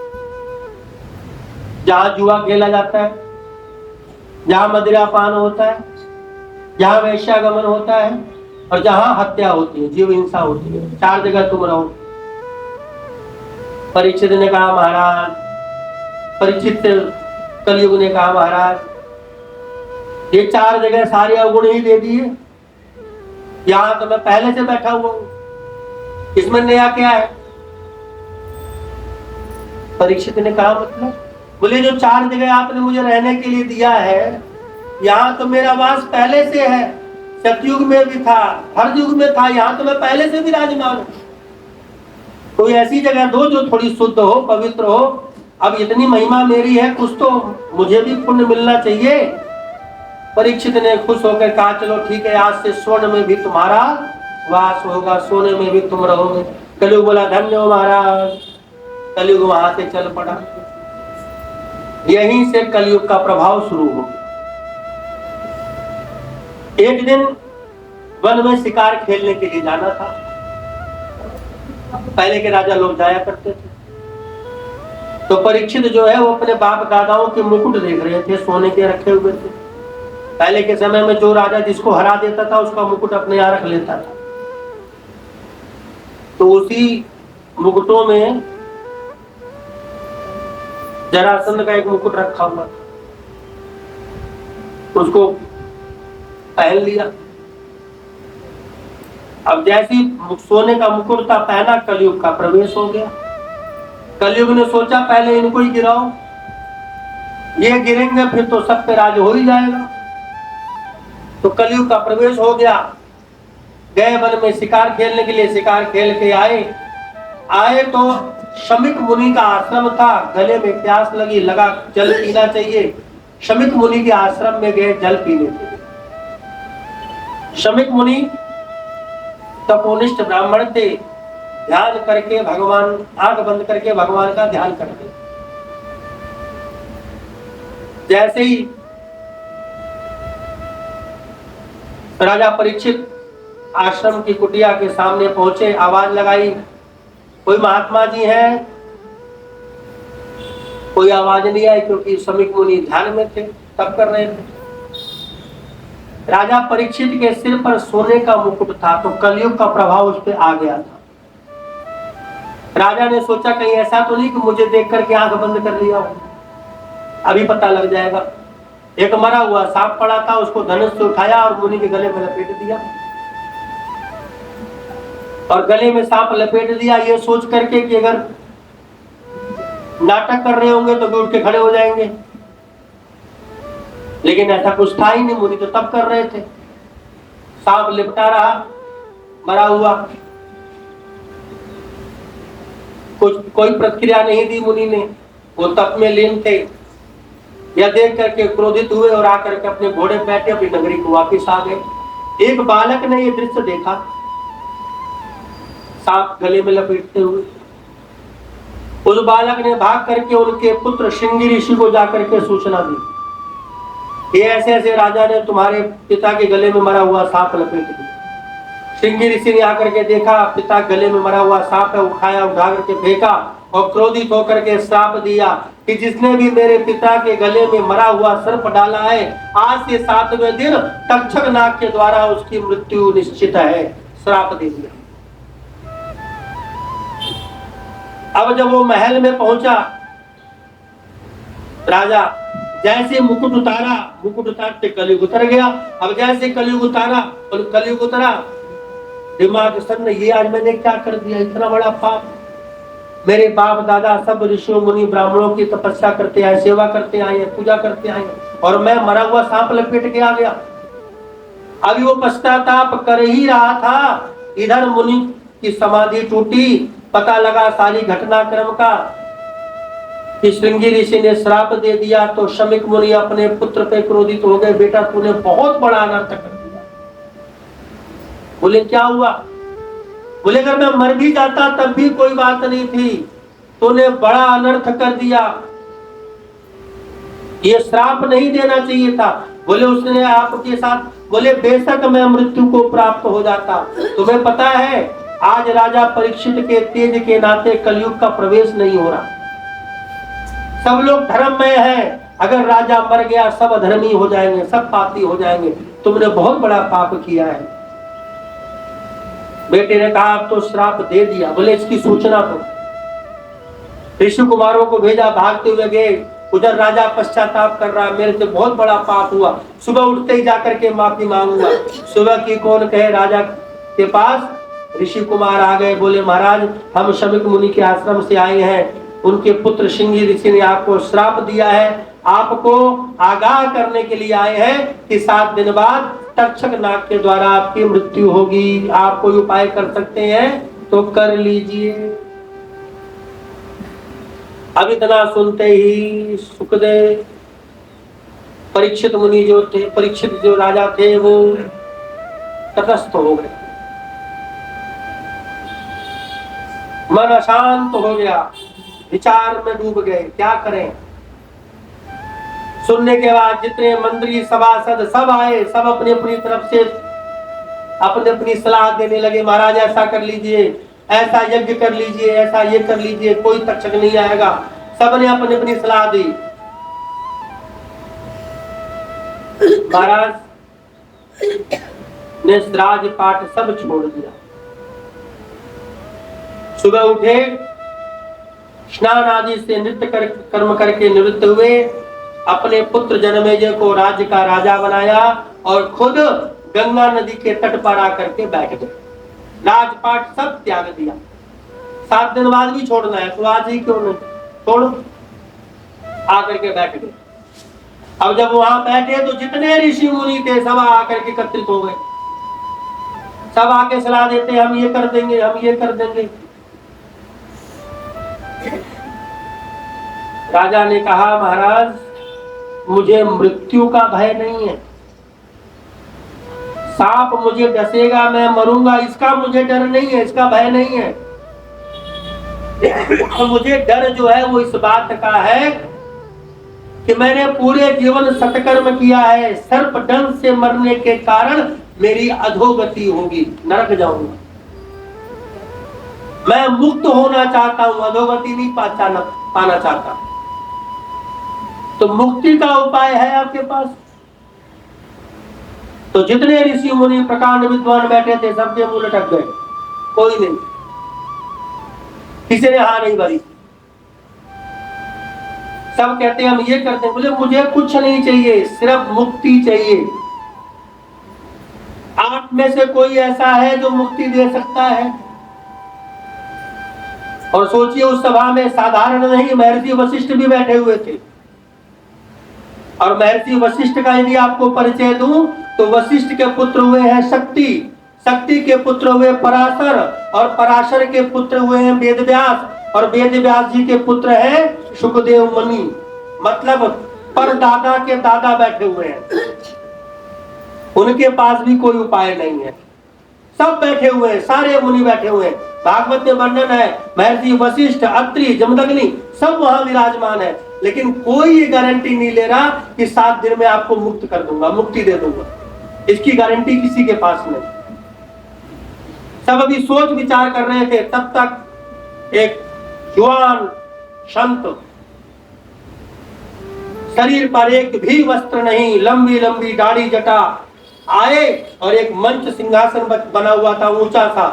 जहां जुआ खेला जाता है, जहां मदिरा पान होता है, जहां वैश्यागमन होता है और जहां हत्या होती है, जीव हिंसा होती है, 4 जगह तुम रहो। परीक्षित ने कहा महाराज, परीक्षित कलयुग ने कहा महाराज ये 4 जगह सारे अवगुण ही दे दिए, यहां तो मैं पहले से बैठा हुआ हूं, इसमें नया क्या है? परीक्षित ने कहा मतलब? बोले जो 4 जगह आपने मुझे रहने के लिए दिया है, यहाँ तो मेरा वास पहले से है, सतयुग में भी था, हर युग में था, यहाँ तो मैं पहले से भी विराजमान हूं। कोई ऐसी जगह दो जो थोड़ी शुद्ध हो, पवित्र हो। अब इतनी महिमा मेरी है, कुछ तो मुझे भी पुण्य मिलना चाहिए। परीक्षित ने खुश होकर कहा चलो ठीक है, आज से स्वर्ण में भी तुम्हारा वास होगा, सोने में भी तुम रहोगे। कलयुग बोला धन्य हो महाराज। कलयुग वहां से चल पड़ा। यहीं से कलयुग का प्रभाव शुरू हो गया। एक दिन वन में शिकार खेलने के लिए जाना था। पहले के राजा लोग जाया करते थे। तो परीक्षित जो है वो अपने बाप दादाओं के मुकुट देख रहे थे, सोने के रखे हुए थे। पहले के समय में जो राजा जिसको हरा देता था उसका मुकुट अपने यहाँ रख लेता था। तो उसी मुकुटों में जरासंध का एक मुकुट रखा हुआ था, उसको पहन लिया। अब जैसी सोने का मुकुट था पहना, कलयुग का प्रवेश हो गया। कलयुग ने सोचा पहले इनको ही गिराओ, ये गिरेंगे फिर तो सब पे राज हो ही जाएगा। तो कलयुग का प्रवेश हो गया। गए वन में शिकार खेलने के लिए, शिकार खेल के आए तो शमिक मुनि का आश्रम था। गले में प्यास लगा जल पीना चाहिए। शमिक मुनि के आश्रम में गए जल पीने के लिए। शमिक मुनि तपोनिष्ठ ब्राह्मण थे, ध्यान करके भगवान, आंख बंद करके भगवान का ध्यान करते। जैसे ही राजा परीक्षित आश्रम की कुटिया के सामने पहुंचे, आवाज लगाई, कोई महात्मा जी हैं? कोई आवाज नहीं आई, क्योंकि शमिक मुनि ध्यान में थे, तप कर रहे थे। राजा परीक्षित के सिर पर सोने का मुकुट था, तो कलयुग का प्रभाव उस पर आ गया था। राजा ने सोचा कहीं ऐसा तो नहीं कि मुझे देख करके आंख बंद कर लिया हो, अभी पता लग जाएगा। एक मरा हुआ सांप पड़ा था, उसको धनुष से उठाया और मुनि के गले में लपेट दिया। और गले में सांप लपेट दिया ये सोच करके कि अगर नाटक कर रहे होंगे तो भी उठ के खड़े हो जाएंगे। लेकिन ऐसा कुछ था ही नहीं, मुनि तो तब कर रहे थे। सांप लिपटा रहा मरा हुआ, कुछ कोई प्रक्रिया नहीं दी मुनि ने, वो तप में लीन थे। यह देख करके क्रोधित हुए और आकर के अपने घोड़े पे बैठे अपनी नगरी को वापिस आ गए। एक बालक ने यह दृश्य देखा, सांप गले में लपेटते हुए। उस बालक ने भाग करके उनके पुत्र श्रृंगी ऋषि को जाकर के सूचना दी, ये ऐसे ऐसे राजा ने तुम्हारे पिता के गले में मरा हुआ सांप लपेट दिया। श्रृंगी ऋषि ने आकर के देखा पिता गले में मरा हुआ सांप है, उठाया, उठा करके फेंका और क्रोधित होकर के श्राप दिया कि जिसने भी मेरे पिता के गले में मरा हुआ सर्प डाला है, आज से 7वें दिन तक्षक नाग के द्वारा उसकी मृत्यु निश्चित है। श्राप दे दिया। अब जब वो महल में पहुंचा, राजा जैसे मुकुट उतारा, मुकुट उतारते कलयुग उतर गया। अब जैसे कलयुग उतारा और कलयुग उतरा, दिमाग सन्न, ये आज मैंने क्या कर दिया, इतना बड़ा पाप। मेरे बाप दादा सब ऋषियों मुनि ब्राह्मणों की तपस्या करते आए, सेवा करते आए, पूजा करते आए, और मैं मरा हुआ सांप लपेट के आ गया। अभी वो पश्चाताप कर ही रहा था, इधर मुनि की समाधि टूटी। पता लगा सारी घटनाक्रम का कि श्रृंगी ऋषि ने श्राप दे दिया। तो शमिक मुनि अपने पुत्र पे क्रोधित हो गए, बेटा तूने बहुत बड़ा अनर्थ कर दिया। बोले क्या हुआ? बोले अगर मैं मर भी जाता तब भी कोई बात नहीं थी, तूने बड़ा अनर्थ कर दिया, ये श्राप नहीं देना चाहिए था। बोले उसने आपके साथ, बोले बेशक मैं मृत्यु को प्राप्त हो जाता। तुम्हें पता है आज राजा परीक्षित के तेज के नाते कलयुग का प्रवेश नहीं हो रहा, सब लोग धर्म में हैं। अगर राजा मर गया सब अधर्मी हो जाएंगे, सब पापी हो जाएंगे। तुमने बहुत बड़ा पाप किया है। बेटे ने कहा अब तो श्राप दे दिया। बोले इसकी सूचना तो ऋषि कुमारों को भेजा, भागते हुए गए। उधर राजा पश्चाताप कर रहा, मेरे से बहुत बड़ा पाप हुआ, सुबह उठते ही जाकर के माफी मांगूंगा। सुबह की कौन कहे राजा के पास ऋषि कुमार आ गए। बोले महाराज हम शमिक मुनि के आश्रम से आए हैं, उनके पुत्र श्रृंगी ऋषि ने आपको श्राप दिया है, आपको आगाह करने के लिए आए हैं कि 7 दिन बाद तक्षक नाग के द्वारा आपकी मृत्यु होगी। आप कोई उपाय कर सकते हैं तो कर लीजिए। अब इतना सुनते ही सुखदेव, परीक्षित मुनि जो थे, परीक्षित जो राजा थे, वो तटस्थ हो गए, मन अशांत हो गया, विचार में डूब गए क्या करें। सुनने के बाद जितने मंत्री सभासद सब आए, सब अपनी अपनी तरफ से अपनी अपनी सलाह देने लगे। महाराज ऐसा कर लीजिए, ऐसा यज्ञ कर लीजिए, ऐसा ये कर लीजिए, कोई तक्षक नहीं आएगा। सबने अपनी अपनी सलाह दी। महाराज ने राजपाट सब छोड़ दिया। सुबह उठे, स्नान आदि से नृत्य कर्म करके निवृत्त हुए, अपने पुत्र जनमेजय को राज्य का राजा बनाया और खुद गंगा नदी के तट पर आकर के बैठ गए। राजपाट सब त्याग दिया। 7 दिन बाद भी छोड़ना है तो आज ही क्यों नहीं, छोड़ो, आकर के बैठ गए। अब जब वहां बैठे तो जितने ऋषि मुनि थे सब आकर के एकत्रित हो गए। सब आके सलाह देते हम ये कर देंगे, हम ये कर देंगे। राजा ने कहा महाराज मुझे मृत्यु का भय नहीं है, सांप मुझे डसेगा, मैं मरूंगा, इसका मुझे डर नहीं है, इसका भय नहीं है। मुझे डर जो है वो इस बात का है कि मैंने पूरे जीवन सत्कर्म किया है, सर्प डंक से मरने के कारण मेरी अधोगति होगी, नरक जाऊंगा। मैं मुक्त होना चाहता हूं, अधोगति नहीं पाना चाहता। तो मुक्ति का उपाय है आपके पास? तो जितने ऋषि मुनि प्रकांड विद्वान बैठे थे सबके मुंह लटक गए, कोई नहीं, किसी ने हाँ नहीं भरी। सब कहते हैं हम ये करते हैं। बोले मुझे कुछ नहीं चाहिए, सिर्फ मुक्ति चाहिए। आप में से कोई ऐसा है जो मुक्ति दे सकता है? और सोचिए उस सभा में साधारण नहीं, महर्षि वशिष्ठ भी बैठे हुए थे और महर्षि वशिष्ठ का यदि आपको परिचय दूं तो वशिष्ठ के पुत्र हुए हैं शक्ति, शक्ति के पुत्र हुए पराशर, और पराशर के पुत्र हुए हैं वेदव्यास, और वेदव्यास जी के पुत्र हैं सुखदेव मुनि। मतलब परदादा के दादा बैठे हुए हैं, उनके पास भी कोई उपाय नहीं है, सब बैठे हुए हैं, सारे मुनि बैठे हुए हैं। भागवत में वर्णन है महर्षि वशिष्ठ, अत्रि, जमदग्नि सब वहां विराजमान है, लेकिन कोई ये गारंटी नहीं ले रहा कि 7 दिन में आपको मुक्त कर दूंगा, मुक्ति दे दूंगा। इसकी गारंटी किसी के पास नहीं। सब अभी सोच विचार कर रहे थे, तब तक एक जवान संत, शरीर पर एक भी वस्त्र नहीं, लंबी लंबी दाढ़ी जटा, आए और एक मंच सिंहासन बना हुआ था ऊंचा सा,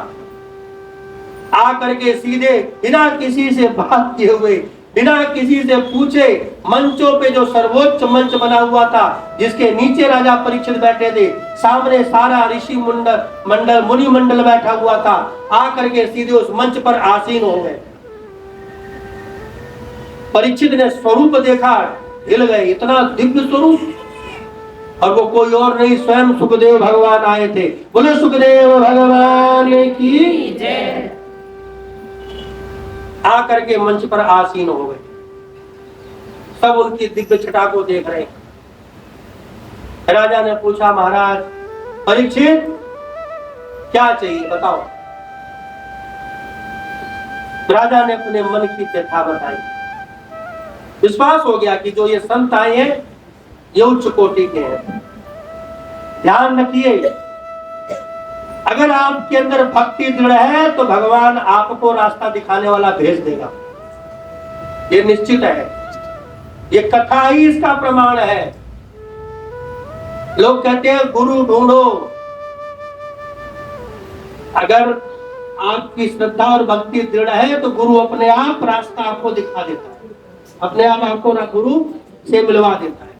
आकर के सीधे बिना किसी से बात किए हुए, बिना किसी से पूछे, मंचों पे जो सर्वोच्च मंच बना हुआ था जिसके नीचे राजा परीक्षित बैठे थे, सामने सारा ऋषि मंडल मुनि मंडल बैठा हुआ था, आकर के सीधे उस मंच पर आसीन हो गए। परीक्षित ने स्वरूप देखा, हिल गए, इतना दिव्य स्वरूप, और वो कोई और नहीं स्वयं सुखदेव भगवान आए थे। बोले सुखदेव भगवान की जय। आकर के मंच पर आसीन हो गए, सब उनकी दिव्य छटा को देख रहे। राजा ने पूछा, महाराज परीक्षित क्या चाहिए बताओ। राजा ने अपने मन की व्यथा बताई। विश्वास हो गया कि जो ये संत आए हैं ये उच्च कोटि के हैं। ध्यान रखिए, अगर आपके अंदर भक्ति दृढ़ है तो भगवान आपको रास्ता दिखाने वाला भेज देगा, ये निश्चित है। ये कथा ही इसका प्रमाण है। लोग कहते हैं गुरु ढूंढो, अगर आपकी श्रद्धा और भक्ति दृढ़ है तो गुरु अपने आप रास्ता आपको दिखा देता है, अपने आप आपको ना गुरु से मिलवा देता है।